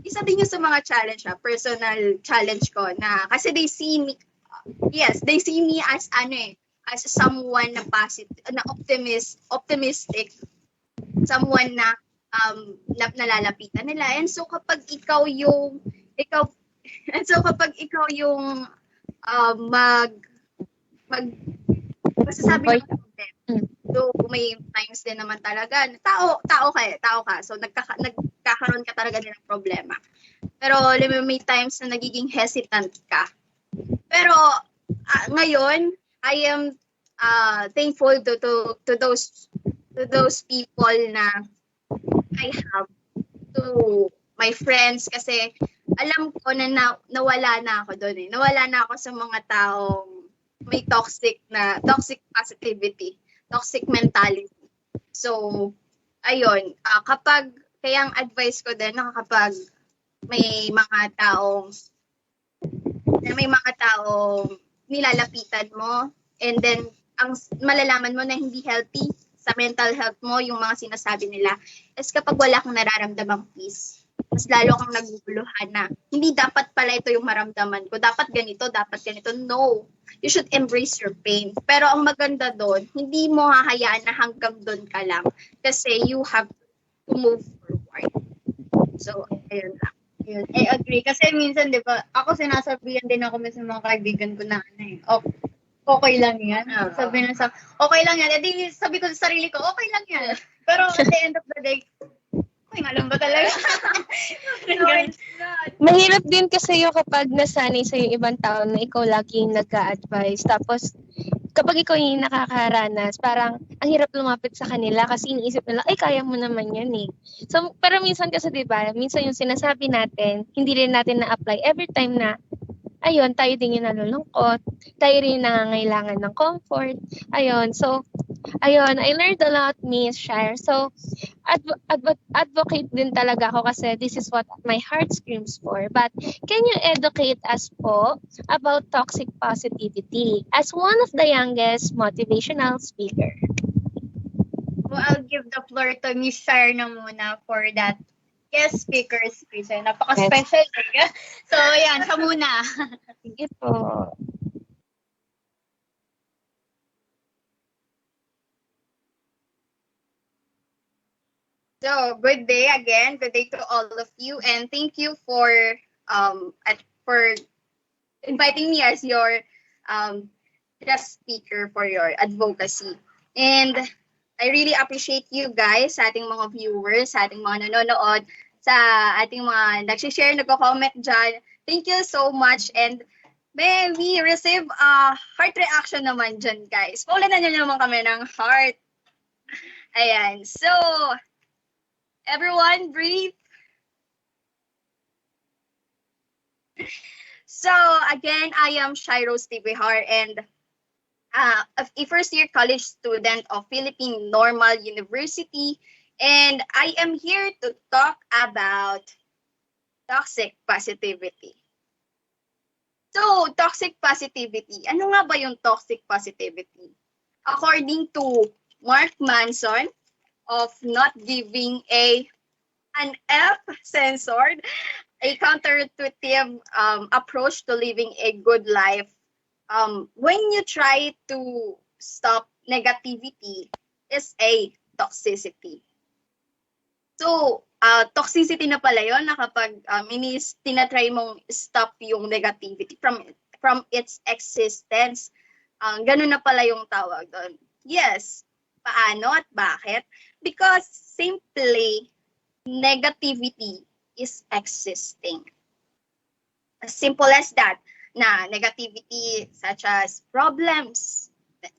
isa din yung sa mga challenge, personal challenge ko na kasi they see me as as someone na positive, na optimistic, someone na nalalapitan nila. And so kapag ikaw yung magsasabi ng problem. So may times din naman talaga tao ka. So nagkakaroon ka talaga din ng problema. Pero may times na nagiging hesitant ka. Pero ngayon I am thankful to those people na I have, to my friends, kasi alam ko na nawala na ako doon eh. Nawala na ako sa mga taong may toxic positivity, toxic mentality. So, ayun, kaya ang advice ko din na kapag may mga taong nilalapitan mo and then ang malalaman mo na hindi healthy sa mental health mo yung mga sinasabi nila is kapag wala kang nararamdamang peace. Mas lalo kang naguguluhan na hindi dapat pala ito yung maramdaman ko. Dapat ganito, dapat ganito. No. You should embrace your pain. Pero ang maganda doon, hindi mo hahayaan na hanggang doon ka lang. Kasi you have to move forward. So, ayun lang. Yun, I agree. Kasi minsan, di ba, ako sinasabihan din ako sa mga kaibigan ko na okay lang yan. Sabi na okay lang yan. Edi sabi ko sa sarili ko, okay lang yan. Pero at the end of the day, okay nga lang ba talaga? No, it's not. Mahirap din kasi yung kapag nasanay sa yung ibang tao na ikaw laging nag-a-advise. Tapos, kapag ikaw yung nakakaranas, parang ang hirap lumapit sa kanila kasi iniisip nila, ay, kaya mo naman yan eh. So, pero minsan kasi, di ba, minsan yung sinasabi natin, hindi rin natin na-apply every time na, ayun, tayo din yung nalulungkot, tayo rin yung nangangailangan ng comfort. Ayun, so, ayun, I learned a lot, Miss Shire. So, advocate din talaga ako kasi this is what my heart screams for. But can you educate us po about toxic positivity as one of the youngest motivational speaker? Well, I'll give the floor to Miss Shire na muna for that guest speaker's reason. Napaka-special. Yes. So, yan, siya muna. Sige po. So, good day again. Good day to all of you, and thank you for inviting me as your guest speaker for your advocacy. And I really appreciate you guys, sa ating mga viewers, sa ating mga nanonood, sa ating mga nag-share, nagko-comment dyan. Thank you so much, and may we receive heart reaction naman dyan, guys. Paulanan nyo naman kami ng heart. Ayan. So, everyone, breathe. So, again, I am Shairos Tibihar, and a first-year college student of Philippine Normal University, and I am here to talk about toxic positivity. So, toxic positivity. Ano nga ba yung toxic positivity? According to Mark Manson, of not giving an F censored, a counterintuitive approach to living a good life. When you try to stop negativity, is a toxicity. So, toxicity na pala yun na kapag tinatry mong stop yung negativity from its existence. Ganun na pala yung tawag doon. Yes. Paano at bakit? Because simply, negativity is existing. As simple as that, na negativity such as problems,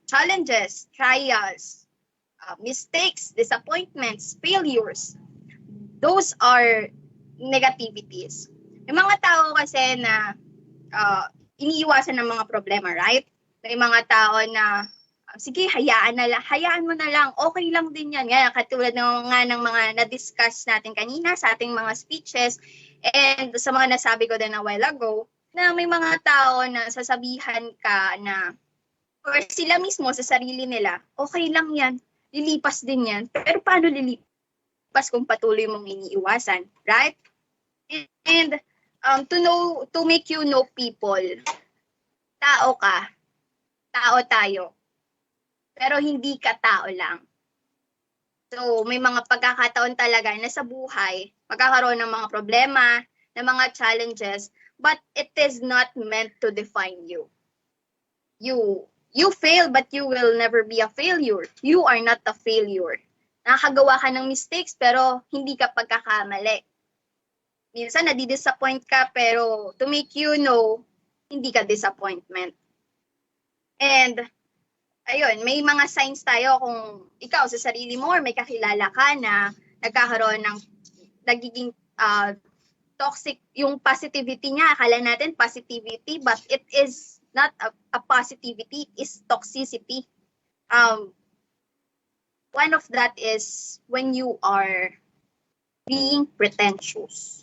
challenges, trials, mistakes, disappointments, failures, those are negativities. Yung mga tao kasi na iniiwasan ng mga problema, right? May mga tao na sige, hayaan mo na lang, okay lang din yan. Nga, katulad ng mga na-discuss natin kanina sa ating mga speeches and sa mga nasabi ko din a while ago, na may mga tao na sasabihan ka na, or sila mismo sa sarili nila, okay lang yan, lilipas din yan. Pero paano lilipas kung patuloy mong iniiwasan, right? And to make you know people, tao ka, tao tayo. Pero hindi ka tao lang. So, may mga pagkakataon talaga na sa buhay, magkakaroon ng mga problema, ng mga challenges, but it is not meant to define you. You fail, but you will never be a failure. You are not a failure. Nakakagawa ka ng mistakes, pero hindi ka pagkakamali. Minsan, nadi-disappoint ka, pero to make you know, hindi ka disappointment. And ayun, may mga signs tayo kung ikaw sa sarili mo or may kakilala ka na nagkakaroon ng nagiging toxic yung positivity niya. Akala natin positivity, but it is not a positivity, is toxicity. One of that is when you are being pretentious.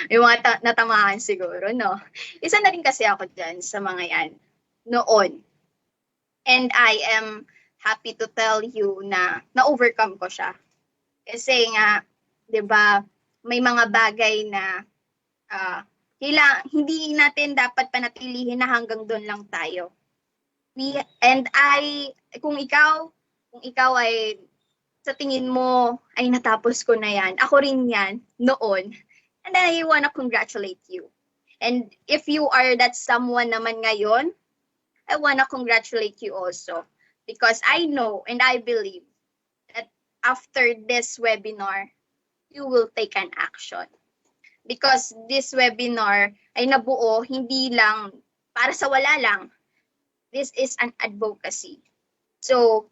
Yung mga natamaan siguro, no? Isa na rin kasi ako dyan sa mga yan. noon. And I am happy to tell you na na-overcome ko siya. Kasi nga, 'di ba, may mga bagay na hindi natin dapat panatilihin na hanggang doon lang tayo. Kung ikaw ay sa tingin mo ay natapos ko na yan, ako rin yan noon, and then I wanna congratulate you. And if you are that someone naman ngayon, I wanna congratulate you also. Because I know and I believe that after this webinar, you will take an action. Because this webinar ay nabuo hindi lang para sa wala lang. This is an advocacy. So,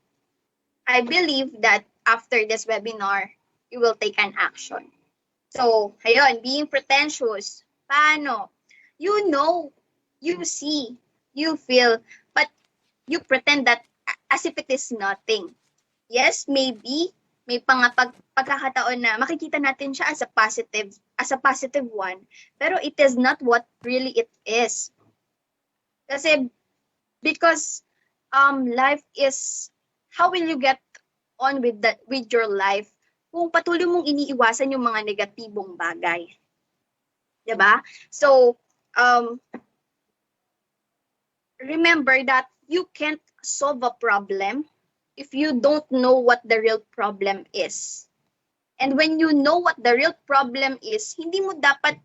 I believe that after this webinar, you will take an action. So, ayun, being pretentious. Paano? You know, you see, you feel, but you pretend that as if it is nothing. Yes, maybe may pagkakataon na makikita natin siya as a positive one, pero it is not what really it is. Because life is, how will you get on with your life kung patuloy mong iniiwasan yung mga negatibong bagay? 'Di ba? So, remember that you can't solve a problem if you don't know what the real problem is. And when you know what the real problem is, hindi mo dapat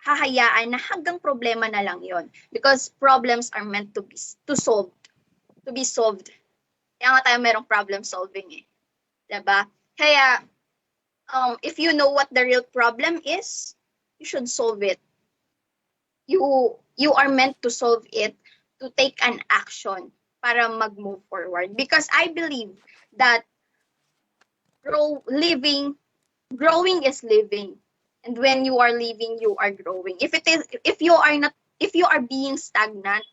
hahayaan na hanggang problema na lang yon, because problems are meant to be solved. Kaya nga tayo merong problem solving eh. Diba? Kaya, if you know what the real problem is, you should solve it. You are meant to solve it, to take an action para mag-move forward. Because I believe that growing is living. And when you are living, you are growing. If you are being stagnant,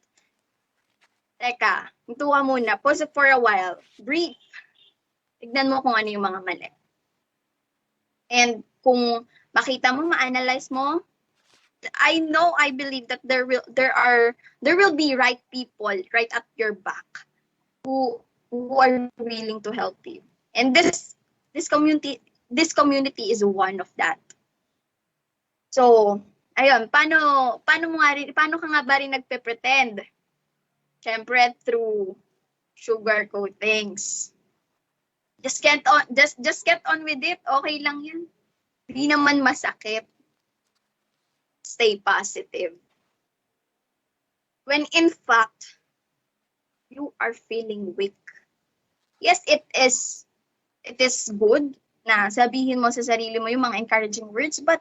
teka, hinto ka muna, pause it for a while, breathe. Tignan mo kung ano yung mga mali. And kung makita mo, ma-analyze mo, I believe that there will be right people right at your back who are willing to help you. And this community is one of that. So, ayun, paano ka nga ba rin nagpe-pretend? Siyempre, through sugar coatings. Just get on with it. Okay lang yan. Hindi naman masakit. Stay positive. When in fact, you are feeling weak. Yes, it is good na sabihin mo sa sarili mo yung mga encouraging words, but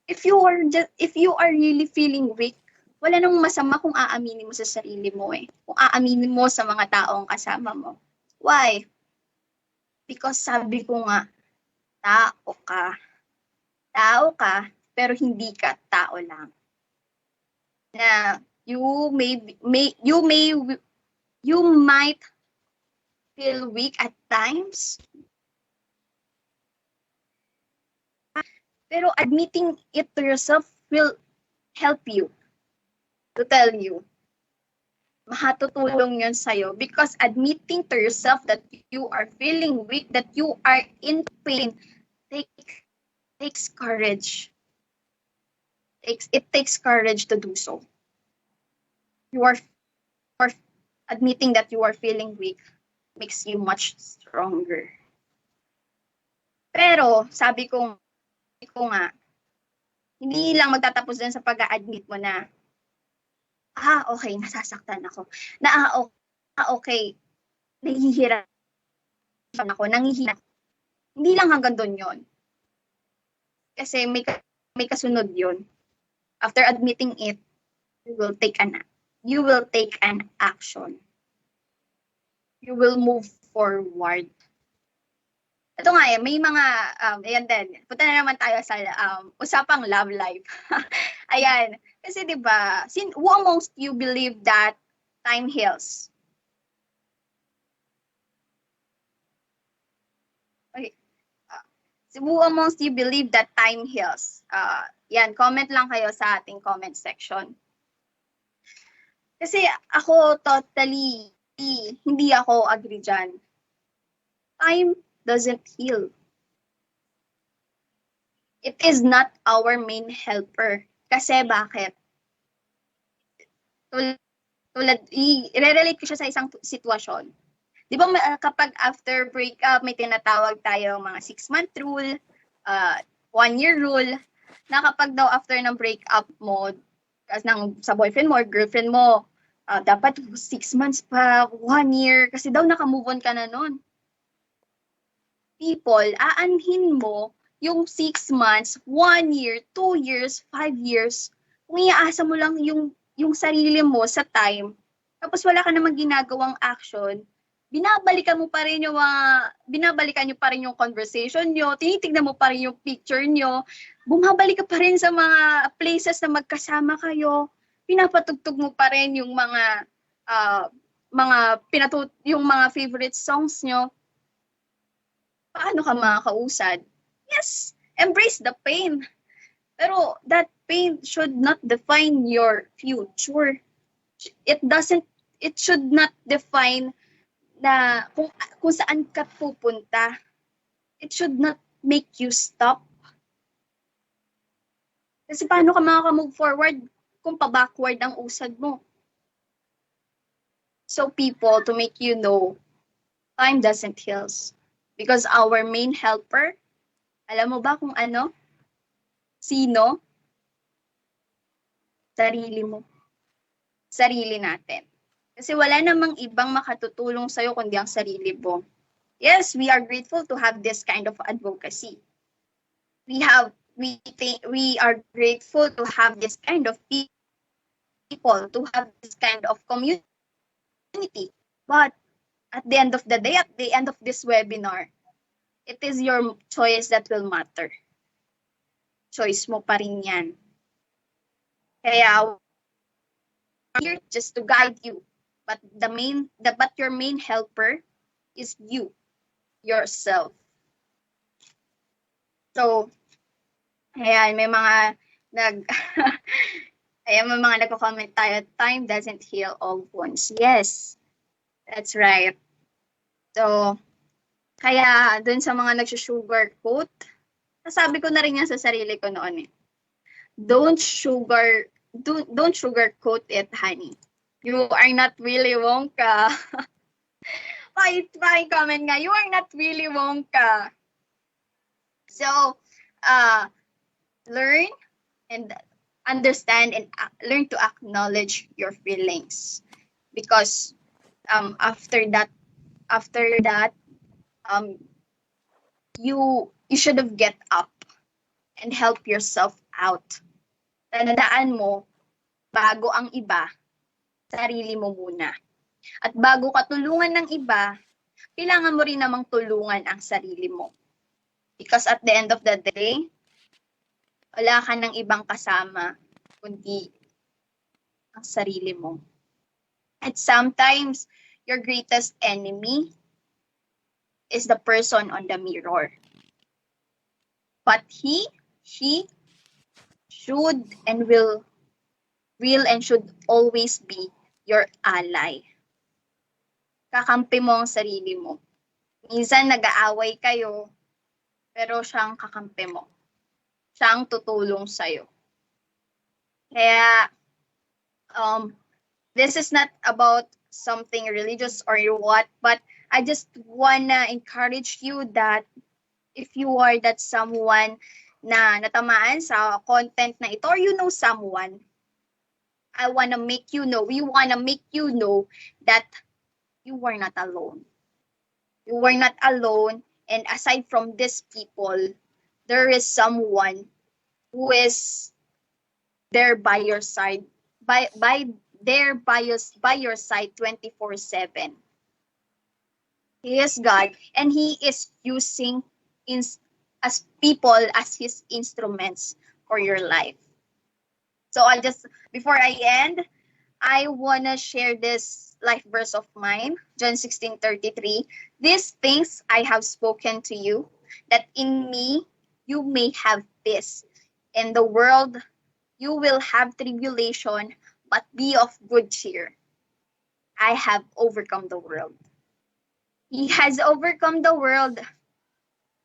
if you are really feeling weak, wala nang masama kung aaminin mo sa sarili mo eh. Kung aaminin mo sa mga taong kasama mo. Why? Because sabi ko nga, tao ka, pero hindi ka tao lang. Na you might feel weak at times, pero admitting it to yourself will help you, to tell you. Mahatutulong yun sa'yo, because admitting to yourself that you are feeling weak, that you are in pain, takes courage. It takes courage to do so. You are admitting that you are feeling weak makes you much stronger. Pero sabi ko nga, hindi lang magtatapos din sa pag-a-admit mo na, okay, nasasaktan ako. Okay, nahihirapan ako, nangihina. Hindi lang hanggang doon yon. Kasi may kasunod yon. After admitting it, you will take an action. You will move forward. Ito nga may mga, ayan din, punta na naman tayo sa usapang love life. Ayan, kasi diba, who amongst you believe that time heals? Okay. Who amongst you believe that time heals? Yan, comment lang kayo sa ating comment section. Kasi ako totally, hindi ako agree dyan. Time doesn't heal. It is not our main helper. Kasi bakit? I-relate ko siya sa isang sitwasyon. Di ba kapag after breakup, may tinatawag tayo mga 6-month rule, 1-year rule, na kapag daw after ng breakup mo, sa boyfriend mo or girlfriend mo, dapat 6 months pa, 1 year, kasi daw nakamove on ka na nun. People, aanhin mo yung 6 months, 1 year, 2 years, 5 years, kung iaasa mo lang yung sarili mo sa time, tapos wala ka namang ginagawang action, binabalikan nyo pa rin yung conversation nyo, tinitignan mo pa rin yung picture nyo, bumabalik ka pa rin sa mga places na magkasama kayo, pinapatugtog mo pa rin yung yung mga favorite songs nyo. Paano ka makakausad? Yes, embrace the pain. Pero that pain should not define your future. It should not define na kung saan ka pupunta. It should not make you stop. Kasi paano ka makaka-move forward kung pa-backward ang usad mo? So people, to make you know, time doesn't heal. Because our main helper, alam mo ba kung ano? Sino? Sarili mo. Sarili natin. Kasi wala namang ibang makatutulong sa'yo kundi ang sarili mo. Yes, we are grateful to have this kind of advocacy. We are grateful to have this kind of people, to have this kind of community. But at the end of the day, at the end of this webinar, it is your choice that will matter. Choice mo pa rin yan. Kaya, we're here just to guide you. But your main helper is you, yourself. So, ayan, may mga nagko-comment tayo, time doesn't heal all wounds. Yes, that's right. So, kaya dun sa mga nagsusugarcoat, nasabi ko na rin yan sa sarili ko noon eh. Don't sugarcoat it, honey. You are not really Wonka. Comment nga, you are not really Wonka. So, learn and understand and learn to acknowledge your feelings. Because after that, you should have get up and help yourself out. Tandaan mo, bago ang iba, sarili mo muna. At bago ka tulungan ng iba, kailangan mo rin namang tulungan ang sarili mo. Because at the end of the day, wala ka ng ibang kasama, kundi ang sarili mo. And sometimes, your greatest enemy is the person on the mirror. But he should and will and should always be your ally. Kakampi mo ang sarili mo. Minsan nag-aaway kayo, pero siyang kakampi mo. Siyang tutulong sa'yo. Kaya, this is not about something religious or what, but I just wanna encourage you that if you are that someone na natamaan sa content na ito, or you know someone, we wanna make you know that you are not alone. You are not alone, and aside from these people, there is someone who is there by your side, by your side 24/7. He is God, and He is using as people as His instruments for your life. So before I end, I wanna share this life verse of mine, John 16:33. These things I have spoken to you, that in me you may have peace. In the world you will have tribulation, but be of good cheer. I have overcome the world. He has overcome the world,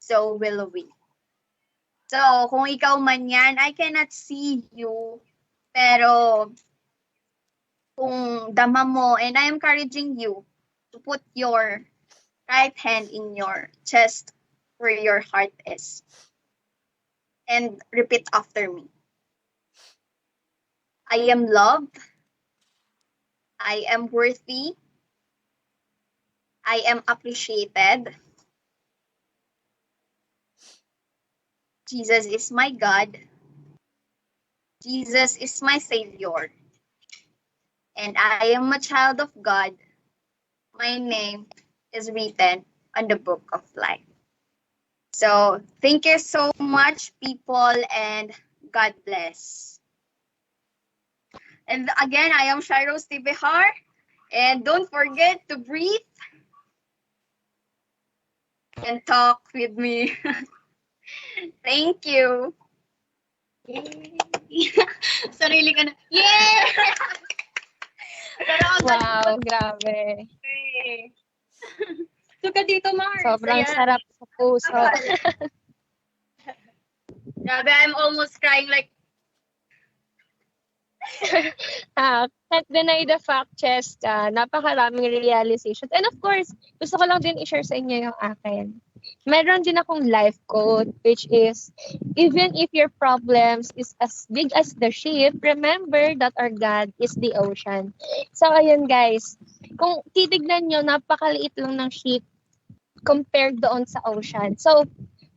so will we. So, kung ikaw man yan, I cannot see you. Pero, kung dama mo, and I am encouraging you to put your right hand in your chest where your heart is. And repeat after me. I am loved. I am worthy. I am appreciated. Jesus is my God. Jesus is my Savior. And I am a child of God. My name is written on the book of life. So, thank you so much, people, and God bless. And again, I am Shiro Stibihar. And don't forget to breathe and talk with me. Thank you. Sarili ka na. Yeah! Pero ang Wow, grabe. Suka dito, Mars. Sobrang Ayan. sarap sa puso. Grabe, I'm almost crying like, Can't deny the fact, Cheska. Napakaraming realizations. And of course, gusto ko lang din i-share sa inyo yung akin. Meron din akong life quote, which is, even if your problems is as big as the ship, remember that our God is the ocean. So, ayun guys. Kung titignan nyo, napakaliit lang ng ship compared doon sa ocean. So,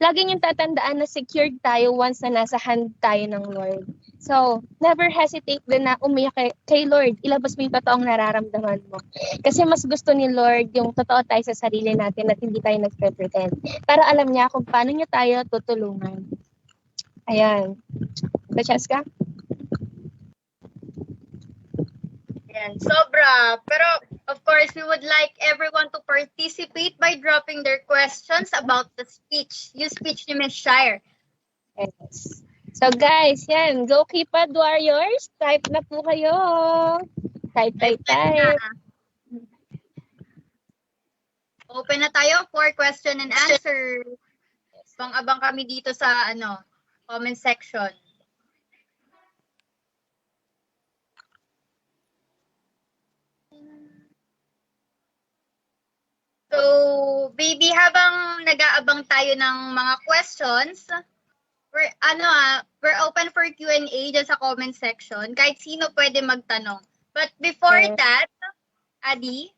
lagi niyong tatandaan na secured tayo once na nasa hand tayo ng Lord. So, never hesitate din na umiyak kay Lord. Ilabas mo yung totoong nararamdaman mo. Kasi mas gusto ni Lord yung totoo tayo sa sarili natin at hindi tayo nagpe-pretend. Para alam niya kung paano niya tayo tutulungan. Ayan. Cheska? yan, sobra. Pero, of course, we would like everyone to participate by dropping their questions about the speech. Yung speech ni Ms. Shire. Yes. So guys, yan. Go Keypad Warriors. Type na po kayo. Type. Open na tayo for question and answer. Pang-abang kami dito sa comment section. So, baby, habang nag-aabang tayo ng mga questions, we're open for Q&A dyan sa comment section. Kahit sino pwede magtanong. But before that, Adi?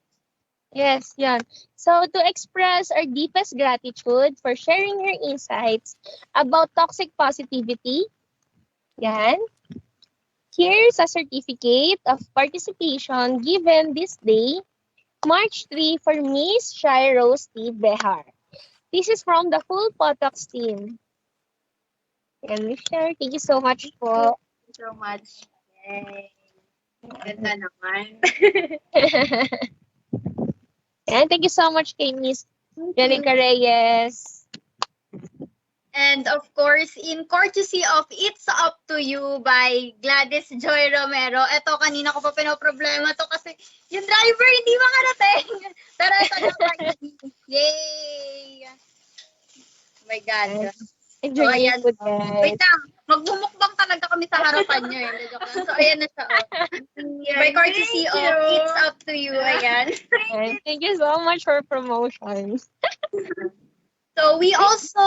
Yes, yan. So, to express our deepest gratitude for sharing your insights about toxic positivity, yan. Here's a certificate of participation given this day, March 3, for Miss Shai Rose T. Behar. This is from the full Potox team. And Miss Shai, thank you so much po. Thank you so much. Yay. Ganda naman. And thank you so much kay Miss Jelica Reyes. And of course, in courtesy of It's Up to You by Gladys Joy Romero. Ito, kanina ko pa pinoproblema to kasi yung driver hindi makarating. Pero ito naman. Yay! Oh my God. Enjoy your food, guys. Wait lang. Magbumukbang talaga kami sa harapan nyo. So, ayan na siya. By courtesy of It's Up to You. Ayan. Thank you so much for promotions. So we also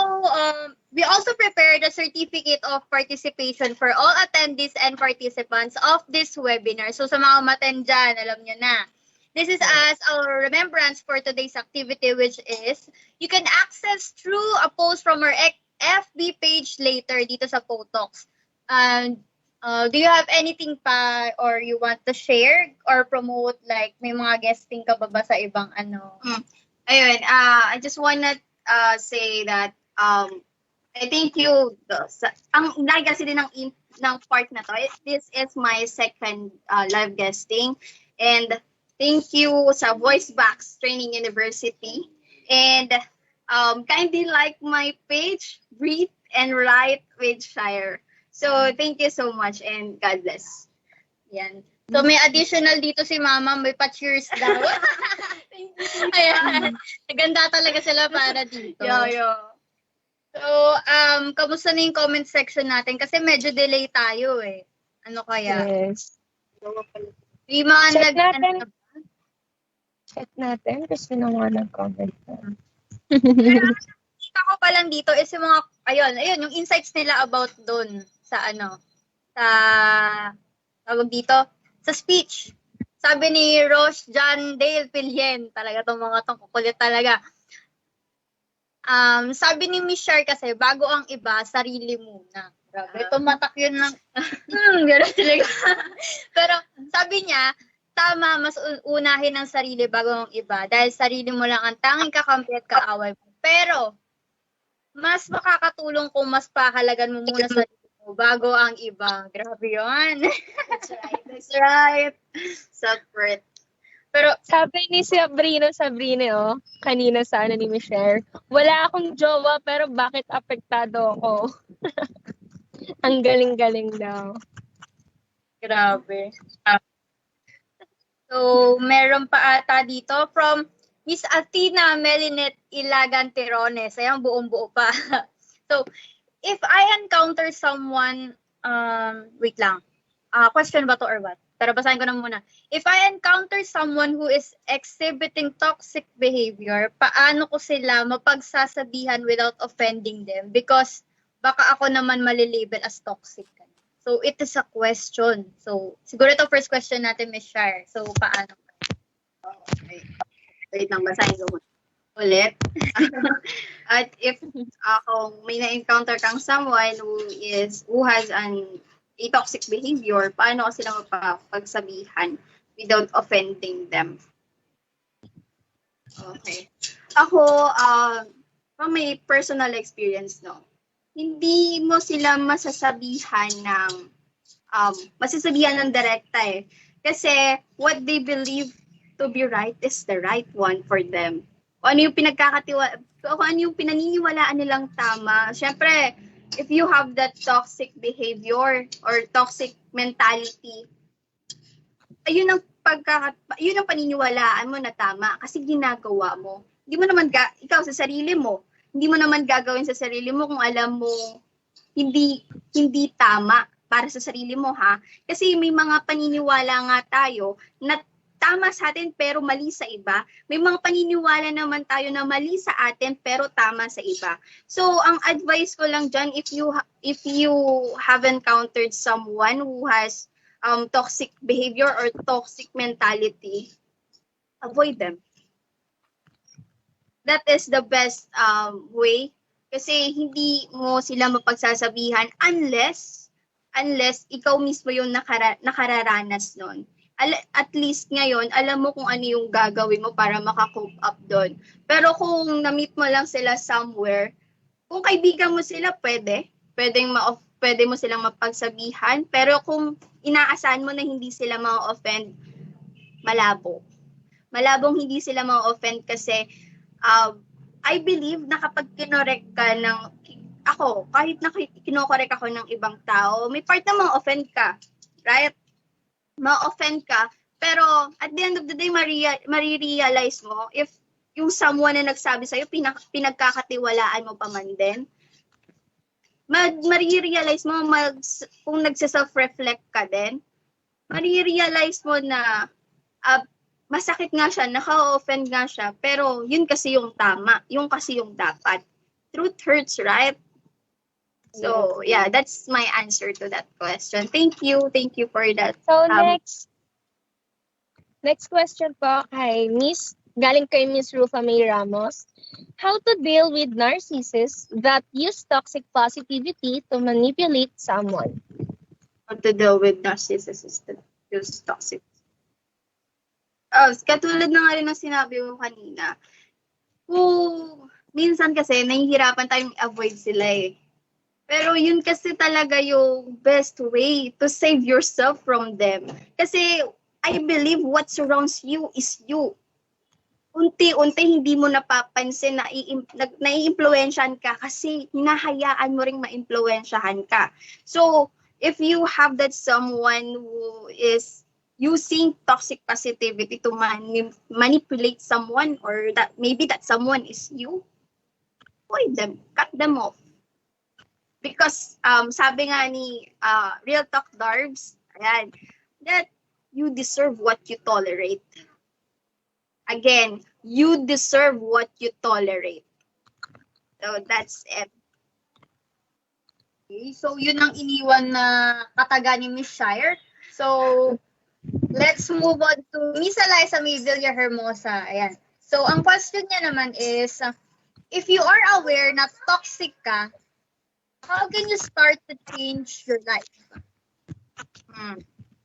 prepared a certificate of participation for all attendees and participants of this webinar. So sa mga umattend dyan, alam nyo na. This is as our remembrance for today's activity, which is you can access through a post from our FB page later dito sa Potox. And do you have anything pa or you want to share or promote, like may mga guesting ka ba sa ibang ano? Ayun, I just wanna say that I thank you. Ang lagi kasi din ng part na to. This is my second live guesting, and thank you sa Voice Box Training University, and kindly like my page, Breathe and Write with Shire. So thank you so much and God bless. Yan. So may additional dito si Mama, may pa-cheers daw. Ayan. Ganda talaga sila para dito. Yo. So, kamusta na yung comment section natin? Kasi medyo delay tayo eh. Ano kaya? Yes. May mga Check natin. Check natin kasi sino mga nag-comment na. Kita ko pa lang dito is yung mga, ayun, yung insights nila about doon sa tawag dito, sa speech. Sabi ni Ross John Dale Pilien, talaga tong mga tong kukulit talaga. Sabi ni Miss Shar kasi, bago ang iba, sarili muna. Grabe, tumatak yun ng, gano'n talaga. Pero sabi niya, tama, mas unahin ang sarili bago ang iba. Dahil sarili mo lang ang tanging kakampi at kaaway mo. Pero, mas makakatulong kung mas pahalagan mo muna sa sarili mo bago ang iba. Grabe yun. That's right. Separate. Pero sabi ni Sabrina, kanina sa ni Michelle, wala akong jowa pero bakit apektado ako? Ang galing-galing daw. Grabe. So, meron pa ata dito from Miss Athena Melinet Ilagan Tirones. Ayan, buong-buo pa. So, if I encounter someone, wait lang. Question ba to or what? Pero basahin ko na muna. If I encounter someone who is exhibiting toxic behavior, paano ko sila mapagsasabihan without offending them? Because baka ako naman malilabel as toxic. So, it is a question. So, siguro ito first question natin, Ms. Shar. So, paano? Okay. Wait lang, basahin ko ulit. At if kung may na-encounter kang someone who has a toxic behavior, paano ko sila mapagsabihan without offending them? Okay. Ako, from my personal experience, no, hindi mo sila masasabihan ng direkta eh. Kasi what they believe to be right is the right one for them. Kung ano yung pinaniniwalaan nilang tama. Syempre, if you have that toxic behavior or toxic mentality, yun ang paniniwalaan mo na tama kasi ginagawa mo. Hindi mo naman ikaw sa sarili mo, hindi mo naman gagawin sa sarili mo kung alam mo hindi tama para sa sarili mo, ha? Kasi may mga paniniwala nga tayo na tama sa atin pero mali sa iba. May mga paniniwala naman tayo na mali sa atin pero tama sa iba. So, ang advice ko lang dyan, if you have encountered someone who has toxic behavior or toxic mentality, avoid them. That is the best way kasi hindi mo sila mapagsasabihan unless ikaw mismo yung nakararanas nun. At least ngayon, alam mo kung ano yung gagawin mo para makakope up doon. Pero kung na-meet mo lang sila somewhere, kung kaibigan mo sila, pwede mo silang mapagsabihan. Pero kung inaasahan mo na hindi sila ma-offend, malabong hindi sila ma-offend kasi I believe na kapag kinorek ka kahit na kinokorek ako ng ibang tao, may part na ma-offend ka. Right? Ma-offend ka. Pero at the end of the day, marirealize mo if yung someone na nagsabi sa'yo, pinagkakatiwalaan mo pa man din. Marirealize mo, kung nagsa-self-reflect ka din, marirealize mo na masakit nga siya, naka-offend nga siya, pero yun kasi yung tama, yun kasi yung dapat. Truth hurts, right? So, yeah, that's my answer to that question. Thank you for that. So, next question po galing kay Miss Rufa May Ramos. How to deal with narcissists that use toxic positivity to manipulate someone? How to deal with narcissists that use toxic. Katulad na nga rin ng sinabi mo kanina, kung minsan kasi nahihirapan tayong avoid sila eh. Pero yun kasi talaga yung best way to save yourself from them. Kasi I believe what surrounds you is you. Unti-unti hindi mo napapansin na nai-impluwensyahan ka kasi hinahayaan mo ring ma-impluwensyahan ka. So, if you have that someone who is using toxic positivity to manipulate someone, or that maybe that someone is you, avoid them, cut them off. Because sabi nga ni Real Talk Darbs, ayan, that you deserve what you tolerate. Again, you deserve what you tolerate. So that's it. Okay, so yun ang iniwan na kataga ni Miss Shire. So, let's move on to Miss Eliza May Villahermosa. Ayan. So, ang question niya naman is, if you are aware na toxic ka, how can you start to change your life?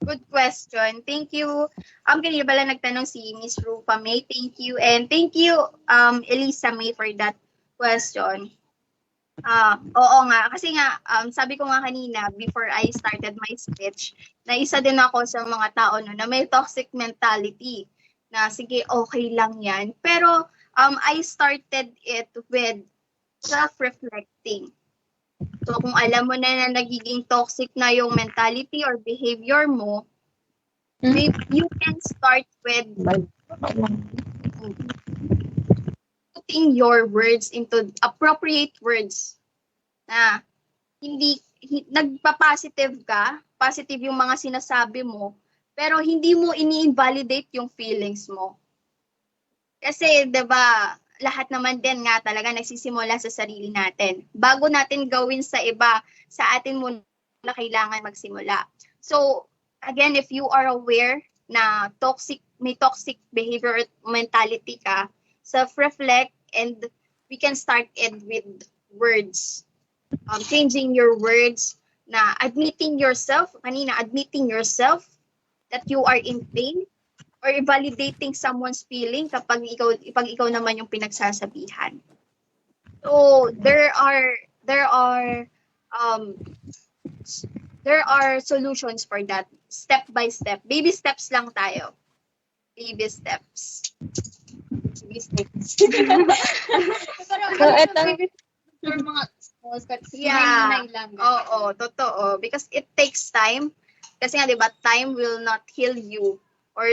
Good question. Thank you. Kanina pala nagtanong si Miss Rupa May. Thank you. And thank you, Elisa May, for that question. Oo nga. Kasi nga, sabi ko nga kanina, before I started my speech, na isa din ako sa mga tao na may toxic mentality. Na sige, okay lang yan. Pero I started it with self-reflecting. So kung alam mo na nagiging toxic na yung mentality or behavior mo, you can start with putting your words into appropriate words. Na hindi nagpa-positive ka, positive yung mga sinasabi mo, pero hindi mo ini-invalidate yung feelings mo. Kasi 'di ba, lahat naman din nga talaga nagsisimula sa sarili natin. Bago natin gawin sa iba, sa atin muna kailangan magsimula. So, again, if you are aware na may toxic behavior mentality ka, self-reflect, and we can start it with words. Changing your words, na admitting yourself that you are in pain, or validating someone's feeling kapag ikaw naman yung pinagsasabihan. So there are solutions for that, step by step. Baby steps lang tayo. Baby steps. So, eto, For mga small steps, yeah. lang. Oo, totoo. Because it takes time. Kasi nga, di ba, time will not heal you. Or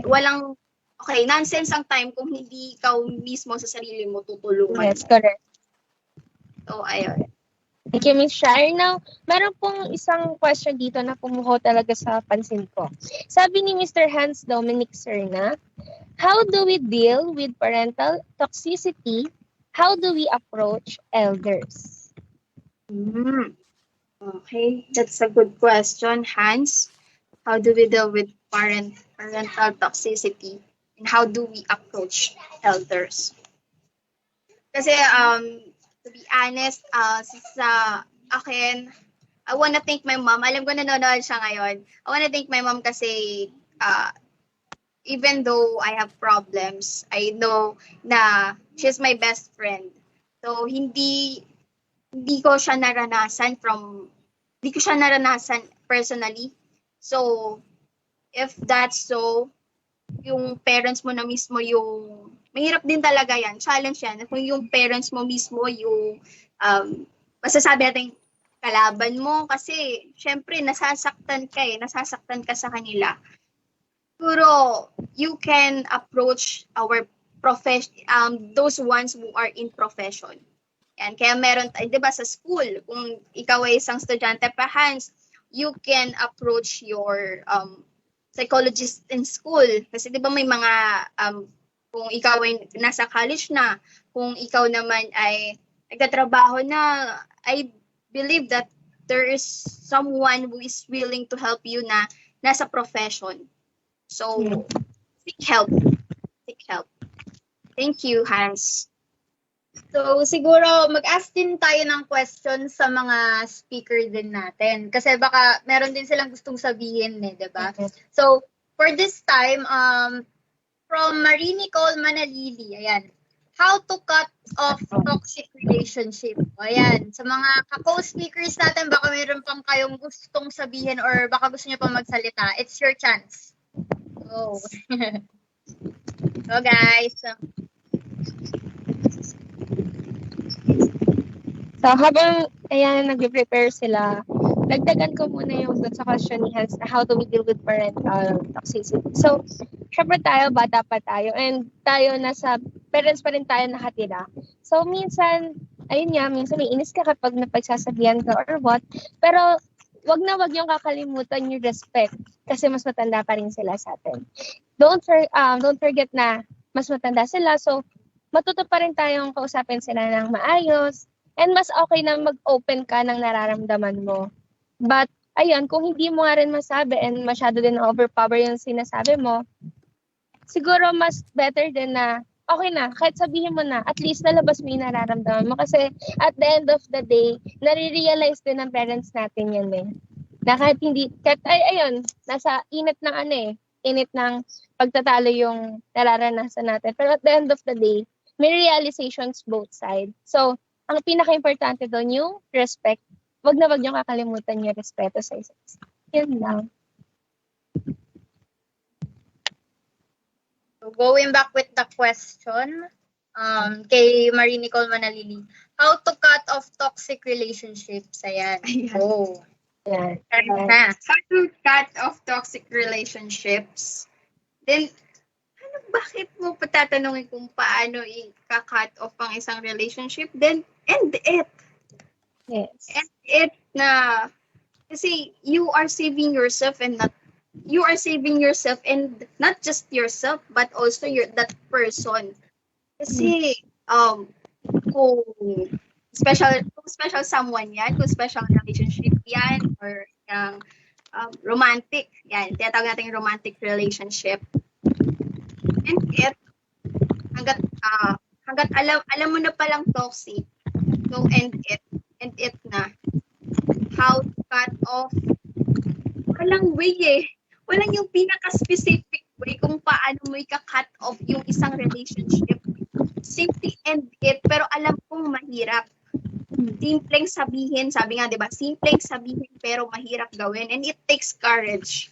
walang, okay, nonsense ang time kung hindi ikaw mismo sa sarili mo tutulungan. yes, correct. So, ayun. Thank you, Ms. Shire. Now, meron pong isang question dito na pumuho talaga sa pansin ko. Sabi ni Mr. Hans Dominic Serna, how do we deal with parental toxicity? How do we approach elders? Okay, that's a good question, Hans. How do we deal with parental toxicity? And how do we approach elders? Kasi, to be honest, sa akin, I wanna thank my mom. Alam ko nanonood siya ngayon. I wanna thank my mom kasi even though I have problems, I know na she's my best friend. So, hindi ko siya naranasan personally. So, if that's so, yung parents mo na mismo yung, mahirap din talaga yan, challenge yan. Kung yung parents mo mismo yung, masasabi natin, kalaban mo, kasi, syempre, nasasaktan ka sa kanila. Siguro, you can approach our those ones who are in profession. Yan, kaya meron, di ba, sa school, kung ikaw ay isang estudyante pa, Hans, you can approach your psychologist in school. Kasi di ba may mga, kung ikaw ay nasa college na, kung ikaw naman ay nagtatrabaho na, I believe that there is someone who is willing to help you na nasa profession. So, seek help. Thank you, Hans. So, siguro mag-ask din tayo ng question sa mga speaker din natin. Kasi baka meron din silang gustong sabihin di ba? So, for this time, from Marie Nicole Manalili, ayan. How to cut off toxic relationship. Ayan, sa mga ka-co-speakers natin, baka meron pang kayong gustong sabihin or baka gusto niyo pang magsalita. It's your chance. Go. Go, guys. So, habang nagpe-prepare sila, dagdagan ko muna yung dun sa question ni Hans na how do we deal with parental toxicity. So, syempre tayo, bata pa tayo, and tayo nasa parents pa rin tayo nakatira. So, minsan, ayun nga, minsan may inis ka kapag napagsasabihan ka or what, pero wag yung kakalimutan yung respect kasi mas matanda pa rin sila sa atin. Don't forget na mas matanda sila, so matuto pa rin tayong kausapin sila ng maayos, and mas okay na mag-open ka ng nararamdaman mo. But, ayun, kung hindi mo nga rin masabi and masyado din overpower yung sinasabi mo, siguro mas better din na, okay na, kahit sabihin mo na, at least nalabas mo yung nararamdaman mo. Kasi at the end of the day, nare-realize din ng parents natin yan eh. Na kahit hindi, ayun, nasa init ng init ng pagtatalo yung nararanasan natin. Pero at the end of the day, may realizations both sides. So, ang pinaka-importante doon yung respect. Wag niyong kakalimutan yung respeto sa isa't isa. Yun lang. So going back with the question, kay Marie Nicole Manalili, how to cut off toxic relationships? Ayan. Oh. Yeah. How to cut off toxic relationships? Then, bakit mo patatanungin kung paano i-cut off ang isang relationship? Then, end it. Yes. End it na, kasi you are saving yourself and not just yourself, but also that person. Kasi, kung special someone yan, kung special relationship yan, or romantic, yan, tinatawag natin romantic relationship. And it, hanggat alam mo na palang toxic, so end it na. How to cut off, walang way eh. Walang yung pinaka-specific way kung paano mo i-cut off yung isang relationship. Simply end it, pero alam kong mahirap. Simpleng sabihin, sabi nga, di ba? Simpleng sabihin, pero mahirap gawin. And it takes courage.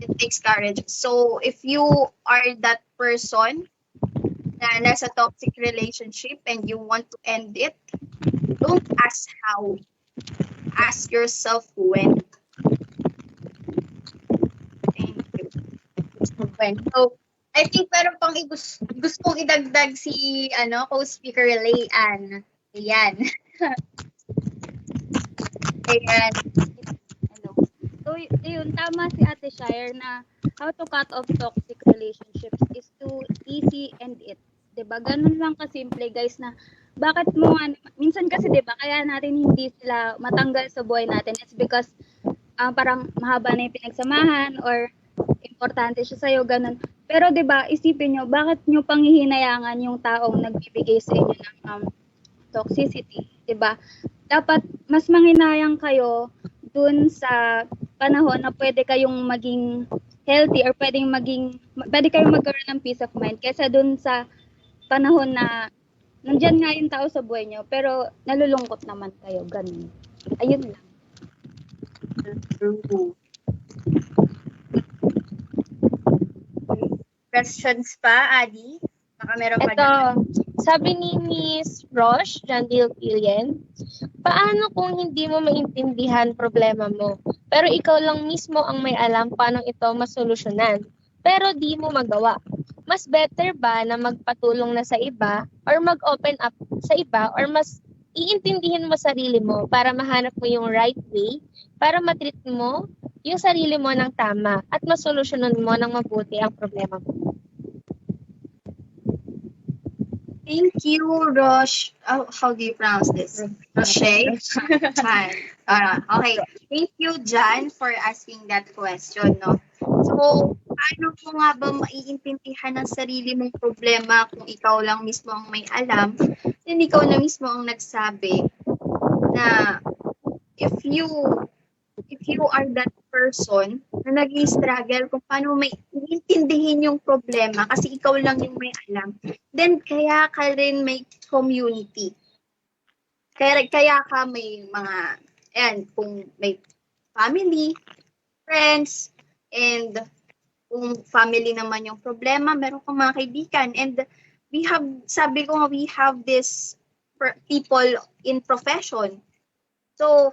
It takes courage. So, if you are that person na nasa toxic relationship and you want to end it, don't ask how. Ask yourself when. Thank you. When. So, I think meron pang gustong idagdag si co-speaker Layan. Ayan. Ayan. So, yun, tama si Ate Shire na how to cut off toxic relationships is to easy end it. 'Di ba? Ganun lang kasimple, guys, na bakit mo nga, minsan kasi 'di ba, kaya natin hindi sila matanggal sa buhay natin. It's because parang mahaba na yung pinagsamahan or importante siya sa'yo, ganun. Pero 'di ba, isipin nyo, bakit nyo panghihinayangan yung taong nagbibigay sa inyo ng toxicity, 'di ba? Dapat mas manghinayang kayo dun sa panahon na pwede kayong maging healthy or pwede kayong magkaroon ng peace of mind kaysa dun sa panahon na nandyan nga yung tao sa buhay nyo pero nalulungkot naman kayo, ganun. Ayun lang. Questions pa, Adi? Baka meron pa Ito, sabi ni Miss Roche, Jandil Pilien, paano kung hindi mo maintindihan problema mo, pero ikaw lang mismo ang may alam paano ito masolusyonan, pero di mo magawa? Mas better ba na magpatulong na sa iba or mag-open up sa iba or mas iintindihin mo sarili mo para mahanap mo yung right way para matreat mo yung sarili mo ng tama at masolusyonan mo ng mabuti ang problema mo? Thank you, Rosh. Oh, how do you pronounce this? Roche? Jan. Okay. Thank you, Jan, for asking that question. No? So, paano mo nga ba maiintindihan ang sarili mong problema kung ikaw lang mismo ang may alam? Then ikaw na mismo ang nagsabi na if you are that person na nag-struggle kung paano may intindihin yung problema kasi ikaw lang yung may alam, then kaya ka rin may community. Kaya ka may mga, kung may family, friends, and kung family naman yung problema, meron kang mga kaibigan. And we have this people in profession. So,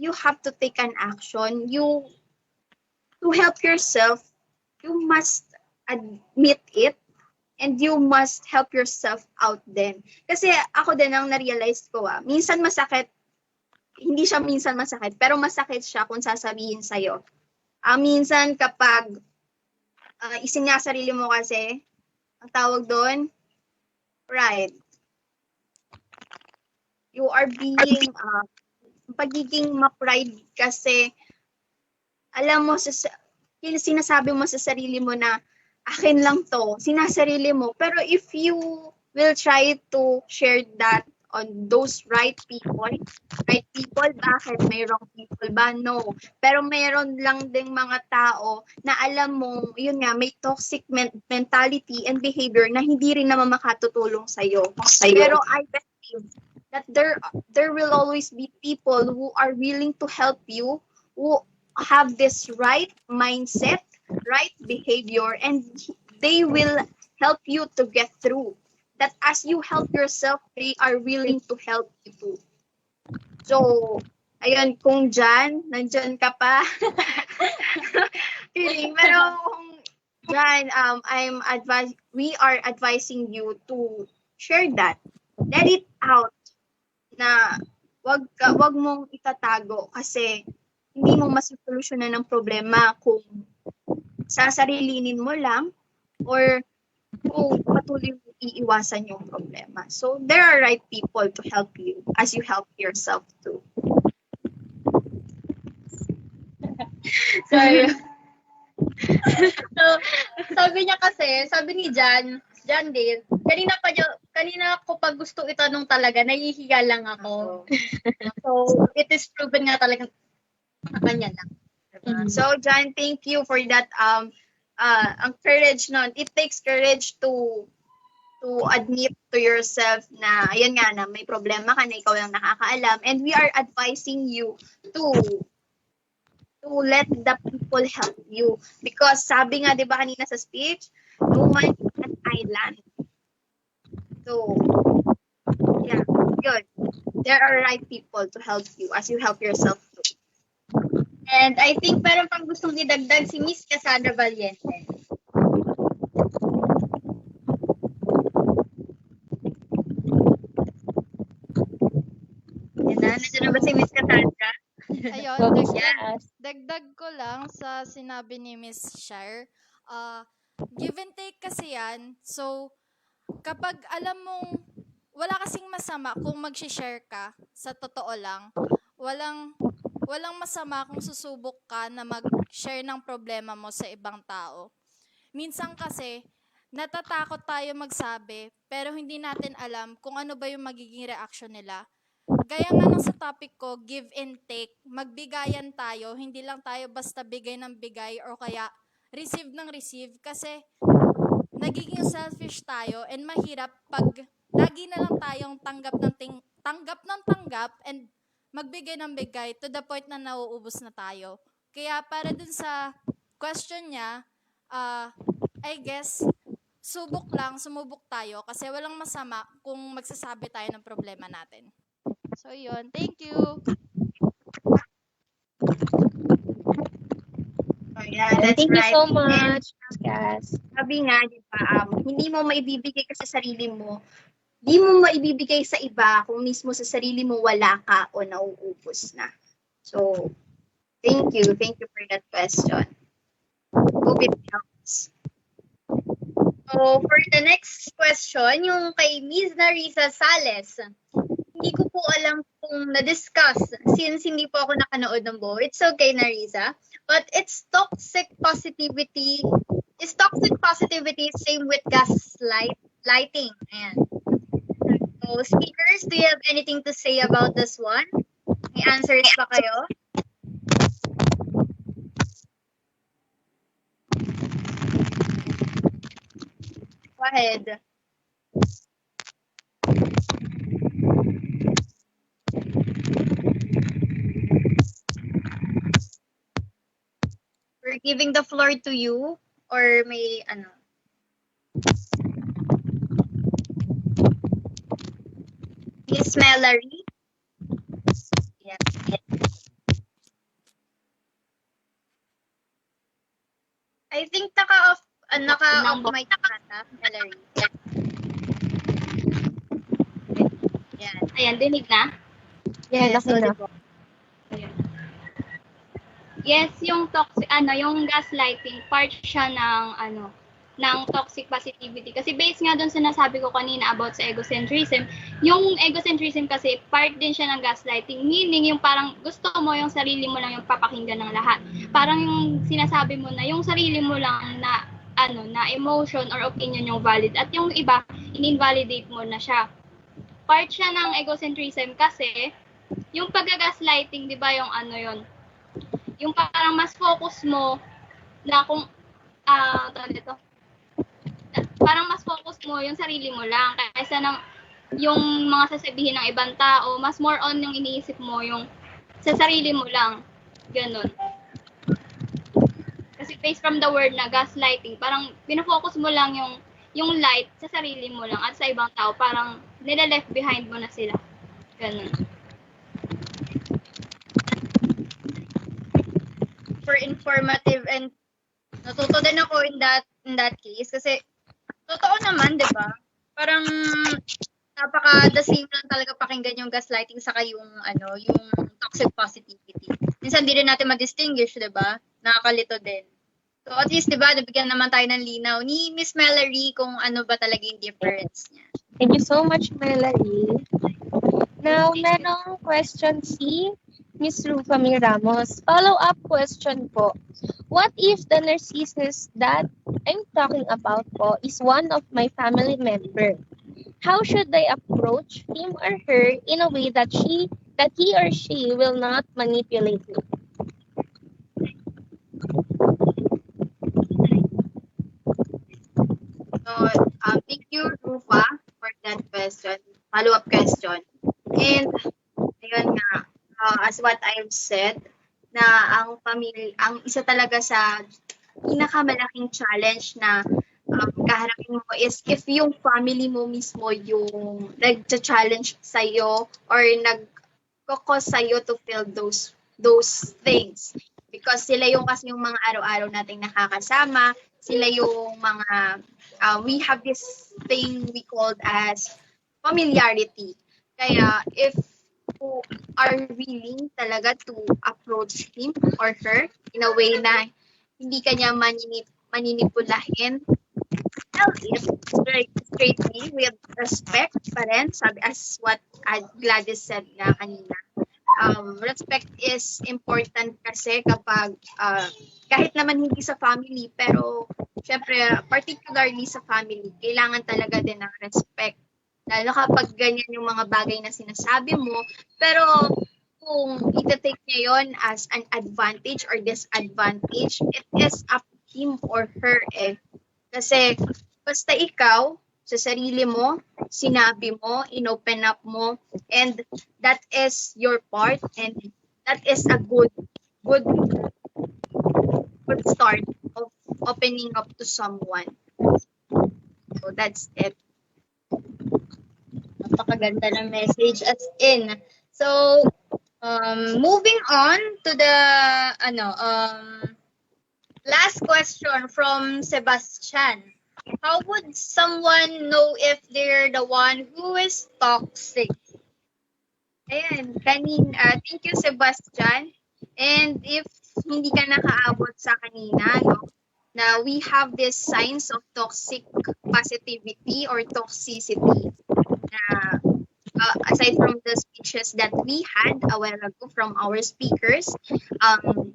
you have to take an action. To help yourself, you must admit it and you must help yourself out din. Kasi ako din ang na-realize ko, minsan masakit, hindi siya minsan masakit, pero masakit siya kung sasabihin sa'yo. Minsan kapag isinasarili mo kasi, ang tawag doon, pride. You are being, pagiging ma-pride kasi, alam mo, sinasabi mo sa sarili mo na, akin lang to, sinasarili mo. Pero if you will try to share that on those right people, bakit? May wrong people ba? No. Pero meron lang ding mga tao na alam mo, yun nga, may toxic mentality and behavior na hindi rin naman makatutulong sa'yo. Pero I believe that there will always be people who are willing to help you, who have this right mindset, right behavior, and they will help you to get through. That as you help yourself, they are willing to help you too. So, ayun, kung nandyan ka pa. Kidding. Pero kung dyan, we are advising you to share that. Let it out na wag mong itatago kasi hindi mo masosolusyonan ng problema kung sasarilinin mo lang or kung patuloy mo iiwasan yung problema. So, there are right people to help you as you help yourself too. Sorry. So, sabi ni Jan din, kanina ko pag gusto itanong talaga, nahihiya lang ako. So, it is proven nga talaga na kanya lang. So, Jan, thank you for that ang courage nun. It takes courage to admit to yourself na ayan nga na may problema ka na ikaw lang nakakaalam, and we are advising you to let the people help you because sabi nga 'di ba kanina sa speech, no man is an island. So yeah, good. There are right people to help you as you help yourself too. And I think meron pang gustong idagdag si Miss Cassandra Valiente. Nandiyan na ba si Miss Cassandra? Ayun, dagdag ko lang sa sinabi ni Miss Shire. Give and take kasi yan. So, kapag alam mong wala kasing masama kung mag-share ka, sa totoo lang, walang masama kung susubok ka na mag-share ng problema mo sa ibang tao. Minsan kasi, natatakot tayo magsabi, pero hindi natin alam kung ano ba yung magiging reaction nila. Gaya nga nung sa topic ko, give and take, magbigayan tayo, hindi lang tayo basta bigay ng bigay or kaya receive ng receive kasi nagiging selfish tayo and mahirap pag lagi na lang tayong tanggap ng tanggap and magbigay ng bigay to the point na nauubos na tayo. Kaya para dun sa question niya, I guess, sumubok tayo kasi walang masama kung magsasabi tayo ng problema natin. So, yun. Thank you. Yeah, that's Thank right. you so much, guys. Sabi nga, di ba, hindi mo maibibigay ka sa sarili mo, di mo maibibigay sa iba kung mismo sa sarili mo wala ka o nauubos na. So, thank you for that question. Hope it helps. So, for the next question, yung kay Ms. Narisa Sales. Hindi ko po alam kung na-discuss since hindi po ako nakanood ng buo. It's okay, Narisa. But it's toxic positivity. Is toxic positivity same with gaslighting? Ayan. So, speakers, do you have anything to say about this one? May answers ba kayo? Go ahead. We're giving the floor to you or may ano? Miss Melary? Yes. I think naka-off mic ata, Melary. Yan. Ayan, dinig na? Yes, okay na. diba? Yes, yung yung gaslighting, part siya ng toxic positivity. Kasi based nga doon sa nasabi ko kanina about sa egocentrism, yung egocentrism kasi part din siya ng gaslighting. Meaning, yung parang gusto mo yung sarili mo lang yung papakinggan ng lahat. Parang yung sinasabi mo na yung sarili mo lang na na emotion or opinion yung valid at yung iba, in-invalidate mo na siya. Part siya ng egocentrism kasi yung pag-gaslighting, 'di ba, yung yung parang mas focus mo na kung parang mas focus mo yung sarili mo lang kaysa yung mga sasabihin ng ibang tao, mas more on yung iniisip mo yung sa sarili mo lang. Ganun. Kasi based from the word na gaslighting, parang pinofocus mo lang yung light sa sarili mo lang at sa ibang tao, parang nila-left behind mo na sila. Ganun. For informative and natuto din ako in that case kasi totoo naman, 'di ba? Parang the same lang talaga pakinggan yung gaslighting saka yung toxic positivity. Minsan hindi rin natin ma-distinguish, 'di ba? Nakakalito din. So at least 'di ba, nabigyan naman tayo ng linaw ni Miss Melary kung ano ba talaga yung difference niya. Thank you so much, Melary. Now, merong question si Miss Rufami Ramos. Follow-up question po. What if the narcissist that I'm talking about po is one of my family member? How should I approach him or her in a way that he or she will not manipulate me? So, thank you, Rufa, for that question, follow-up question. And, ayun nga, as what I've said, na ang isa talaga sa pinakamalaking challenge na kaharapin mo is if yung family mo mismo yung nag-challenge sa'yo or nag-cause sa'yo to feel those things. Because sila yung kasi yung mga araw-araw nating nakakasama, sila yung mga, we have this thing we called as familiarity. Kaya if you are willing talaga to approach him or her in a way na hindi kanya maninipulahin, tell it straightly with respect pa rin, sabi as what Gladys said nga kanina. Respect is important kasi kapag kahit naman hindi sa family, pero syempre particularly sa family, kailangan talaga din ng respect. Lalo kapag ganyan yung mga bagay na sinasabi mo, pero kung ita-take niya yon as an advantage or disadvantage, it is up to him or her eh. Kasi basta ikaw, sa sarili mo, sinabi mo, inopen up mo, and that is your part, and that is a good start of opening up to someone. So that's it. Napakaganda ng message as in. So, moving on to the last question from Sebastian. How would someone know if they're the one who is toxic? Ayan, thank you, Sebastian. And if hindi ka nakaabot sa kanina, no, na we have these signs of toxic positivity or toxicity na aside from the speeches that we had a while ago from our speakers,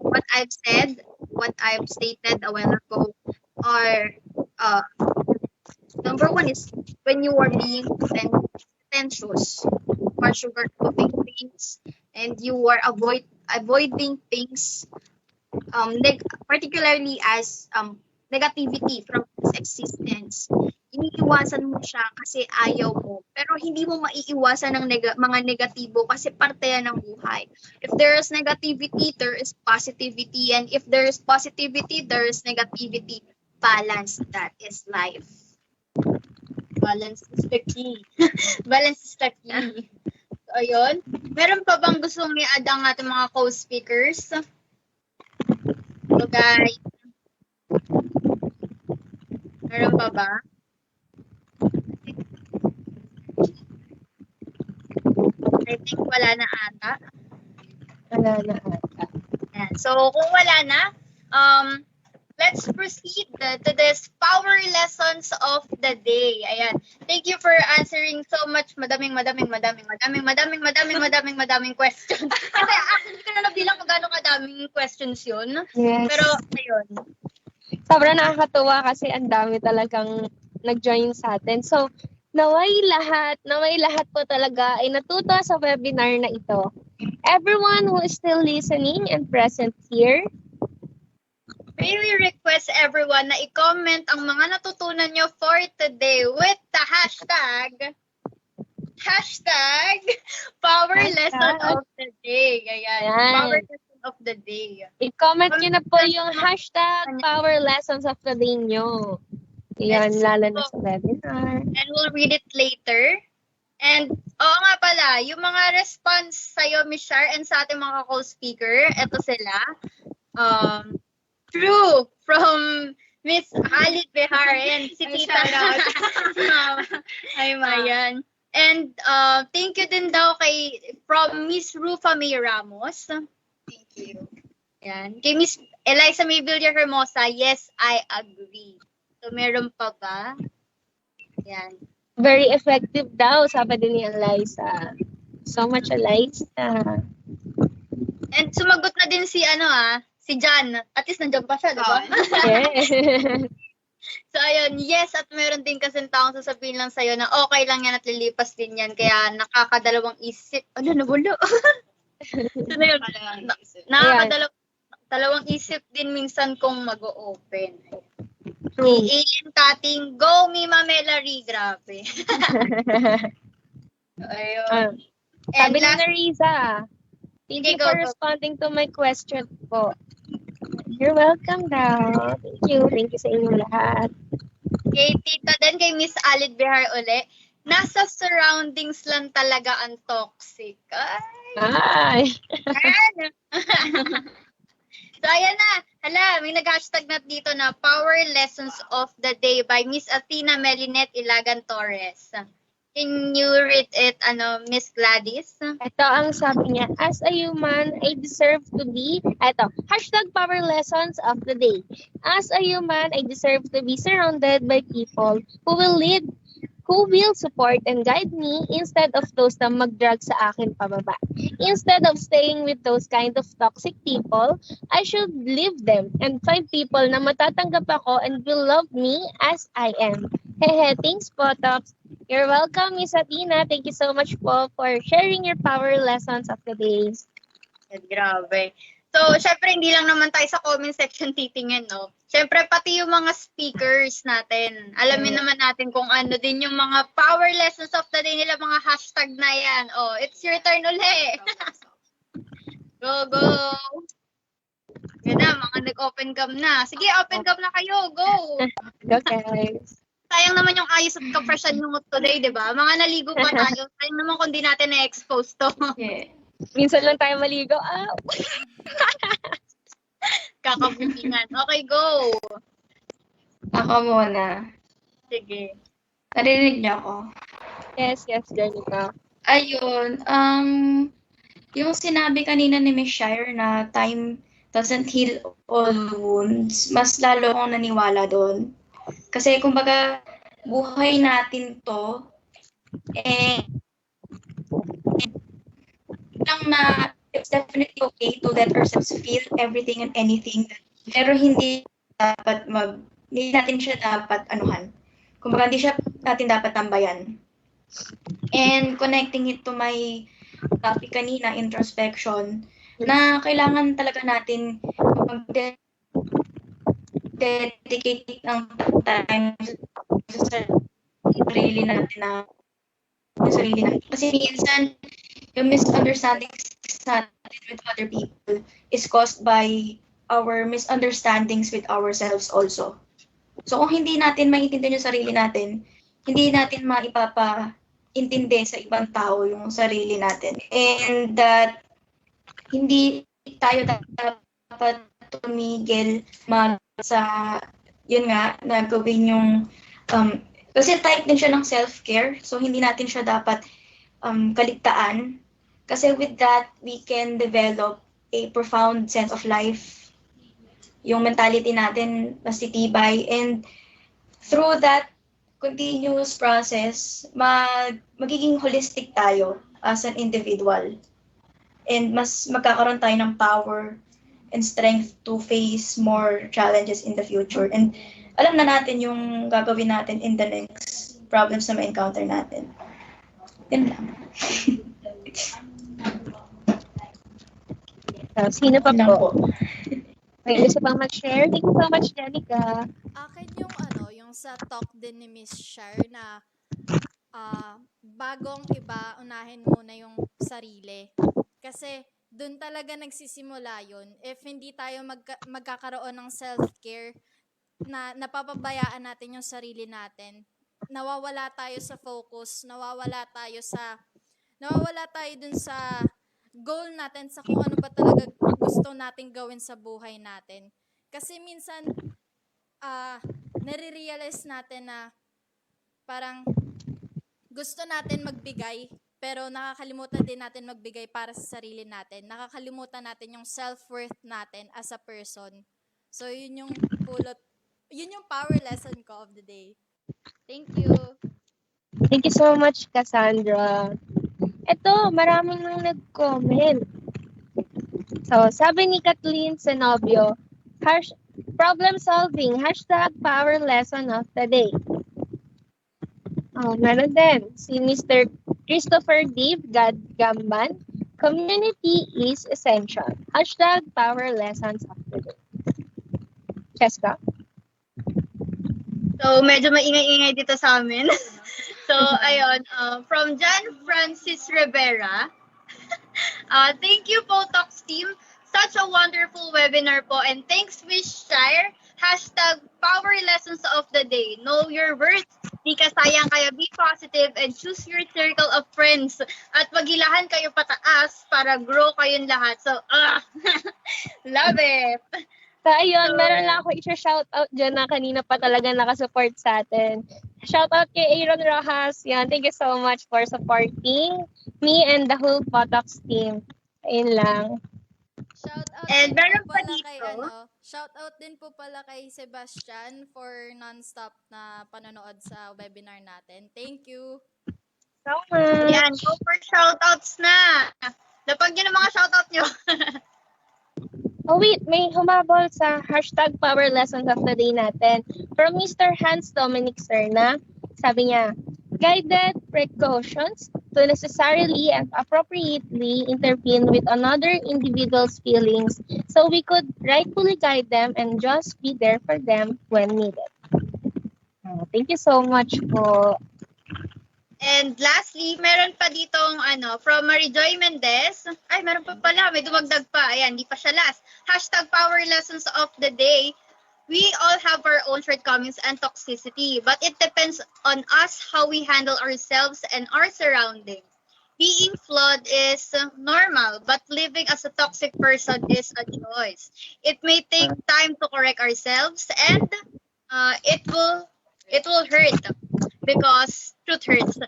what I've stated a while ago are number one is when you are being pretentious, you are sugarcoating things, and you are avoiding things, particularly as negativity from its existence. Iniiwasan mo siya kasi ayaw mo. Pero hindi mo maiiwasan ng mga negatibo kasi parte yan ng buhay. If there is negativity, there is positivity. And if there is positivity, there is negativity. Balance, that is life. Balance is the key. Balance is the key. So, ayun. Meron pa bang gustong i-add ang ating mga co-speakers? So, guys. Meron pa ba? I think wala na ata. Wala na ata. Ayan. So, kung wala na, let's proceed to this power lessons of the day. Ayan. Thank you for answering so much madaming questions. Kasi actually, hindi ko na nabilang kung gano'ng kadaming questions yun. Yes. Pero, ayun. Sobrang nakakatuwa kasi ang dami talagang nag-join sa atin. So, naway lahat po talaga ay natuto sa webinar na ito. Everyone who is still listening and present here, may we request everyone na i-comment ang mga natutunan nyo for today with the hashtag power lesson of the day. Ayan. Power lesson of the day. I-comment nyo na po yung hashtag power lessons of the day nyo. Yan, lalo na sa webinar. And we'll read it later. And, oo nga pala, yung mga response sa'yo, Miss Shar, and sa ating mga co-speaker, eto sila. True, from Miss Alid Behar and si Tita. Ay, Mayan. And thank you din daw from Miss Rufa May Ramos. Thank you. Yan. Kay Miss Eliza May Villar Hermosa, yes, I agree. So, meron pa ba? Yan. Very effective daw, sabi din ni Eliza. So much Eliza. And sumagot na din si si Jan. At least nandiyan pa siya, di ba? Yes. So, ayun, yes, at meron din kasi taong sasabihin lang sa'yo na okay lang yan at lilipas din yan. Kaya nakakadalawang isip. Ano, nabulo? So, yun, nakakadalawang isip din minsan kung mag-o-open. Alien cutting, go Mima Melary, grabe. Ayun. Sabi ni Riza, thank you for responding to my question po. You're welcome daw. Thank you sa inyong lahat. Kay Tita din, kay Miss Alid Behar uli, nasa surroundings lang talaga ang toxic. Ay! So, ayan na. Hala, may nag-hashtag na dito na Power Lessons of the Day by Miss Athena Melinette Ilagan Torres. Can you read it, Miss Gladys? Ito ang sabi niya, as a human, I deserve to be, hashtag power lessons of the day. As a human, I deserve to be surrounded by people who will support and guide me instead of those na mag-drag sa akin pababa. Instead of staying with those kind of toxic people, I should leave them and find people na matatanggap ako and will love me as I am. Hehe, thanks Potox. You're welcome, Miss Athena. Thank you so much po for sharing your power lessons of the day. Grabe. So, syempre, hindi lang naman tayo sa comment section titingin, no? Syempre, pati yung mga speakers natin. Alamin naman natin kung ano din yung mga power lessons of the day nila, mga hashtag na yan. Oh, it's your turn uli. Go, go. Yan na, mga nag-open cam na. Sige, open cam na kayo. Go. Go, guys. Sayang naman yung ayos at ka-freshan yung today, di ba? Mga naligo pa tayo. Sayang naman kung di natin na-expose to. Yeah. Minsan lang tayo maligo. Kakabutingan. Okay, go. Ako muna. Sige. Narinig niyo ako? Yes, ganito. Ayun, yung sinabi kanina ni Miss Shire na time doesn't heal all wounds, mas lalo akong naniwala doon. Kasi kumbaga, buhay natin to, lang na it's definitely okay to let ourselves feel everything and anything. Pero hindi natin siya dapat anuhan. Kumbaga, hindi siya natin dapat tambayan. And connecting it to my topic kanina, introspection, na kailangan talaga natin dedicate ng time sa sarili natin Kasi minsan, yung misunderstandings natin with other people is caused by our misunderstandings with ourselves also. So kung hindi natin maintindihan yung sarili natin, hindi natin maipapaintindi sa ibang tao yung sarili natin. And that hindi tayo dapat tumigil sa yun nga, na gawin yung, kasi type din siya ng self-care, so hindi natin siya dapat kaligtaan. Kasi with that, we can develop a profound sense of life. Yung mentality natin mas titibay, and through that continuous process, magiging holistic tayo as an individual. And mas magkakaroon tayo ng power and strength to face more challenges in the future. And alam na natin yung gagawin natin in the next problems na ma-encounter natin. Yun lang. Sino pa po? May gusto pang mag-share? Thank you so much, Jenica. Akin yung sa talk din ni Miss Shar na bagong iba, unahin muna yung sarili. Kasi doon talaga nagsisimula yun. If hindi tayo magkakaroon ng self-care, na napapabayaan natin yung sarili natin, nawawala tayo sa focus, nawawala tayo dun sa goal natin, sa kung ano ba talaga gusto nating gawin sa buhay natin. Kasi minsan, nare-realize natin na parang gusto natin magbigay, pero nakakalimutan din natin magbigay para sa sarili natin. Nakakalimutan natin yung self-worth natin as a person. So, yun yung power lesson ko of the day. Thank you. Thank you so much, Cassandra. Ito, maraming nang nag-comment. So, sabi ni Kathleen Zenobio, problem solving, #power lesson of the day. Meron din si Mr. Christopher Dave Gamban, community is essential, #power lessons of the day. Cheska? So, medyo maingay-ingay dito sa amin. So, ayun, from John Francis Rivera, thank you, Potox team. Such a wonderful webinar po. And thanks, Miss Shire. #power lessons of the day. Know your worth. Di ka sayang, kaya be positive and choose your circle of friends. At magilahan kayo pataas para grow kayong lahat. So, love it. So, ayun, meron lang ako i-shoutout dyan na kanina pa talaga nakasupport sa atin. Shoutout kay Aaron Rojas. Yan, thank you so much for supporting me and the whole Potox team. Ayun lang. Shoutout din po pala kay Sebastian for non-stop na panonood sa webinar natin. Thank you. So much. Yan, go for shoutouts na. Lapag nyo ng mga shoutout nyo. Oh wait, may humabol sa #power lessons of the day natin from Mr. Hans Dominic Serna. Sabi niya, guided precautions to necessarily and appropriately intervene with another individual's feelings so we could rightfully guide them and just be there for them when needed. Thank you so much po. And lastly, meron pa ditong from Marijoy Mendez. Ay, meron pa pala. May dumagdag pa. Ayan, di pa siya last. #power lessons of the day. We all have our own shortcomings and toxicity, but it depends on us how we handle ourselves and our surroundings. Being flawed is normal, but living as a toxic person is a choice. It may take time to correct ourselves, and it will hurt because truth hurts,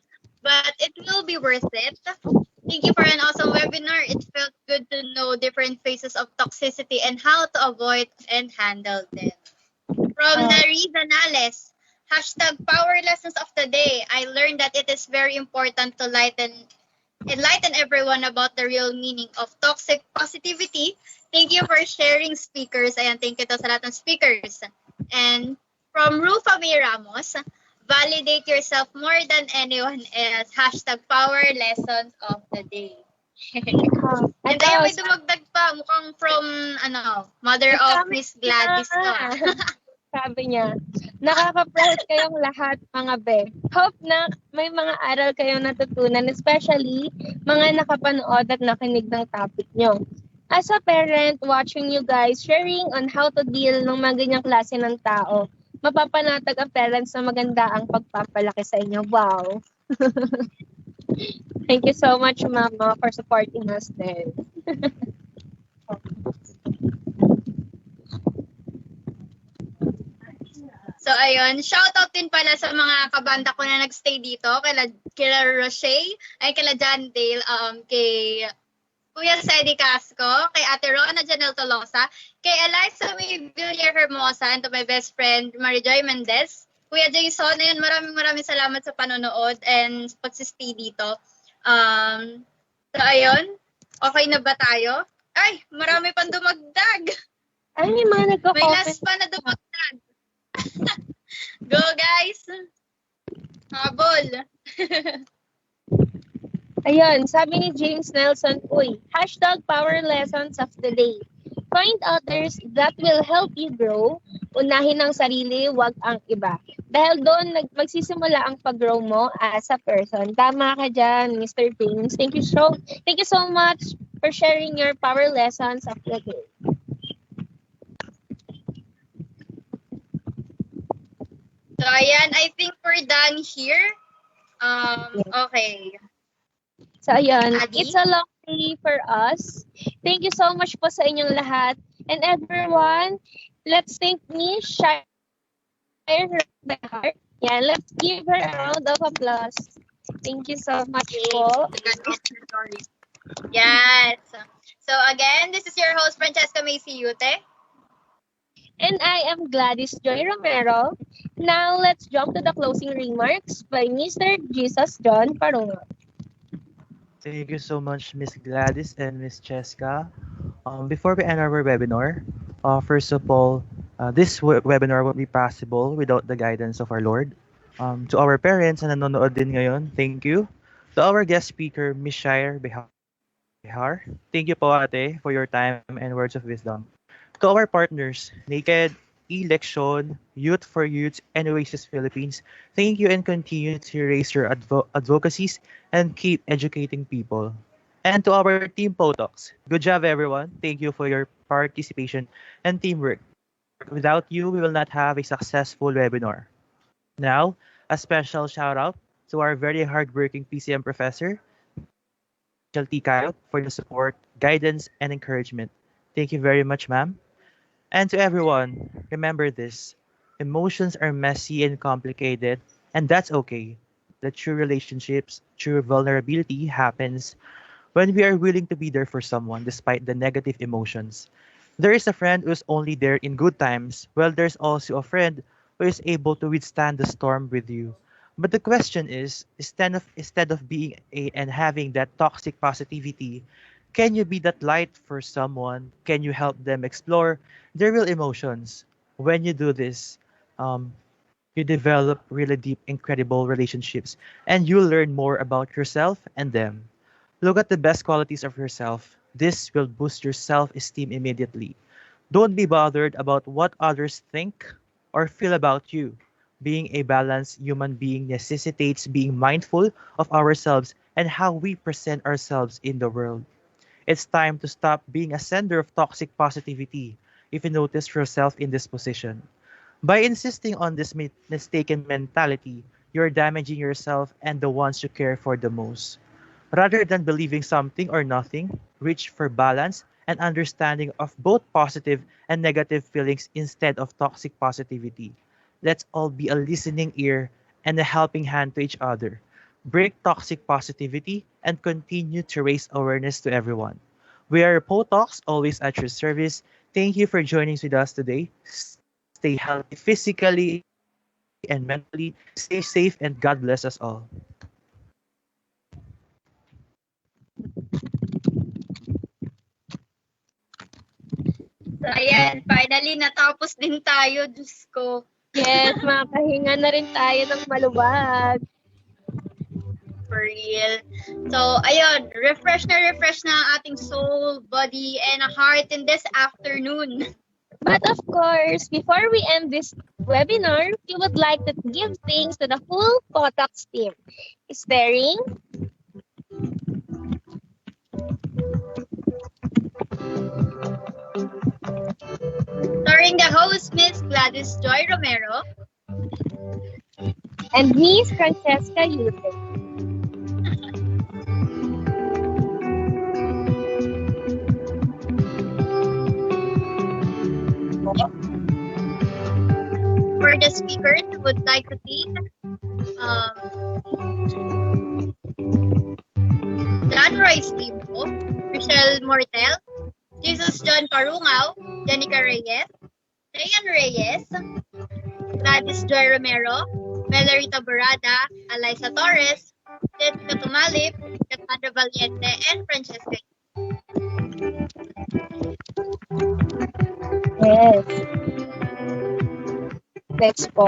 but it will be worth it. Thank you for an awesome webinar. It felt good to know different phases of toxicity and how to avoid and handle them. From Nari Zanales, #power lessons of the day. I learned that it is very important to enlighten everyone about the real meaning of toxic positivity. Thank you for sharing, speakers. Ayan, thank you to sa lahat ng speakers. And from Rufa May Ramos, validate yourself more than anyone else. #power lessons of the day. And then may dumagdag pa, mukhang from mother of Miss Gladys to. Sabi niya, nakaka-proud kayong lahat mga be. Hope na may mga aral kayong natutunan, especially mga nakapanood at nakinig ng topic nyo. As a parent, watching you guys sharing on how to deal ng mga ganyang klase ng tao, mapapanatag ang parents na maganda ang pagpapalaki sa inyo. Wow! Thank you so much, Mama, for supporting us then. So, ayun. Shoutout din pala sa mga kabanda ko na nagstay dito. Kila Roche, ay kila John Dale, kay Kuya Sedi Casco, kay Ate Rona Janel Tolosa, kay Eliza May Villar Hermosa, and to my best friend, Marijoy Mendez. Kuya Jason, ayun, maraming salamat sa panonood and pagsistay dito. So, ayun. Okay na ba tayo? Ay, marami pang dumagdag. Ay, may mga May nagko-comment. last pa na dumagdag. Go, guys! Habol! Ayun, sabi ni James Nelson, uy, #power lessons of the day. Find others that will help you grow. Unahin ang sarili, wag ang iba. Dahil doon magsisimula ang pag-grow mo as a person. Tama ka dyan, Mr. James. Thank you so much for sharing your power lessons of the day. So, ayan, I think we're done here. Okay. So, ayun, Adi? it's a long day for us. Thank you so much po sa inyong lahat. And everyone, let's thank Miss Shire by heart. Yeah, let's give her a round of applause. Thank you so much po. Yes. So, again, this is your host, Francesca Macy Yute. And I am Gladys Joy Romero. Now, let's jump to the closing remarks by Mr. Jesus John Parungo. Thank you so much, Miss Gladys and Miss Cheska. Before we end our webinar, first of all, this webinar won't be possible without the guidance of our Lord. To our parents na nanonood din ngayon, thank you. To our guest speaker, Miss Shire Behar, thank you po ate for your time and words of wisdom. To our partners, Naked, Election, Youth for Youths, and Oasis Philippines, thank you and continue to raise your advocacies and keep educating people. And to our team Potox, good job everyone. Thank you for your participation and teamwork. Without you, we will not have a successful webinar. Now, a special shout out to our very hardworking PCM professor, Michelle T. Kayot, for the support, guidance, and encouragement. Thank you very much, ma'am. And to everyone, remember this. Emotions are messy and complicated, and that's okay. The true relationships, true vulnerability happens when we are willing to be there for someone despite the negative emotions. There is a friend who's only there in good times, while there's also a friend who is able to withstand the storm with you. But the question is, instead of being and having that toxic positivity, can you be that light for someone? Can you help them explore their real emotions? When you do this, um, you develop really deep, incredible relationships, and you learn more about yourself and them. Look at the best qualities of yourself. This will boost your self esteem immediately. Don't be bothered about what others think or feel about you. Being a balanced human being necessitates being mindful of ourselves and how we present ourselves in the world. It's time to stop being a sender of toxic positivity if you notice yourself in this position. By insisting on this mistaken mentality, you're damaging yourself and the ones you care for the most. Rather than believing something or nothing, reach for balance and understanding of both positive and negative feelings instead of toxic positivity. Let's all be a listening ear and a helping hand to each other. Break toxic positivity and continue to raise awareness to everyone. We are Potox, always at your service. Thank you for joining with us today. Stay healthy physically and mentally. Stay safe and God bless us all. So, ayan, finally, natapos din tayo, Diyos ko. Yes, makahinga na rin tayo ng maluwag. For real. So, ayun, refresh na ang ating soul, body, and heart in this afternoon. But of course, before we end this webinar, we would like to give thanks to the full Potox team. Starring Starring the host, Miss Gladys Joy Romero. and Miss Francesca Yute. For the speaker would like to thank John Royce Limbo, Michelle Mortel, Jesus John Parungaw, Jenica Reyes, Rayan Reyes, Gladys Joy Romero, Melary Taborada, Eliza Torres, Jessica Tumalip, Cassandra Valiente, and Francesca. Yes. Next po.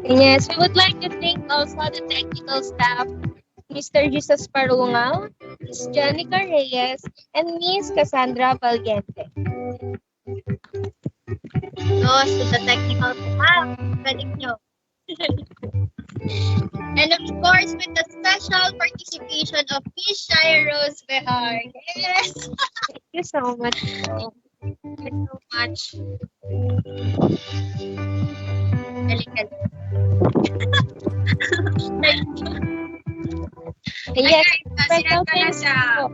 Yes, we would like to thank also the technical staff, Mr. Jesus Parungaw, Ms. Janica Reyes, and Ms. Cassandra Valiente. Los, to the technical staff, galing nyo. And of course, with the special participation of Miss Shire Rose Behar. Yes! Thank you so much. Thank you so much. Galing. Yes, Special thanks sa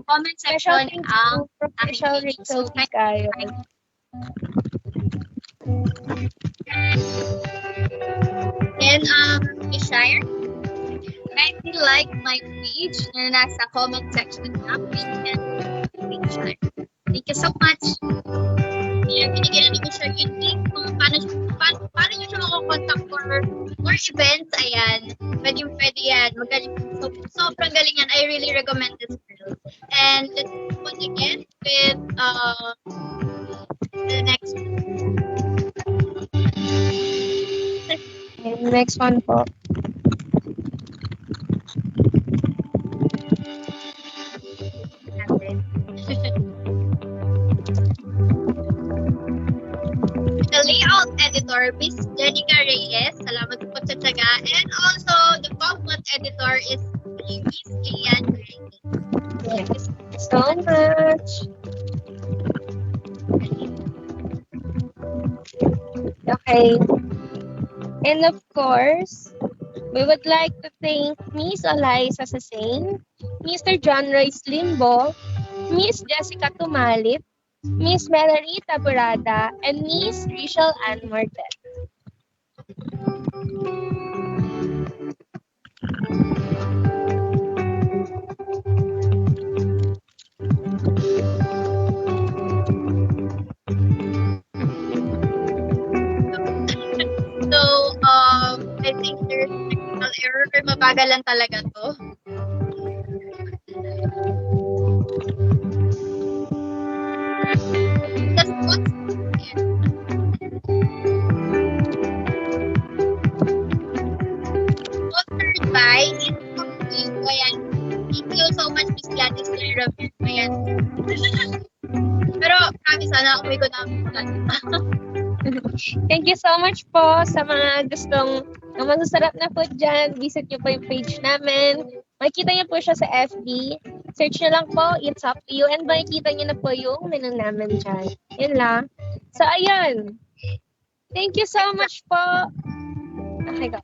comment section ang Professional aking page. Rachel So, Picayo. And Miss Shire, kindly like my page na nasa comment section na. Please share. Thank you so much. Binigyan na ni Sir yung link kung paano nyo siya makakontakt for more events. Ayan. Pwede yan. Magaling. Sobrang galing yan. I really recommend this girl. And let's move on again with the next one. And next one po. The layout editor, Miss Jenica Reyes. Salamat po sa tsaga. And also, the content editor is Miss Lian Reyes. Thank you so much. Okay. And of course, we would like to thank Miss Eliza Sasain, Mr. John Royce Limbo, Miss Jessica Tumalip, Miss Melary Taborada, and Miss Rachel Ann Mortel. So, I think there's technical error or mabagalan talaga to. Just what's sponsored by Ayan. Thank you so much, Miss Gladys Romero. Ayan. Pero, kami sana uwi ko na Thank you so much po sa mga gustong ng masasarap na food dyan. Visit nyo po yung page namin. Makikita nyo po siya sa FB. Search nyo lang po, It's Up to You. And makikita nyo na po yung menu namin dyan. Yun lang. So, ayun. Thank you so much po. Okay, go.